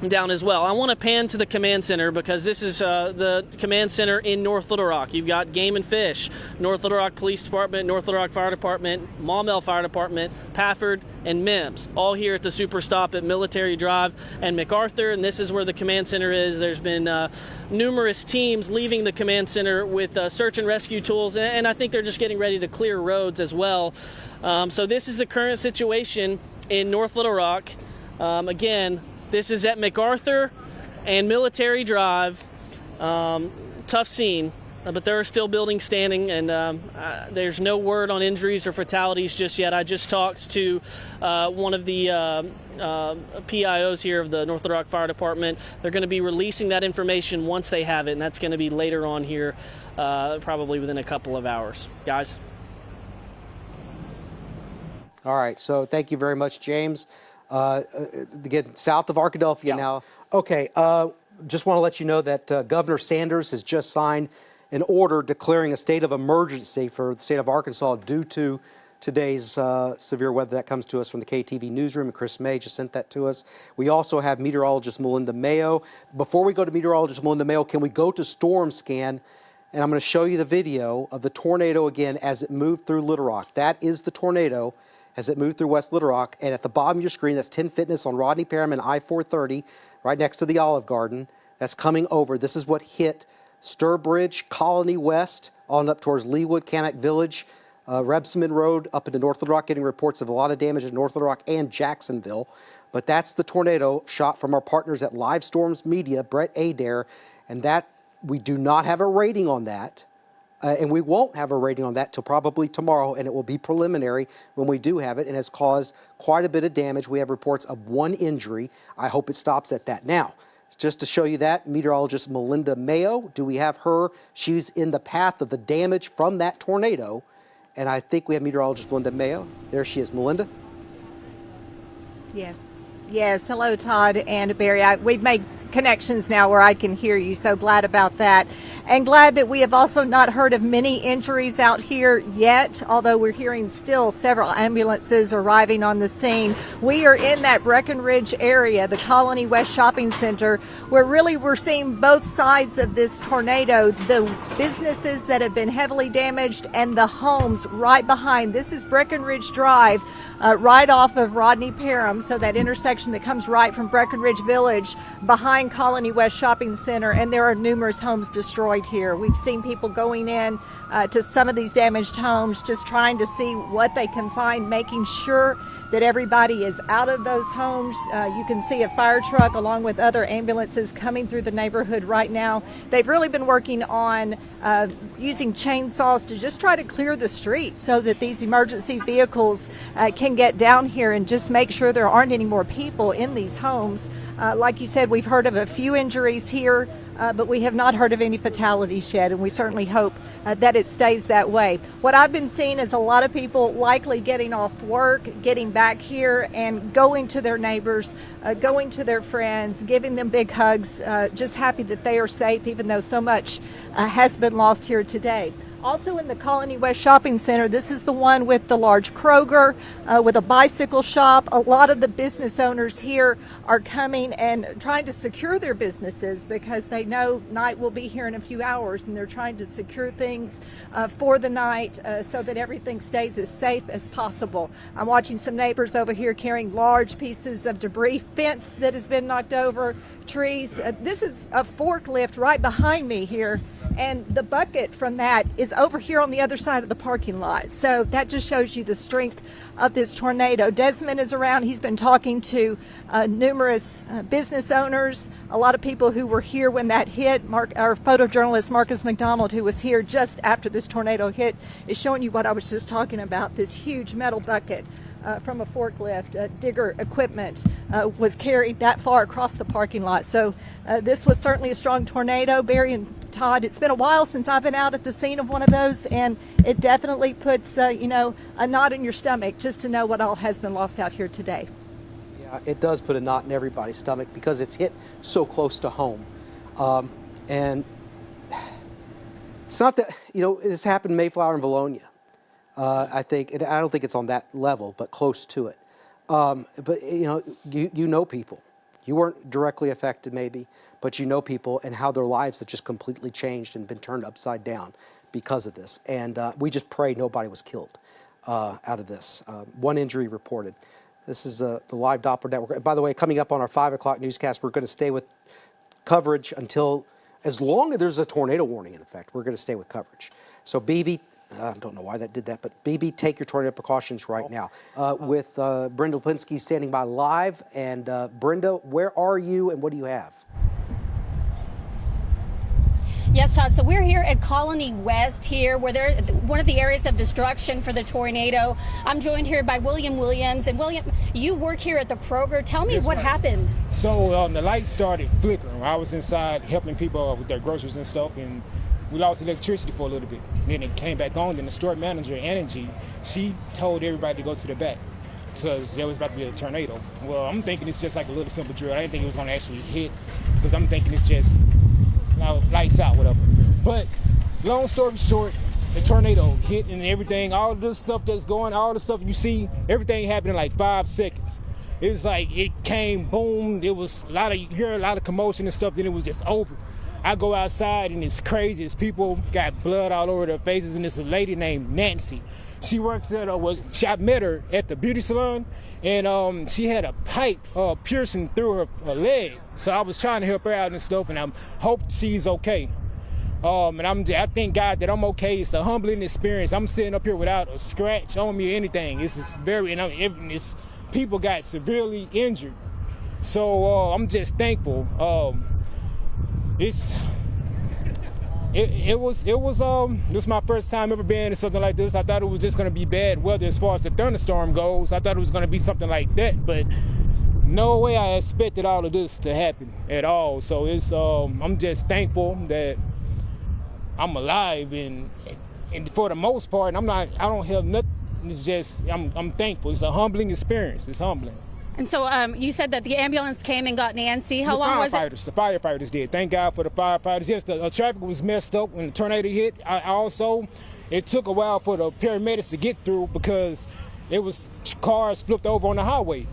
down as well. I want to pan to the command center because this is the command center in North Little Rock. You've got Game and Fish, North Little Rock Police Department, North Little Rock Fire Department, Maumelle Fire Department, Pafford, and MIMS, all here at the Super Stop at Military Drive and MacArthur, and this is where the command center is. There's been numerous teams leaving the command center with search and rescue tools, and I think they're just getting ready to clear roads as well. So this is the current situation in North Little Rock. Again, this is at MacArthur and Military Drive. Tough scene, but there are still buildings standing, and there's no word on injuries or fatalities just yet. I just talked to one of the PIOs here of the North Little Rock Fire Department. They're going to be releasing that information once they have it, and that's going to be later on here, probably within a couple of hours. Guys? All right, so thank you very much, James. Again, south of Arkadelphia now. Okay, just want to let you know that Governor Sanders has just signed an order declaring a state of emergency for the state of Arkansas due to today's severe weather. That comes to us from the KATV newsroom, and Chris May just sent that to us. We also have meteorologist Melinda Mayo. Before we go to meteorologist Melinda Mayo, can we go to Storm Scan? And I'm going to show you the video of the tornado again as it moved through Little Rock. That is the tornado as it moved through West Little Rock. And at the bottom of your screen, that's 10 Fitness on Rodney Parham and I-430, right next to the Olive Garden. That's coming over. This is what hit Sturbridge, Colony West, on up towards Leawood, Kamak Village, Rebsamen Road, up into North Little Rock, getting reports of a lot of damage in North Little Rock and Jacksonville. But that's the tornado shot from our partners at Live Storms Media, Brett Adair, and that we do not have a rating on that. And we won't have a rating on that till probably tomorrow, and it will be preliminary when we do have it, and has caused quite a bit of damage. We have reports of 1 injury. I hope it stops at that. Now, just to show you that, meteorologist Melinda Mayo, do we have her? She's in the path of the damage from that tornado, and I think we have meteorologist Melinda Mayo. There she is. Melinda? Yes. Yes. Hello, Todd and Barry. We've made connections now where I can hear you, so glad about that. And glad that we have also not heard of many injuries out here yet, although we're hearing still several ambulances arriving on the scene. We are in that Breckenridge area, the Colony West Shopping Center, where really we're seeing both sides of this tornado, the businesses that have been heavily damaged and the homes right behind. This is Breckenridge Drive, right off of Rodney Parham, so that intersection that comes right from Breckenridge Village behind Colony West Shopping Center, and there are numerous homes destroyed here. We've seen people going in to some of these damaged homes, just trying to see what they can find, making sure that everybody is out of those homes. You can see a fire truck along with other ambulances coming through the neighborhood right now. They've really been working on using chainsaws to just try to clear the streets so that these emergency vehicles can get down here and just make sure there aren't any more people in these homes. Like you said, we've heard of a few injuries here, but we have not heard of any fatalities yet, and we certainly hope that it stays that way. What I've been seeing is a lot of people likely getting off work, getting back here and going to their neighbors, going to their friends, giving them big hugs, just happy that they are safe, even though so much has been lost here today. Also in the Colony West Shopping Center, this is the one with the large Kroger, with a bicycle shop. A lot of the business owners here are coming and trying to secure their businesses because they know night will be here in a few hours, and they're trying to secure things for the night so that everything stays as safe as possible. I'm watching some neighbors over here carrying large pieces of debris, fence that has been knocked over, trees. This is a forklift right behind me here, and the bucket from that is over here on the other side of the parking lot. So that just shows you the strength of this tornado. Desmond is around. He's been talking to numerous business owners, a lot of people who were here when that hit. Our photojournalist Marcus McDonald, who was here just after this tornado hit, is showing you what I was just talking about. This huge metal bucket from a forklift, digger equipment, was carried that far across the parking lot. So this was certainly a strong tornado. Barry and Todd, it's been a while since I've been out at the scene of one of those, and it definitely puts, a knot in your stomach just to know what all has been lost out here today. Yeah, it does put a knot in everybody's stomach because it's hit so close to home. And it's not that, it's happened in Mayflower and Valonia. I don't think it's on that level, but close to it. But you know people. You weren't directly affected maybe, but you know people and how their lives have just completely changed and been turned upside down because of this. And we just pray nobody was killed out of this. One injury reported. This is the live Doppler network. By the way, coming up on our 5 o'clock newscast, we're going to stay with coverage until, as long as there's a tornado warning in effect, we're going to stay with coverage. So BB, I don't know why that did that, but BB, take your tornado precautions right now. With Brenda Lipinski standing by live. And Brenda, where are you and what do you have? Yes, Todd. So we're here at Colony West here, where they're one of the areas of destruction for the tornado. I'm joined here by William Williams. And William, you work here at the Kroger. Tell me what happened. So the lights started flickering. I was inside helping people with their groceries and stuff, and we lost electricity for a little bit. Then it came back on. Then the store manager, Angie, she told everybody to go to the back because there was about to be a tornado. Well, I'm thinking it's just like a little simple drill. I didn't think it was going to actually hit because I'm thinking it's just lights out, whatever. But long story short, the tornado hit and everything, all the stuff that's going, all the stuff you see, everything happened in like 5 seconds. It was like it came, boom. It was you hear a lot of commotion and stuff. Then it was just over. I go outside and it's crazy. It's people got blood all over their faces, and it's a lady named Nancy. She works at I met her at the beauty salon, and she had a pipe piercing through her leg. So I was trying to help her out and stuff, and I hope she's okay. And I thank God that I'm okay. It's a humbling experience. I'm sitting up here without a scratch on me or anything. It's just people got severely injured. So I'm just thankful. This was my first time ever being in something like this. I thought it was just going to be bad weather as far as the thunderstorm goes. I thought it was going to be something like that, but no way I expected all of this to happen at all. So I'm just thankful that I'm alive, and for the most part, I don't have nothing. It's just I'm thankful. It's a humbling experience. It's humbling. And so you said that the ambulance came and got Nancy. How long was it? The firefighters did. Thank God for the firefighters. Yes, the traffic was messed up when the tornado hit. It took a while for the paramedics to get through because cars flipped over on the highway.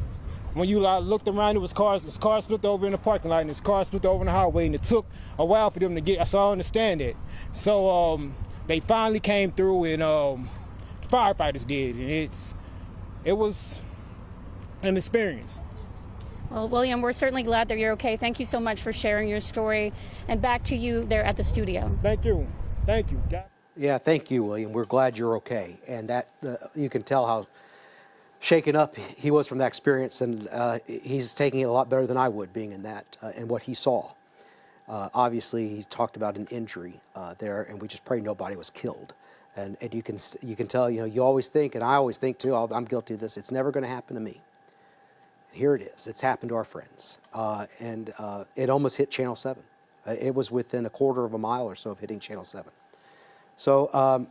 When you looked around, cars flipped over in the parking lot, and there's cars flipped over in the highway, and it took a while for them to get. So I understand that. So they finally came through, and the firefighters did, and it was an experience. Well, William, we're certainly glad that you're okay. Thank you so much for sharing your story. And back to you there at the studio. Thank you. Yeah, thank you, William. We're glad you're okay. And that you can tell how shaken up he was from that experience, and he's taking it a lot better than I would, being in that and what he saw. Obviously, he's talked about an injury there, and we just pray nobody was killed. And you can tell, you always think, and I always think too, I'm guilty of this, it's never going to happen to me. Here it is. It's happened to our friends. And it almost hit Channel 7. It was within a quarter of a mile or so of hitting Channel 7. So,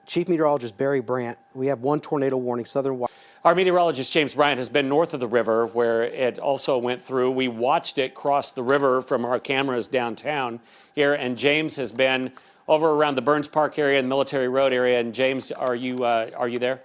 Chief Meteorologist Barry Brandt, we have one tornado warning, southern. Our meteorologist James Bryant has been north of the river where it also went through. We watched it cross the river from our cameras downtown here, and James has been over around the Burns Park area and Military Road area. And James, are you there?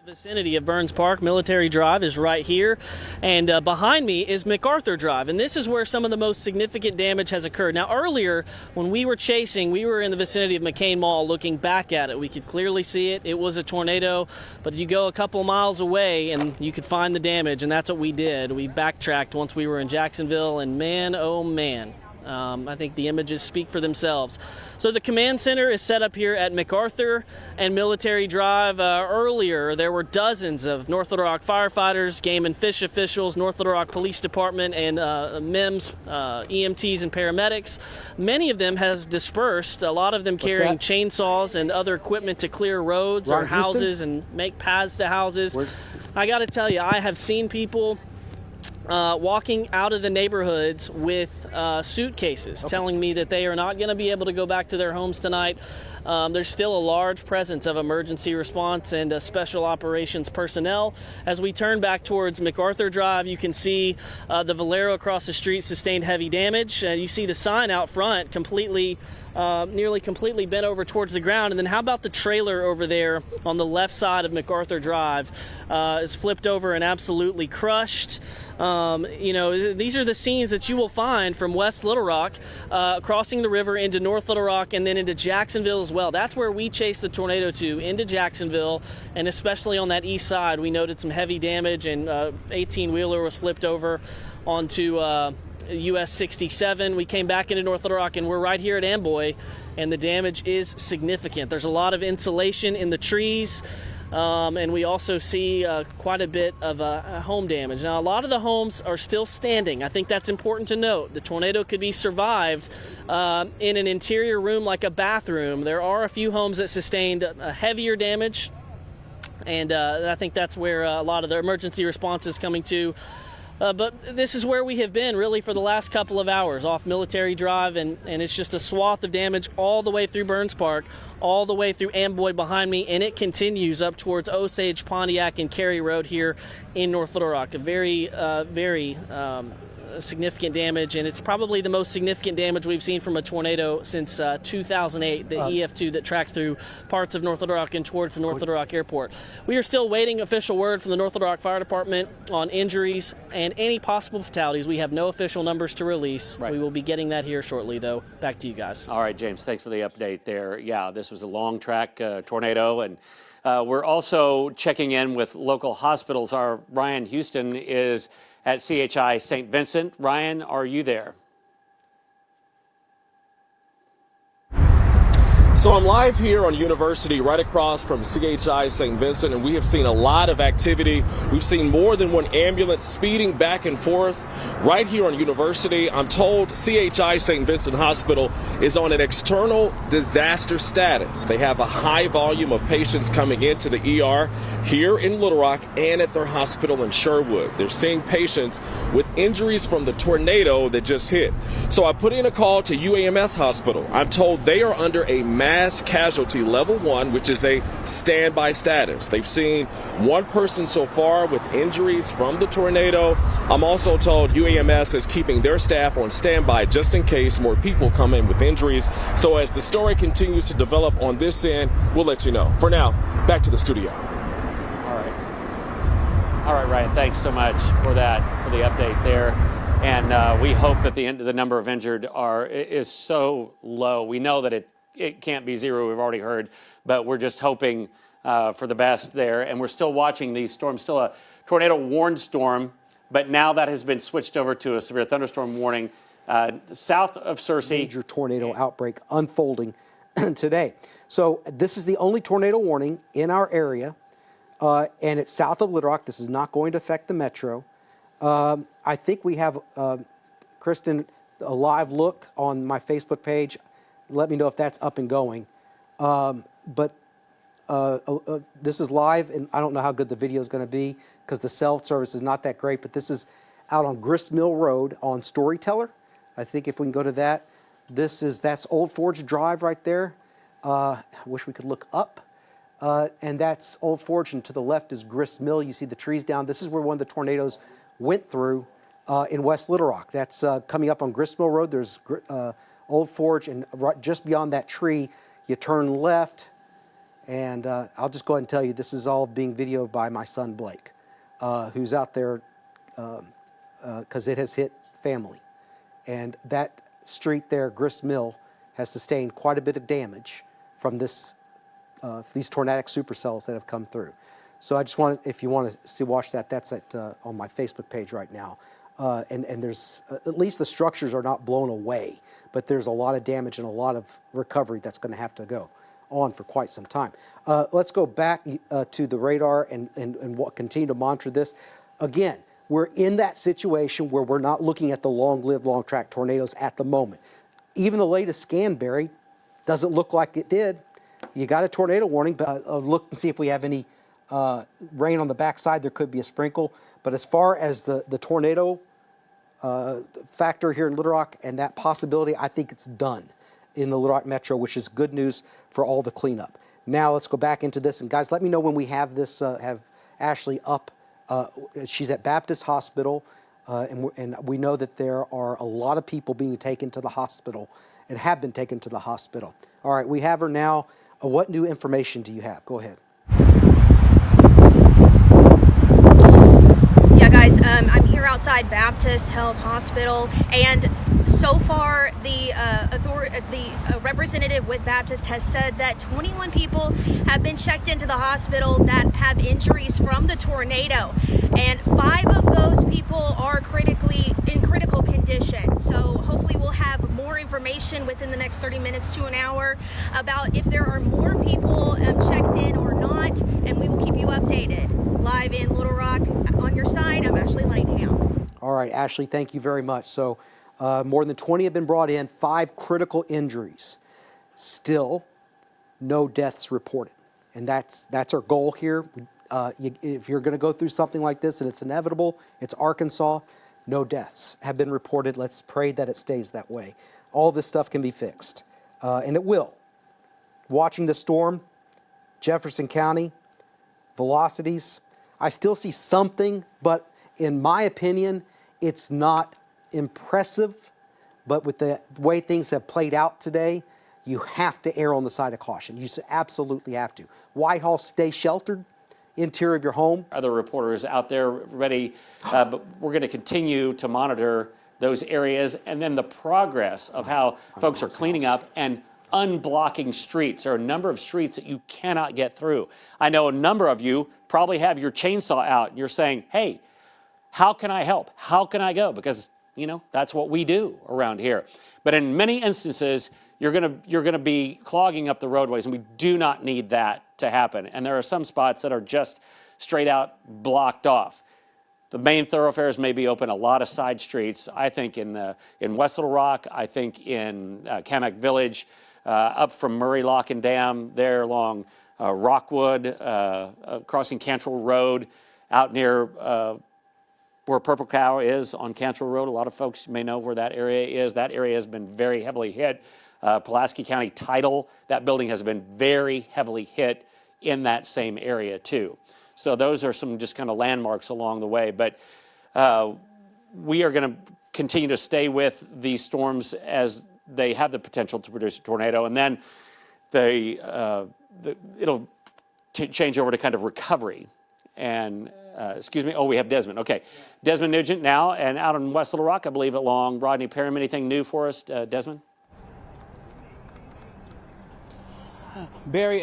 Vicinity of Burns Park. Military Drive is right here, and behind me is MacArthur Drive, and this is where some of the most significant damage has occurred. Now, earlier when we were chasing, we were in the vicinity of McCain Mall looking back at it. We could clearly see it. It was a tornado, but you go a couple miles away and you could find the damage, and that's what we did. We backtracked once we were in Jacksonville, and man, oh man. I think the images speak for themselves. So the command center is set up here at MacArthur and Military Drive. Earlier, there were dozens of North Little Rock firefighters, game and fish officials, North Little Rock Police Department, and MEMS, EMTs, and paramedics. Many of them have dispersed, a lot of them carrying chainsaws and other equipment to clear roads or houses and make paths to houses. I got to tell you, I have seen people walking out of the neighborhoods with suitcases, telling me that they are not going to be able to go back to their homes tonight. There's still a large presence of emergency response and special operations personnel. As we turn back towards MacArthur Drive, you can see the Valero across the street sustained heavy damage. You see the sign out front nearly completely bent over towards the ground. And then how about the trailer over there on the left side of MacArthur Drive is flipped over and absolutely crushed. You know, these are the scenes that you will find from West Little Rock, crossing the river into North Little Rock and then into Jacksonville as well. That's where we chased the tornado to, into Jacksonville, and especially on that east side, we noted some heavy damage, and 18-wheeler was flipped over onto US 67. We came back into North Little Rock, and we're right here at Amboy, and the damage is significant. There's a lot of insulation in the trees. And we also see quite a bit of home damage. Now, a lot of the homes are still standing. I think that's important to note. The tornado could be survived in an interior room like a bathroom. There are a few homes that sustained heavier damage, and I think that's where a lot of the emergency response is coming to. But this is where we have been really for the last couple of hours off Military Drive, and it's just a swath of damage all the way through Burns Park, all the way through Amboy behind me, and it continues up towards Osage, Pontiac, and Cary Road here in North Little Rock. A very significant damage, and it's probably the most significant damage we've seen from a tornado since 2008, the EF2 that tracked through parts of North Little Rock and towards the North Little Rock Airport. We are still waiting official word from the North Little Rock Fire Department on injuries and any possible fatalities. We have no official numbers to release. We will be getting that here shortly, though. Back to you guys. All right, James, thanks for the update there. Yeah, this was a long track tornado, and we're also checking in with local hospitals. Our Ryan Houston is at CHI St. Vincent. Ryan, are you there? So I'm live here on University right across from CHI St. Vincent, and we have seen a lot of activity. We've seen more than one ambulance speeding back and forth right here on University. I'm told CHI St. Vincent Hospital is on an external disaster status. They have a high volume of patients coming into the ER here in Little Rock and at their hospital in Sherwood. They're seeing patients with injuries from the tornado that just hit. So I put in a call to UAMS Hospital. I'm told they are under a mass casualty level 1, which is a standby status. They've seen one person so far with injuries from the tornado. I'm also told UAMS is keeping their staff on standby just in case more people come in with injuries. So as the story continues to develop on this end, we'll let you know. For now, back to the studio. All right, Ryan, thanks so much for that, for the update there. And we hope that the number of injured is so low. We know that it can't be zero, we've already heard, but we're just hoping for the best there. And we're still watching these storms, still a tornado warned storm, but now that has been switched over to a severe thunderstorm warning south of Searcy. Major tornado outbreak unfolding today. So this is the only tornado warning in our area, and it's south of Little Rock. This is not going to affect the metro. I think we have, Kristen, a live look on my Facebook page. Let me know if that's up and going. But this is live, and I don't know how good the video is going to be because the cell service is not that great, but this is out on Grist Mill Road on Storyteller. I think if we can go to that, that's Old Forge Drive right there. I wish we could look up. And that's Old Forge, and to the left is Grist Mill. You see the trees down. This is where one of the tornadoes went through. in West Little Rock. That's coming up on Gristmill Road. There's Old Forge, and right just beyond that tree, you turn left, and I'll just go ahead and tell you, this is all being videoed by my son Blake, who's out there because it has hit family. And that street there, Grist Mill, has sustained quite a bit of damage from this, these tornadic supercells that have come through. So I just want, if you want to see, watch that, that's at on my Facebook page right now. And there's, at least the structures are not blown away, but there's a lot of damage and a lot of recovery that's going to have to go on for quite some time. Let's go back to the radar and continue to monitor this. Again, we're in that situation where we're not looking at the long-lived, long-track tornadoes at the moment. Even the latest scan, Barry, doesn't look like it did. You got a tornado warning, but look and see if we have any rain on the backside. There could be a sprinkle. But as far as the tornado factor here in Little Rock and that possibility, I think it's done in the Little Rock Metro, which is good news for all the cleanup. Now let's go back into this. And guys, let me know when we have this, have Ashley up. She's at Baptist Hospital, and we know that there are a lot of people being taken to the hospital and have been taken to the hospital. All right, we have her now. What new information do you have? Go ahead. Yeah, guys, I'm here outside Baptist Health Hospital, and so far the representative with Baptist has said that 21 people have been checked into the hospital that have injuries from the tornado, and 5 of those people are in critical condition. So hopefully we'll have more information within the next 30 minutes to an hour about if there are more people checked in or not, and we will keep you updated. Live in Little Rock, on your side, I'm Ashley Langham. All right, Ashley, thank you very much. So more than 20 have been brought in, 5 critical injuries. Still, no deaths reported. And that's our goal here. If you're going to go through something like this and it's inevitable, it's Arkansas, no deaths have been reported. Let's pray that it stays that way. All this stuff can be fixed, and it will. Watching the storm, Jefferson County, velocities, I still see something, but in my opinion, it's not impressive. But with the way things have played out today, you have to err on the side of caution. You absolutely have to. Whitehall, stay sheltered. Interior of your home. Other reporters out there ready, but we're going to continue to monitor those areas and then the progress of how folks are cleaning up and unblocking streets. There are a number of streets that you cannot get through. I know a number of you probably have your chainsaw out and you're saying, hey, how can I help? How can I go? Because, you know, that's what we do around here. But in many instances, you're going to be clogging up the roadways, and we do not need that to happen. And there are some spots that are just straight out blocked off. The main thoroughfares may be open, a lot of side streets. I think in West Little Rock, I think in Kamak Village, up from Murray Lock and Dam, there along Rockwood, crossing Cantrell Road, out near where Purple Cow is on Cantrell Road. A lot of folks may know where that area is. That area has been very heavily hit. Pulaski County Title, that building has been very heavily hit in that same area too. So those are some just kind of landmarks along the way. But we are going to continue to stay with these storms as they have the potential to produce a tornado. And then it'll change over to kind of recovery. And excuse me, we have Desmond. Okay, Desmond Nugent now, and out in West Little Rock, I believe along Rodney Parham. Anything new for us, Desmond? Barry,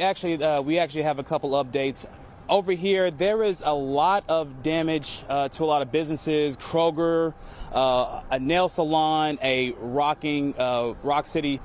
we actually have a couple updates. Over here, there is a lot of damage to a lot of businesses, Kroger, a nail salon, a Rock City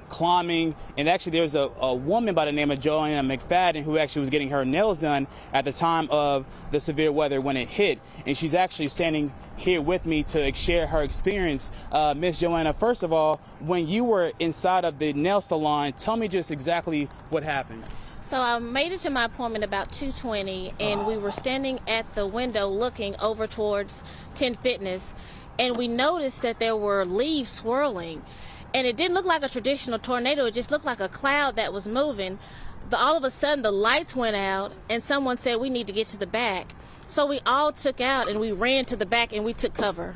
climbing, and actually there's a woman by the name of Joanna McFadden who actually was getting her nails done at the time of the severe weather when it hit, and she's actually standing here with me to share her experience. Miss Joanna, first of all, when you were inside of the nail salon, tell me just exactly what happened. So I made it to my appointment about 2:20, and we were standing at the window looking over towards 10 Fitness, and we noticed that there were leaves swirling, and it didn't look like a traditional tornado. It just looked like a cloud that was moving. All of a sudden, the lights went out, and someone said, we need to get to the back. So we all took out and we ran to the back and we took cover.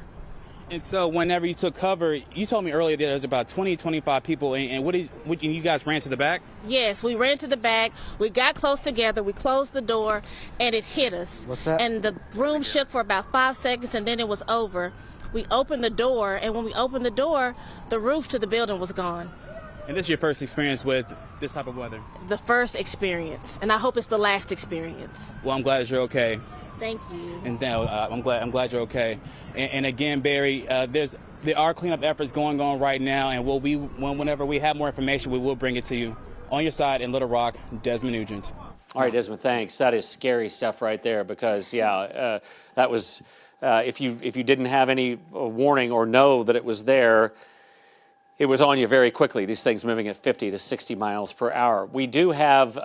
And so whenever you took cover, you told me earlier that there was about 20, 25 people, and you guys ran to the back? Yes, we ran to the back. We got close together. We closed the door, and it hit us. What's that? And the room shook for about 5 seconds, and then it was over. We opened the door, and when we opened the door, the roof to the building was gone. And this is your first experience with this type of weather? The first experience, and I hope it's the last experience. Well, I'm glad that you're okay. Thank you. And I'm glad you're okay. And again, Barry, there are cleanup efforts going on right now, and whenever we have more information, we will bring it to you. On your side in Little Rock, Desmond Nugent. All right, Desmond, thanks. That is scary stuff right there because, that was, if you didn't have any warning or know that it was there, it was on you very quickly. These things moving at 50 to 60 miles per hour. We do have,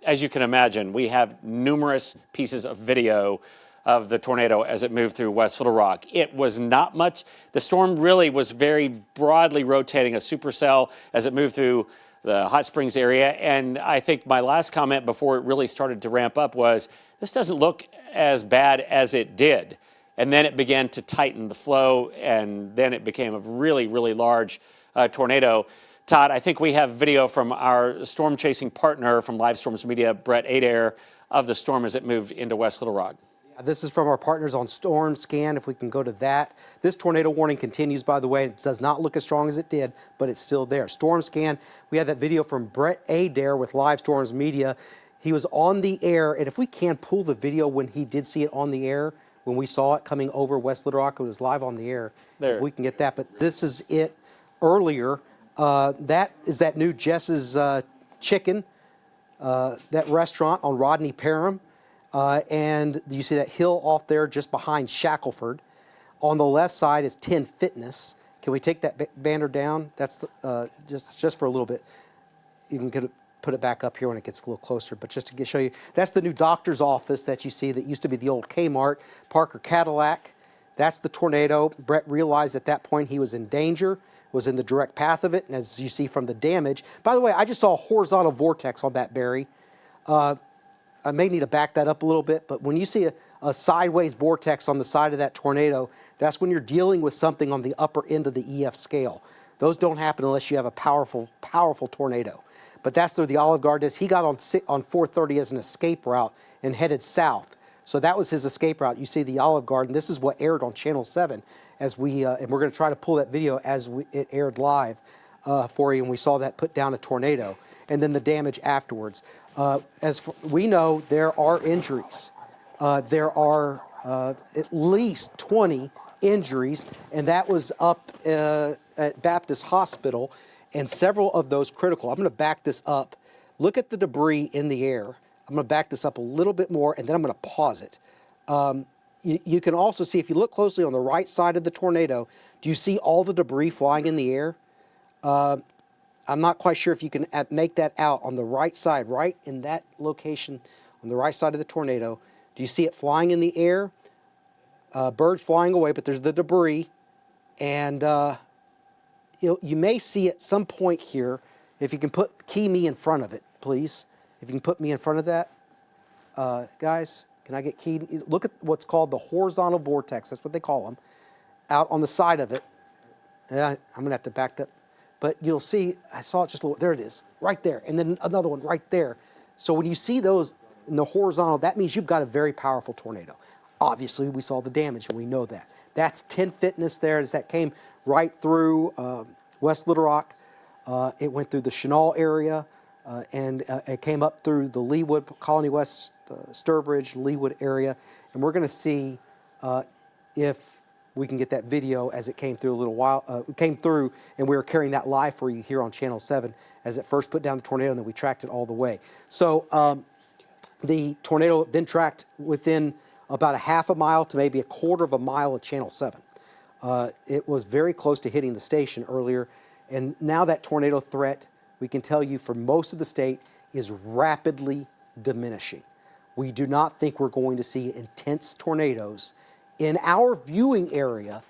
as you can imagine, we have numerous pieces of video of the tornado as it moved through West Little Rock. It was not much. The storm really was very broadly rotating a supercell as it moved through the Hot Springs area. And I think my last comment before it really started to ramp up was, this doesn't look as bad as it did. And then it began to tighten the flow, and then it became a really, really large tornado. Todd, I think we have video from our storm chasing partner from Live Storms Media, Brett Adair, of the storm as it moved into West Little Rock. This is from our partners on Storm Scan, if we can go to that. This tornado warning continues, by the way. It does not look as strong as it did, but it's still there. Storm Scan, we had that video from Brett Adair with Live Storms Media. He was on the air, and if we can pull the video when he did see it on the air, when we saw it coming over West Little Rock, it was live on the air. There. If we can get that, but this is it earlier. That is that new Jess's Chicken, that restaurant on Rodney Parham. And you see that hill off there just behind Shackelford. On the left side is 10 Fitness. Can we take that banner down? That's just for a little bit. You can put it back up here when it gets a little closer. But just to show you, that's the new doctor's office that you see that used to be the old Kmart, Parker Cadillac. That's the tornado. Brett realized at that point he was in danger, was in the direct path of it. And as you see from the damage, by the way, I just saw a horizontal vortex on that, Barry. I may need to back that up a little bit, but when you see a sideways vortex on the side of that tornado, that's when you're dealing with something on the upper end of the EF scale. Those don't happen unless you have a powerful, powerful tornado. But that's where the Olive Garden is. He got on 430 as an escape route and headed south. So that was his escape route. You see the Olive Garden. This is what aired on Channel 7 as we, and we're going to try to pull that video as it aired live for you, and we saw that put down a tornado. And then the damage afterwards. We know, there are injuries. There are at least 20 injuries, and that was up at Baptist Hospital, and several of those critical. I'm going to back this up. Look at the debris in the air. I'm going to back this up a little bit more, and then I'm going to pause it. You can also see, if you look closely on the right side of the tornado, do you see all the debris flying in the air? I'm not quite sure if you can make that out on the right side, right in that location, on the right side of the tornado. Do you see it flying in the air? Birds flying away, but there's the debris. And you may see at some point here, if you can key me in front of it, please. If you can put me in front of that. Guys, can I get keyed? Look at what's called the horizontal vortex. That's what they call them. Out on the side of it. Yeah, I'm going to have to back that. But you'll see, I saw it just a little, there it is, right there. And then another one right there. So when you see those in the horizontal, that means you've got a very powerful tornado. Obviously, we saw the damage, and we know that. That's 10 Fitness there, as that came right through West Little Rock. It went through the Chenal area, and it came up through the Leawood, Colony West, Sturbridge, Leawood area. And we're going to see if we can get that video as it came through a little while. It came through, and we were carrying that live for you here on Channel 7 as it first put down the tornado, and then we tracked it all the way. So the tornado then tracked within about a half a mile to maybe a quarter of a mile of Channel 7. It was very close to hitting the station earlier, and now that tornado threat, we can tell you for most of the state, is rapidly diminishing. We do not think we're going to see intense tornadoes in our viewing area,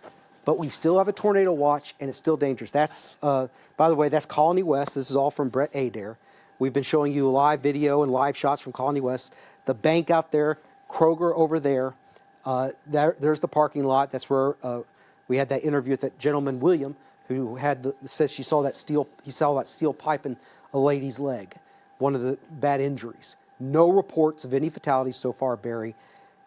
but we still have a tornado watch, and it's still dangerous. That's, by the way, that's Colony West. This is all from Brett Adair. We've been showing you live video and live shots from Colony West. The bank out there, Kroger over there. There's the parking lot. That's where we had that interview with that gentleman, William, who says he saw that steel pipe in a lady's leg, one of the bad injuries. No reports of any fatalities so far, Barry.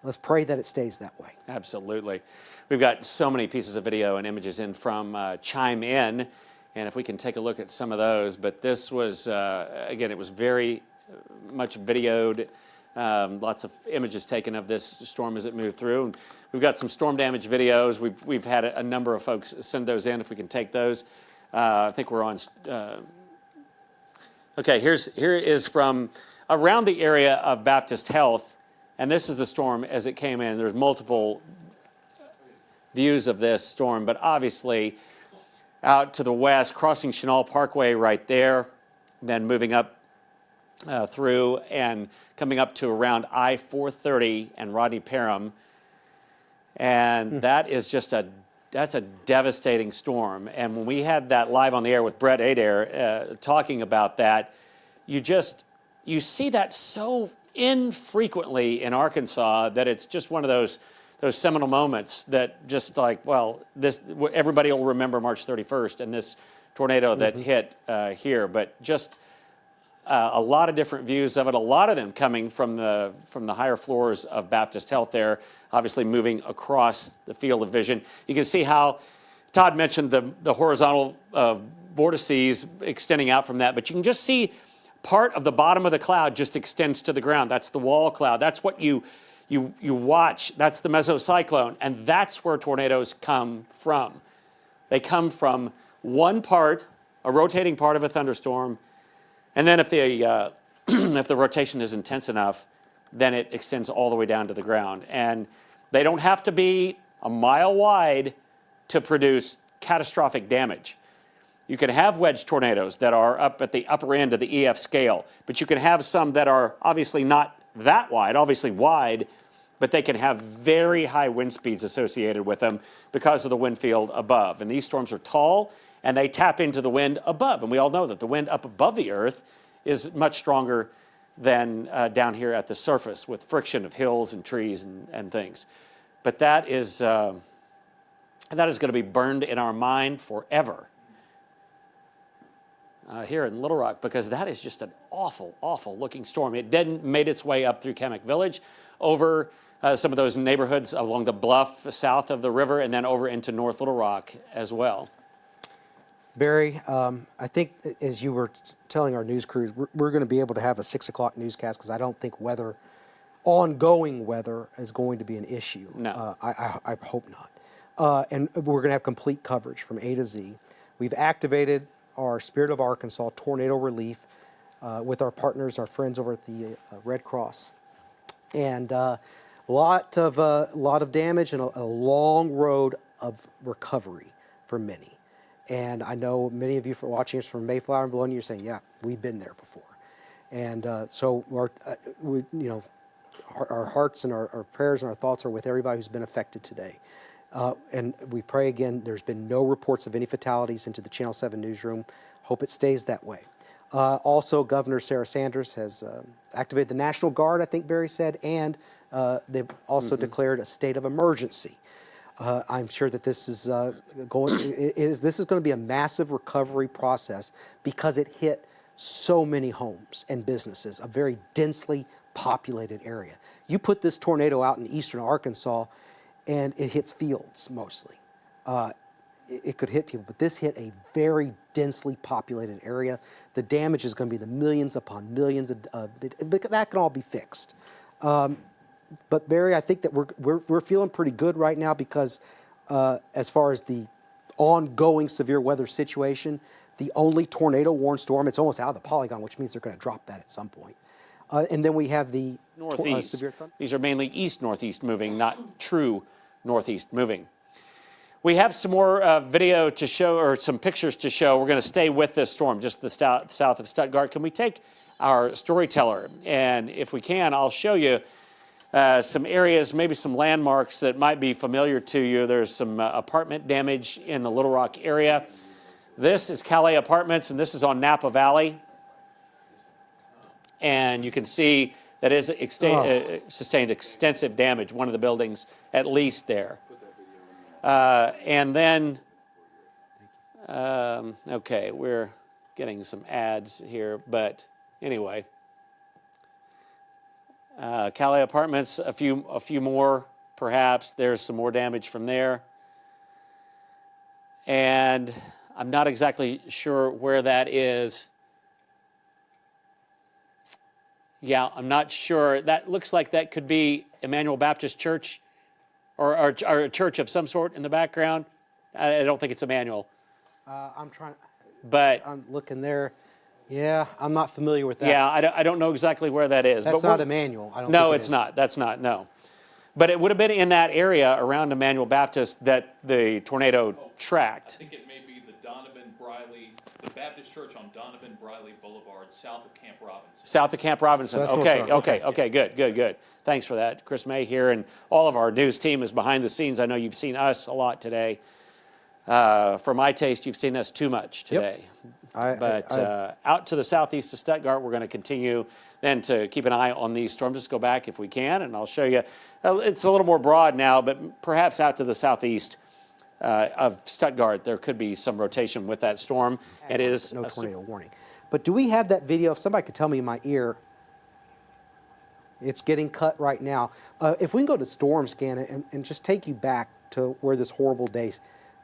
Let's pray that it stays that way. Absolutely. We've got so many pieces of video and images in from Chime In, and if we can take a look at some of those. But this was, again, it was very much videoed. Lots of images taken of this storm as it moved through. And we've got some storm damage videos. We've had a number of folks send those in. If we can take those, I think we're on. Okay, here is from around the area of Baptist Health, and this is the storm as it came in. There's multiple views of this storm, but obviously out to the west, crossing Chenal Parkway right there, then moving up through and coming up to around I-430 and Rodney Parham. And that is just that's a devastating storm. And when we had that live on the air with Brett Adair talking about that, you see that so infrequently in Arkansas that it's just one of those seminal moments that just like, well, everybody will remember March 31st and this tornado that hit here, but just a lot of different views of it, a lot of them coming from the higher floors of Baptist Health there, obviously moving across the field of vision. You can see how Todd mentioned the horizontal vortices extending out from that, but you can just see part of the bottom of the cloud just extends to the ground. That's the wall cloud. That's what you watch. That's the mesocyclone, and that's where tornadoes come from. They come from one part, a rotating part of a thunderstorm, and then if the rotation is intense enough, then it extends all the way down to the ground. And they don't have to be a mile wide to produce catastrophic damage. You can have wedge tornadoes that are up at the upper end of the EF scale, but you can have some that are obviously not that wide, obviously wide, but they can have very high wind speeds associated with them because of the wind field above. And these storms are tall, and they tap into the wind above. And we all know that the wind up above the earth is much stronger than down here at the surface with friction of hills and trees and things. But that is going to be burned in our mind forever here in Little Rock, because that is just an awful, awful looking storm. It then made its way up through Kamek Village, over some of those neighborhoods along the bluff south of the river, and then over into North Little Rock as well. Barry, I think as you were telling our news crews, we're going to be able to have a 6 o'clock newscast because I don't think ongoing weather is going to be an issue. No. I hope not. And we're going to have complete coverage from A to Z. We've activated our Spirit of Arkansas tornado relief with our partners, our friends over at the Red Cross. And a lot of damage and a long road of recovery for many. And I know many of you for watching us from Mayflower and Bologna, you're saying, yeah, we've been there before. And so our hearts and our prayers and our thoughts are with everybody who's been affected today. And we pray again, there's been no reports of any fatalities into the Channel 7 newsroom. Hope it stays that way. Also, Governor Sarah Sanders has activated the National Guard, I think Barry said, and they've also declared a state of emergency. I'm sure that this is going to be a massive recovery process because it hit so many homes and businesses, a very densely populated area. You put this tornado out in eastern Arkansas, and it hits fields mostly. It could hit people, but this hit a very densely populated area. The damage is going to be the millions upon millions, but that can all be fixed. But Barry, I think that we're feeling pretty good right now because as far as the ongoing severe weather situation, the only tornado warned storm, it's almost out of the polygon, which means they're going to drop that at some point. And then we have the northeast. Severe thunder. These are mainly east-northeast moving, not true northeast moving. We have some more video to show, or some pictures to show. We're going to stay with this storm, just the south of Stuttgart. Can we take our storyteller? And if we can, I'll show you some areas, maybe some landmarks that might be familiar to you. There's some apartment damage in the Little Rock area. This is Calais Apartments, and this is on Napa Valley. And you can see that is sustained extensive damage, one of the buildings at least there. And then, okay, we're getting some ads here, but anyway. Calais Apartments, a few more, perhaps. There's some more damage from there. And I'm not exactly sure where that is. Yeah, I'm not sure. That looks like that could be Emmanuel Baptist Church or a church of some sort in the background. I don't think it's Emmanuel. I'm trying. But I'm looking there. Yeah, I'm not familiar with that. Yeah, I don't know exactly where that is. That's not Emmanuel. I don't No, think it's not. That's not, no. But it would have been in that area around Emmanuel Baptist that the tornado tracked. I think it may be the Baptist Church on Donovan Briley Boulevard, south of Camp Robinson. South of Camp Robinson. So Okay, good. Thanks for that. Chris May here, and all of our news team is behind the scenes. I know you've seen us a lot today. For my taste, you've seen us too much today. But out to the southeast of Stuttgart, we're going to continue then to keep an eye on these storms. Just go back if we can, and I'll show you. It's a little more broad now, but perhaps out to the southeast of Stuttgart, there could be some rotation with that storm. It is no tornado warning. But do we have that video? If somebody could tell me in my ear, it's getting cut right now. If we can go to Storm Scan and just take you back to where this horrible day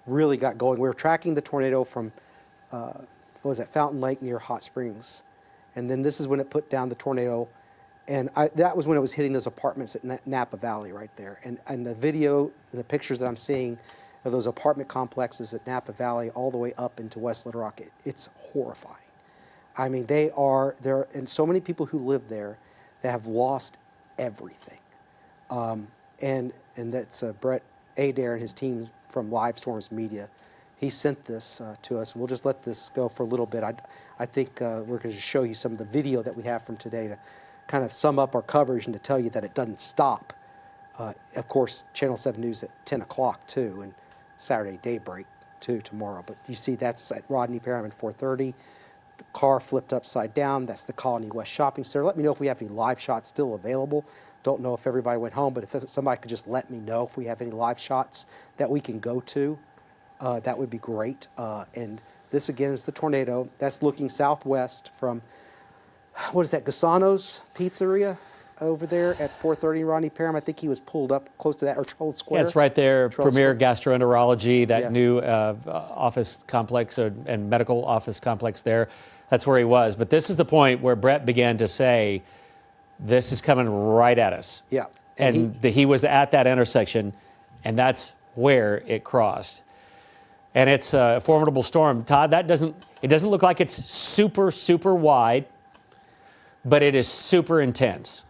really got going. We were tracking the tornado from, what was that, Fountain Lake near Hot Springs. And then this is when it put down the tornado. And that was when it was hitting those apartments at Napa Valley right there. And the video, the pictures that I'm seeing of those apartment complexes at Napa Valley all the way up into West Little Rock, it's horrifying. I mean, there are so many people who live there that have lost everything. And that's Brett Adair and his team from Live Storms Media. He sent this to us, and we'll just let this go for a little bit. I think we're going to show you some of the video that we have from today to kind of sum up our coverage and to tell you that it doesn't stop. Of course, Channel 7 News at 10 o'clock, too, and Saturday Daybreak, too, tomorrow. But you see that's at Rodney Parham at 4:30. The car flipped upside down. That's the Colony West Shopping Center. Let me know if we have any live shots still available. Don't know if everybody went home, but if somebody could just let me know if we have any live shots that we can go to, that would be great. And this, again, is the tornado. That's looking southwest from, what is that, Gasano's Pizzeria over there at 430 Rodney Parham. I think he was pulled up close to that, or Trellis Square. Yeah, it's right there, Premier Gastroenterology, that new office complex and medical office complex there. That's where he was. But this is the point where Brett began to say, this is coming right at us. Yeah. And he was at that intersection, and that's where it crossed. And it's a formidable storm. Todd, it doesn't look like it's super, super wide, but it is super intense.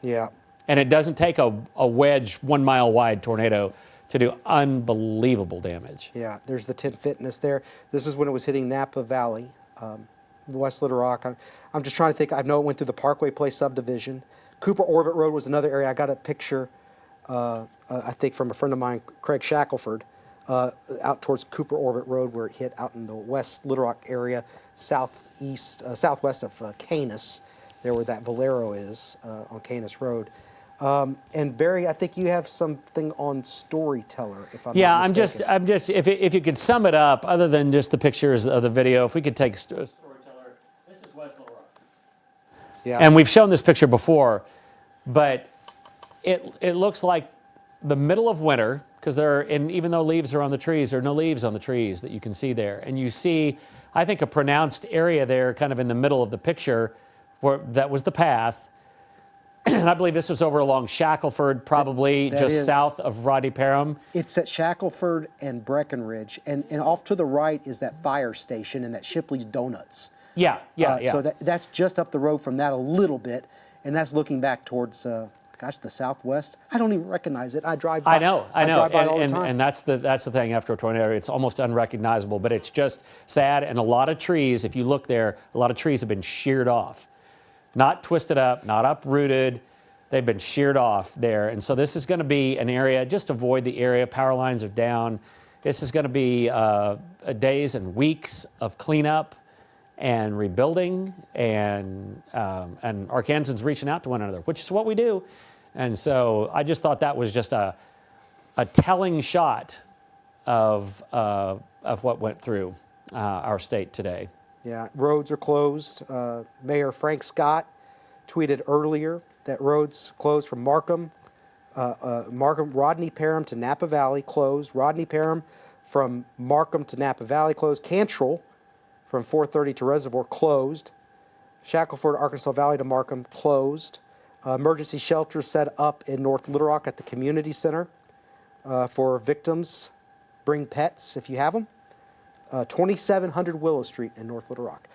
Yeah. And it doesn't take a wedge 1 mile wide tornado to do unbelievable damage. Yeah, there's the tent fitness there. This is when it was hitting Napa Valley, West Little Rock. I'm just trying to think. I know it went through the Parkway Place subdivision. Cooper Orbit Road was another area. I got a picture, I think, from a friend of mine, Craig Shackelford, out towards Cooper Orbit Road, where it hit out in the West Little Rock area, southwest of Canis, there where that Valero is on Canis Road. And Barry, I think you have something on Storyteller, if I'm not mistaken. I'm just. If you could sum it up, other than just the pictures of the video, if we could take Storyteller. This is West Little Rock. Yeah. And we've shown this picture before, but it looks like the middle of winter, because even though leaves are on the trees, there are no leaves on the trees that you can see there, and you see, I think, a pronounced area there, kind of in the middle of the picture, where that was the path. And I believe this was over along Shackelford, probably just south of Rodney Parham. It's at Shackelford and Breckenridge, and off to the right is that fire station and that Shipley's Donuts. Yeah. So that's just up the road from that a little bit, and that's looking back towards, the southwest. I don't even recognize it. I drive by. I know. Drive by all the time. And that's the thing after a tornado. It's almost unrecognizable, but it's just sad. And a lot of trees, if you look there, a lot of trees have been sheared off. Not twisted up, not uprooted. They've been sheared off there. And so this is going to be an area, just avoid the area. Power lines are down. This is going to be days and weeks of cleanup and rebuilding, and Arkansans reaching out to one another, which is what we do. And so I just thought that was just a telling shot of what went through our state today. Yeah, roads are closed. Mayor Frank Scott tweeted earlier that roads closed from Markham, Rodney Parham to Napa Valley closed. Rodney Parham from Markham to Napa Valley closed. Cantrell from 430 to Reservoir closed. Shackleford, Arkansas Valley to Markham closed. Emergency shelters set up in North Little Rock at the community center for victims. Bring pets if you have them. 2700 Willow Street in North Little Rock.